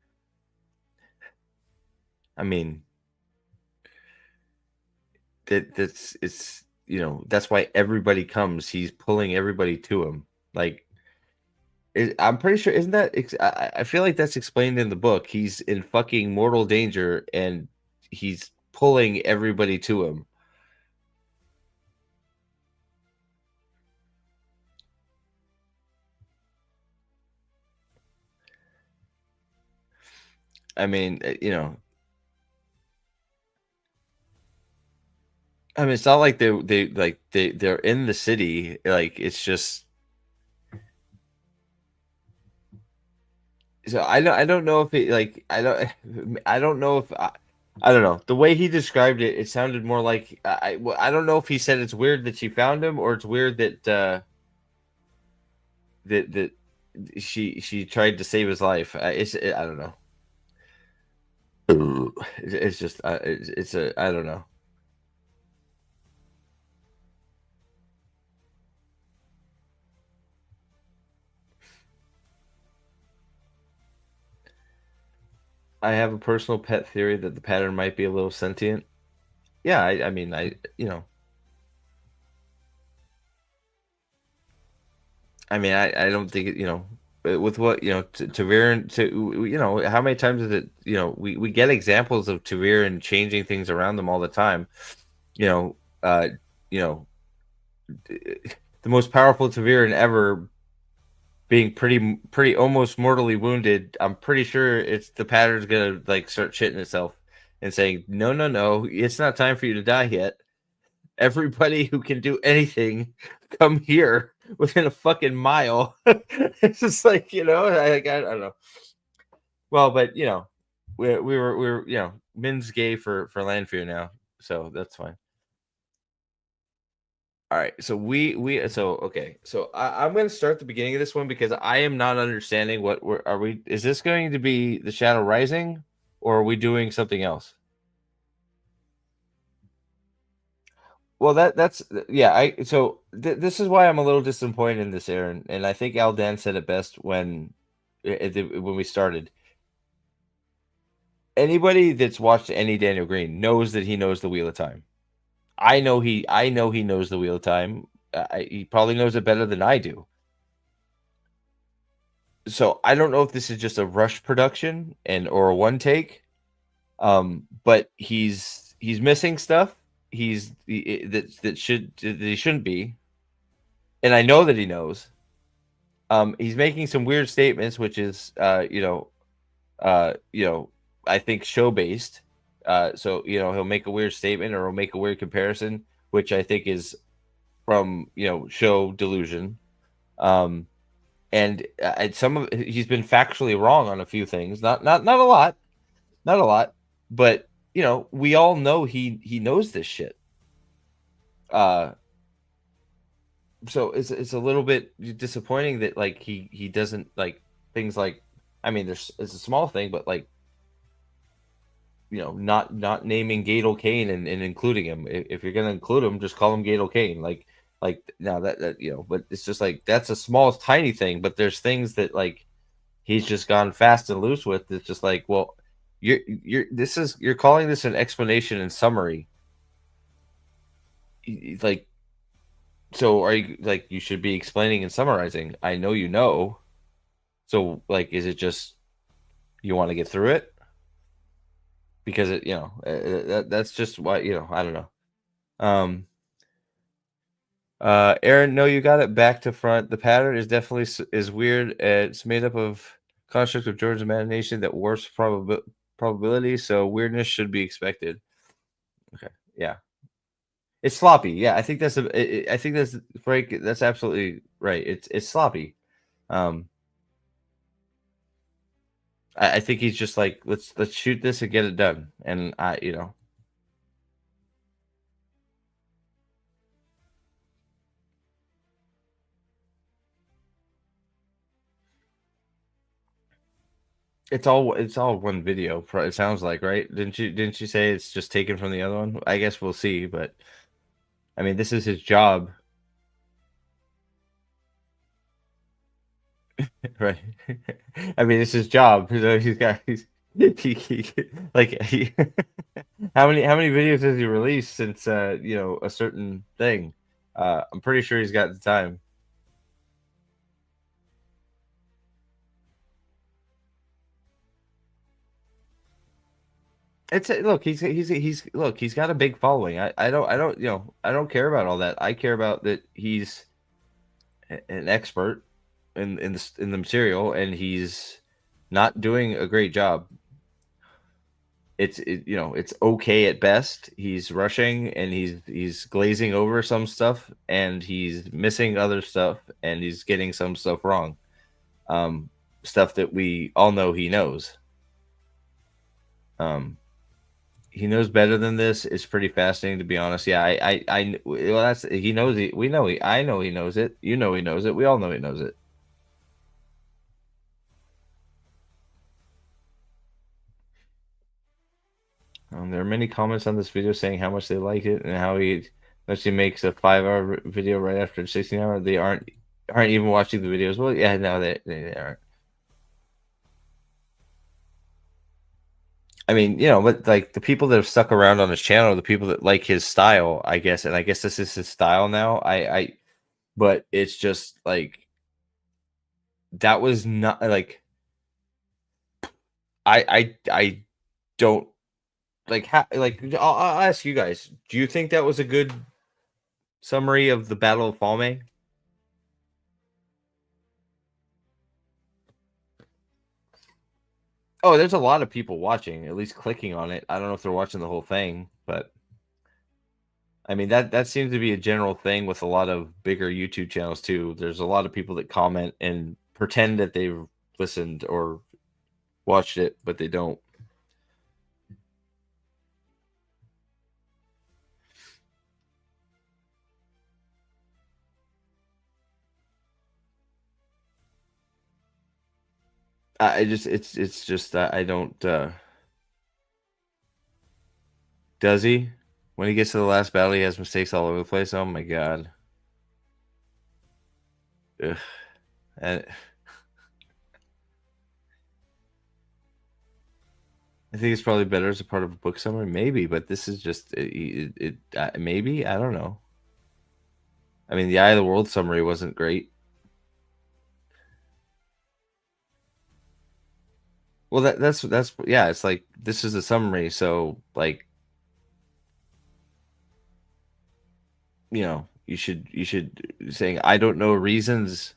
I mean, that's why everybody comes. He's pulling everybody to him. Like, I'm pretty sure, isn't that? I feel like that's explained in the book. He's in fucking mortal danger, and he's pulling everybody to him. I mean, I mean, it's not like they're in the city. Like, it's just. So I don't know if it like I don't know if I don't know the way he described it. It sounded more like I don't know if he said it's weird that she found him, or it's weird that that she tried to save his life. I don't know. It's just it's a I don't know. I have a personal pet theory that the pattern might be a little sentient. Yeah, I mean, I don't think with what Taviran to how many times is it we get examples of Taviran changing things around them all the time. Uh, you know, the most powerful Taviran ever being pretty almost mortally wounded. I'm pretty sure it's the pattern's gonna like start shitting itself and saying, no, it's not time for you to die yet. Everybody who can do anything, come here within a fucking mile. It's just like, I don't know. Well, but we were Min's gay for Lanfear now, so that's fine. All right, so okay, so I'm going to start the beginning of this one because I am not understanding what are we. Is this going to be the Shadow Rising, or are we doing something else? Well, that's yeah. This is why I'm a little disappointed in this, Aaron, and I think Aldan said it best when we started. Anybody that's watched any Daniel Greene knows that he knows the Wheel of Time. I know he knows the Wheel of Time. He probably knows it better than I do. So I don't know if this is just a rush production or a one take. But he's missing stuff. That he shouldn't be, and I know that he knows. He's making some weird statements, which is I think show based. So he'll make a weird statement or he'll make a weird comparison, which I think is from show delusion. And he's been factually wrong on a few things, not a lot, but we all know he knows this shit. So it's a little bit disappointing that like he doesn't like things like, I mean, it's a small thing, but like not naming Gato Kane and including him. If you're gonna include him, just call him Gato Kane. Like now that but it's just like that's a small tiny thing, but there's things that like he's just gone fast and loose with. It's just like, well, you're calling this an explanation and summary. Like, so are you like you should be explaining and summarizing? I know you know. So like, is it just you want to get through it? Because that's just why I don't know. Aaron, no, you got it back to front. The pattern is definitely is weird. It's made up of construct of George's imagination that warps probability, so weirdness should be expected. Okay, yeah, it's sloppy. Yeah, I think I think that's Frank. That's absolutely right. It's sloppy. I think he's just like let's shoot this and get it done, and It's all one video. It sounds like, right? Didn't you say it's just taken from the other one? I guess we'll see, but I mean, this is his job, right? I mean, it's his job. So like how many videos has he released since a certain thing? I'm pretty sure he's got the time. Look, he's got a big following. I don't I don't care about all that. I care about that he's an expert in the material and he's not doing a great job. It's okay at best. He's rushing and he's glazing over some stuff and he's missing other stuff and he's getting some stuff wrong. Stuff that we all know he knows. He knows better than this. It's pretty fascinating, to be honest. Yeah, well, that's he knows. We know. I know he knows it. You know he knows it. We all know he knows it. There are many comments on this video saying how much they like it and how he actually makes a 5-hour video right after 16-hour. They aren't even watching the videos. Well, yeah, no, they aren't. I mean, but like the people that have stuck around on his channel, the people that like his style, I guess, and I guess this is his style now. But it's just like that was not like I don't like I'll ask you guys. Do you think that was a good summary of the Battle of Falme? Oh, there's a lot of people watching, at least clicking on it. I don't know if they're watching the whole thing, but I mean that seems to be a general thing with a lot of bigger YouTube channels too. There's a lot of people that comment and pretend that they've listened or watched it, but they don't. it's just I don't. Does he? When he gets to the last battle, he has mistakes all over the place. Oh my god. Ugh. And I think it's probably better as a part of a book summary, maybe. But this is just maybe I don't know. I mean, the Eye of the World summary wasn't great. Well, that's yeah. It's like this is a summary, so like you should saying I don't know reasons.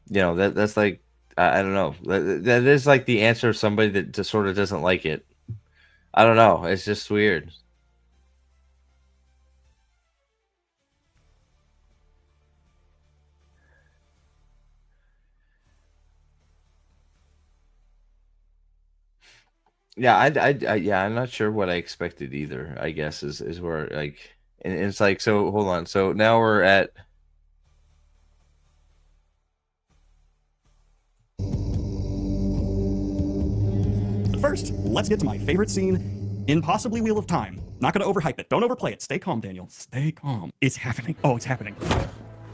That's like I don't know. That is like the answer of somebody that just sort of doesn't like it. I don't know. It's just weird. Yeah, yeah, I'm not sure what I expected either. I guess is where like, and it's like so. Hold on. So now we're at. But first, let's get to my favorite scene in possibly Wheel of Time. Not gonna overhype it. Don't overplay it. Stay calm, Daniel. Stay calm. It's happening. Oh, it's happening.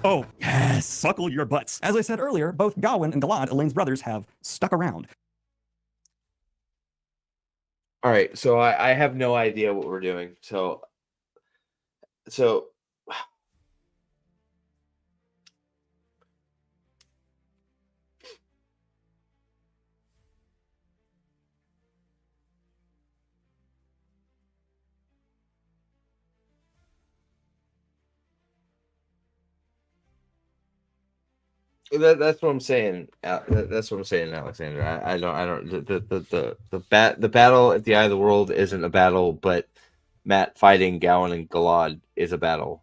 Oh, yes. Buckle your butts. As I said earlier, both Gawain and Galad, Elaine's brothers, have stuck around. All right, so I have no idea what we're doing. So that's what I'm saying. That's what I'm saying, Alexander. I don't. The battle at the Eye of the World isn't a battle, but Matt fighting Gawain and Galad is a battle.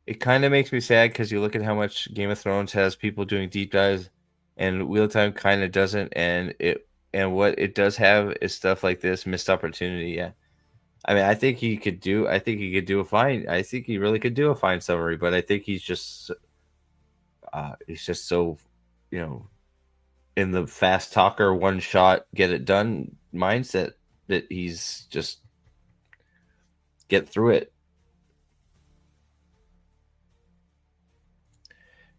It kind of makes me sad because you look at how much Game of Thrones has people doing deep dives, and Wheel of Time kind of doesn't. And what it does have is stuff like this missed opportunity. Yeah, I mean, I think he could do. I think he could do a fine. I think he really could do a fine summary. But I think he's just so, you know, in the fast talker, one shot, get it done mindset that he's just get through it.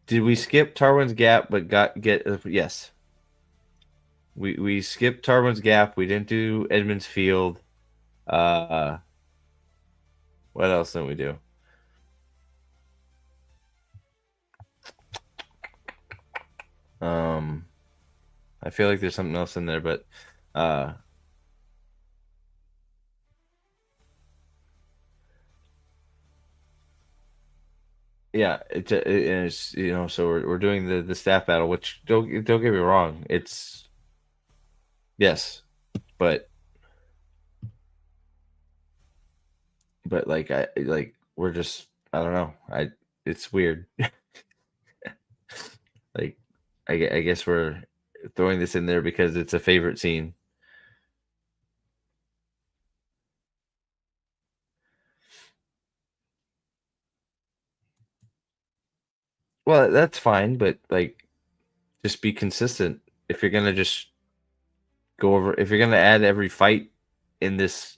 Did we skip Tarwin's Gap but yes. We skipped Tarwin's Gap. We didn't do Edmund's Field. What else didn't we do? I feel like there's something else in there, but yeah, it's so we're doing the staff battle, which don't get me wrong, it's yes, but like we're just I don't know, it's weird. Like I guess we're throwing this in there because it's a favorite scene. Well, that's fine, but like just be consistent. If you're gonna just if you're gonna add every fight in this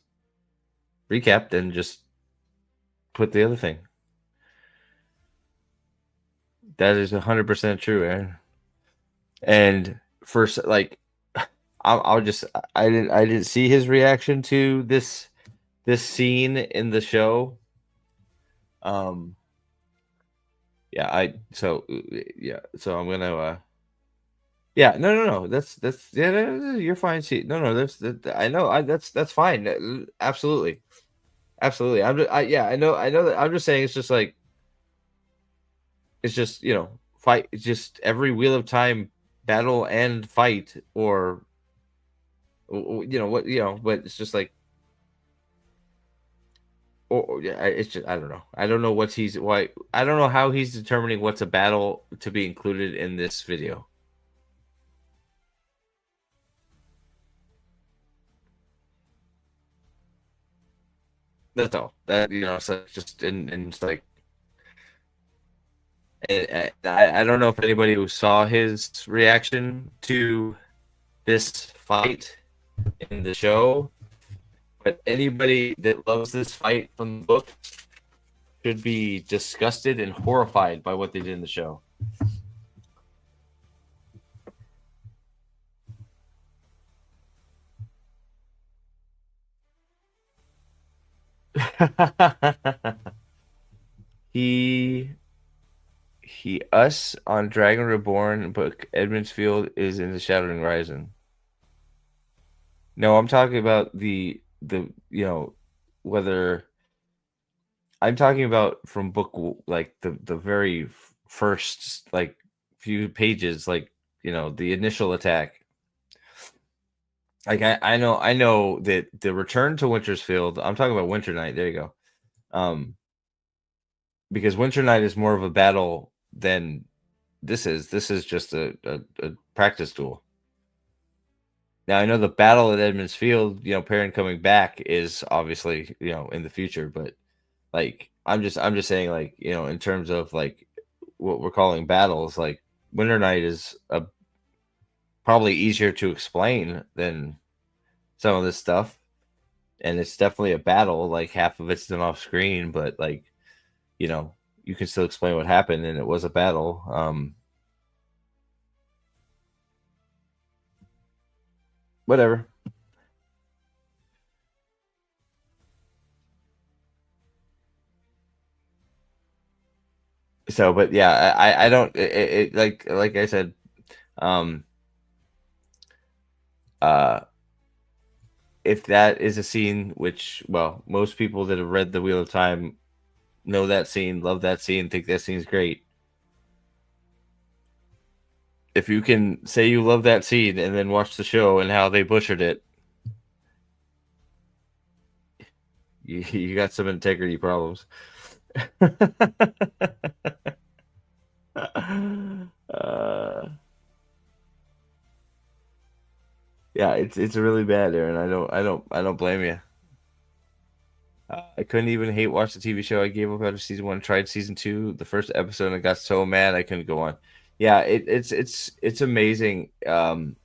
recap, then just put the other thing. That is 100% true, Aaron. And first, like, I didn't see his reaction to this scene in the show. Yeah, so I'm gonna no, that's yeah, you're fine. See, no, I know, that's fine. Absolutely. I know that. I'm just saying it's just like fight. It's just every Wheel of Time battle and fight, or but it's just like, yeah, it's just I don't know. I don't know I don't know how he's determining what's a battle to be included in this video. That's all. That so just and it's like I don't know if anybody who saw his reaction to this fight in the show, but anybody that loves this fight from the book should be disgusted and horrified by what they did in the show. he us on Dragon Reborn, but Edmund's Field is in the Shadowing Horizon. No, I'm talking about the whether I'm talking about from book like the very first like few pages, like the initial attack. Like I know that the return to Winter's Field. I'm talking about Winter Night. There you go. Because Winter Night is more of a battle than this is. This is just a practice tool. Now I know the battle at Edmund's Field, Perrin coming back is obviously in the future, but like I'm just saying, like in terms of like what we're calling battles, like Winter Night is probably easier to explain than some of this stuff, and it's definitely a battle. Like half of it's done off screen, but like you can still explain what happened, and it was a battle. Whatever. So, but yeah, I don't like I said, if that is a scene which, well, most people that have read The Wheel of Time know that scene, love that scene, think that scene's great. If you can say you love that scene and then watch the show and how they butchered it, you got some integrity problems. Yeah, it's really bad, Aaron. I don't blame you. I couldn't even hate watch the TV show. I gave up after season 1, tried season 2, the first episode, and I got so mad I couldn't go on. Yeah, it's amazing how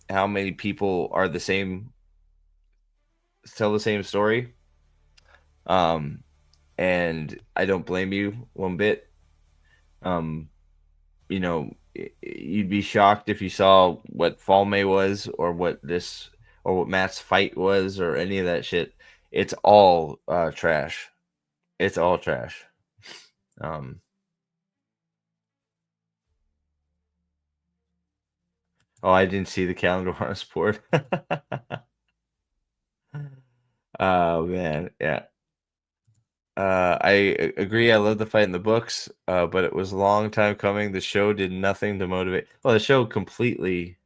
many people are the same, tell the same story. And I don't blame you one bit. You'd be shocked if you saw what Fall May was, or what Matt's fight was, or any of that shit. It's all trash. It's all trash. Oh, I didn't see the calendar on a sport. Oh man, yeah. I agree. I love the fight in the books, but it was a long time coming. The show did nothing to motivate. Well, the show completely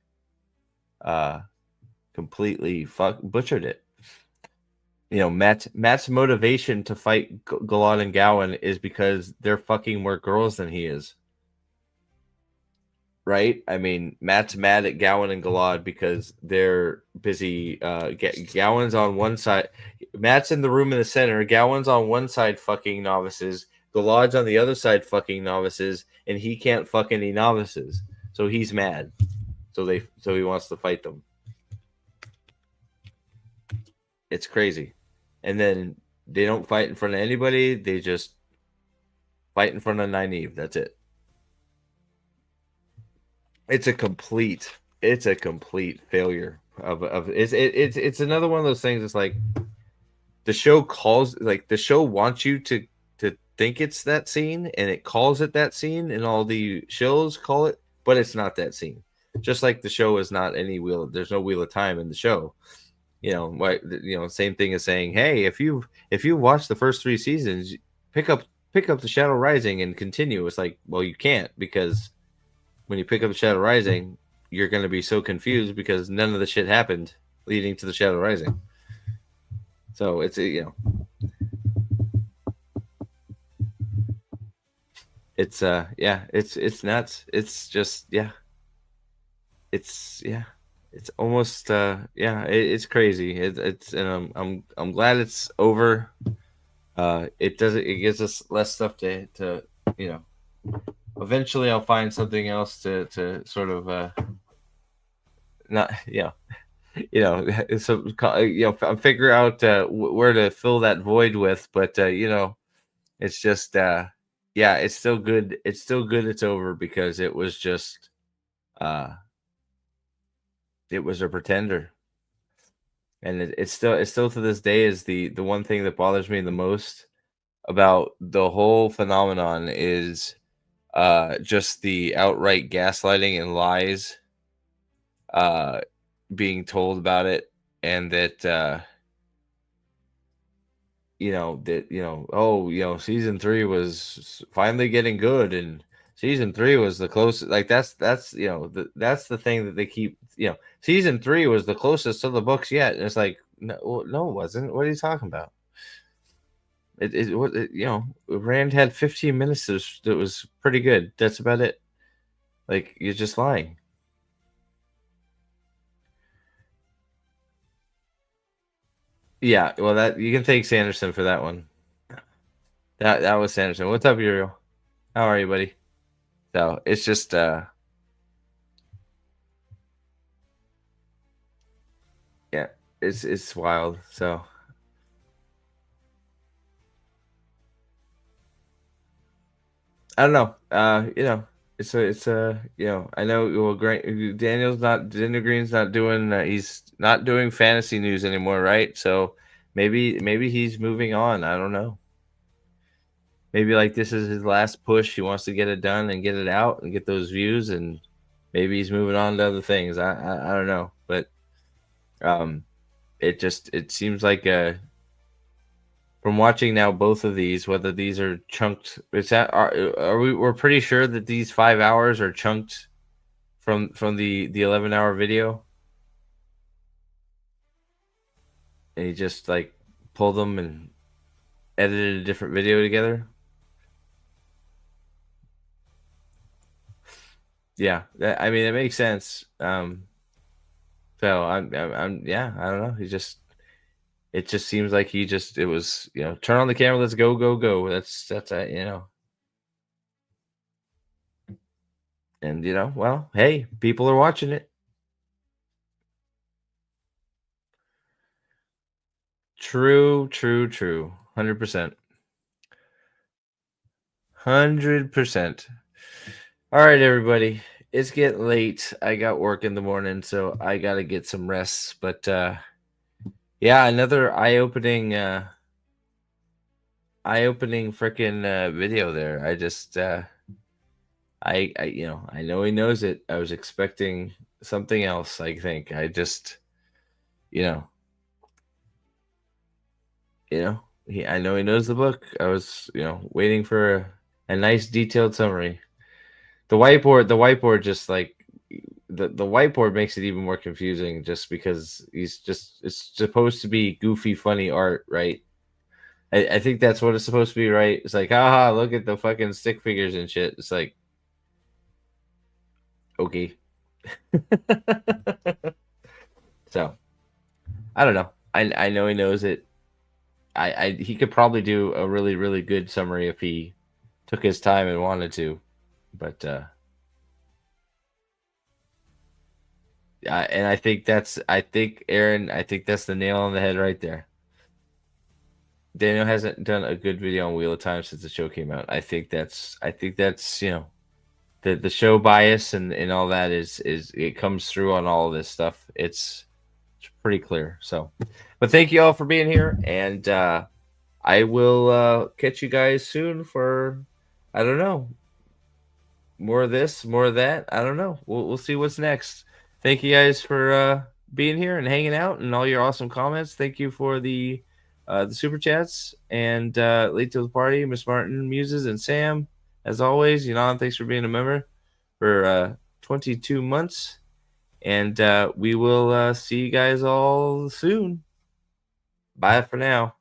butchered it. Matt's motivation to fight Galad and Gowan is because they're fucking more girls than he is. Right? I mean, Matt's mad at Gowan and Galad because they're busy. Gowan's on one side. Matt's in the room in the center. Gowan's on one side fucking novices. Galad's on the other side fucking novices, and he can't fuck any novices. So he's mad. So he wants to fight them. It's crazy. And then they don't fight in front of anybody. They just fight in front of Nynaeve. That's it. It's a complete failure of it's another one of those things. It's like the show wants you to think it's that scene, and it calls it that scene, and all the shows call it, but it's not that scene. Just like the show is not any wheel. There's no Wheel of Time in the show. Same thing as saying, hey, if you watch the first 3 seasons, pick up the Shadow Rising and continue. It's like, well, you can't, because when you pick up Shadow Rising, you're going to be so confused because none of the shit happened leading to the Shadow Rising. So it's it's nuts. It's just it's almost it's crazy. And I'm glad it's over. It gives us less stuff to you know. Eventually, I'll find something else to sort of not so figure out where to fill that void with. But it's just yeah, it's still good. It's still good. It's over because it was just it was a pretender, and it's still to this day is the one thing that bothers me the most about the whole phenomenon is just the outright gaslighting and lies uh being told about it, and that season 3 was finally getting good, and season 3 was the closest. Like that's that's the thing that they keep. Season 3 was the closest to the books yet, and it's like no, it wasn't. What are you talking about? Rand had 15 minutes that was pretty good. That's about it. Like, you're just lying. Yeah, well, that you can thank Sanderson for that one. That was Sanderson. What's up, Uriel? How are you, buddy? So it's just yeah, it's wild. So I don't know. I know. Well, Daniel Greene's not doing. He's not doing fantasy news anymore, right? So maybe he's moving on. I don't know. Maybe like this is his last push. He wants to get it done and get it out and get those views, and maybe he's moving on to other things. I don't know, but it seems like from watching now both of these, whether these are chunked, we're pretty sure that these 5 hours are chunked from the 11-hour video, and he just like pulled them and edited a different video together. Yeah, I mean, it makes sense. So I'm yeah, I don't know. It just seems like it was, turn on the camera, let's go. That's and well, hey, people are watching it. True. 100%. 100%. All right, everybody. It's getting late. I got work in the morning, so I got to get some rest. But yeah, another eye-opening freaking video there. I just I know he knows it. I was expecting something else, I think. I just I know he knows the book. I was, waiting for a nice detailed summary. The whiteboard just like the whiteboard makes it even more confusing just because it's supposed to be goofy, funny art, right? I think that's what it's supposed to be, right? It's like, haha, look at the fucking stick figures and shit. It's like, okay. So I don't know. I know he knows it. He could probably do a really, really good summary if he took his time and wanted to, but and I think Aaron, I think that's the nail on the head right there. Daniel hasn't done a good video on Wheel of Time since the show came out. I think that's the show bias and all that is it comes through on all of this stuff. It's pretty clear. So, but thank you all for being here, and I will catch you guys soon for, I don't know, more of this, more of that. I don't know. We'll see what's next. Thank you guys for being here and hanging out and all your awesome comments. Thank you for the super chats and late to the party, Miss Martin, Muses, and Sam. As always, thanks for being a member for 22 months. And we will see you guys all soon. Bye for now.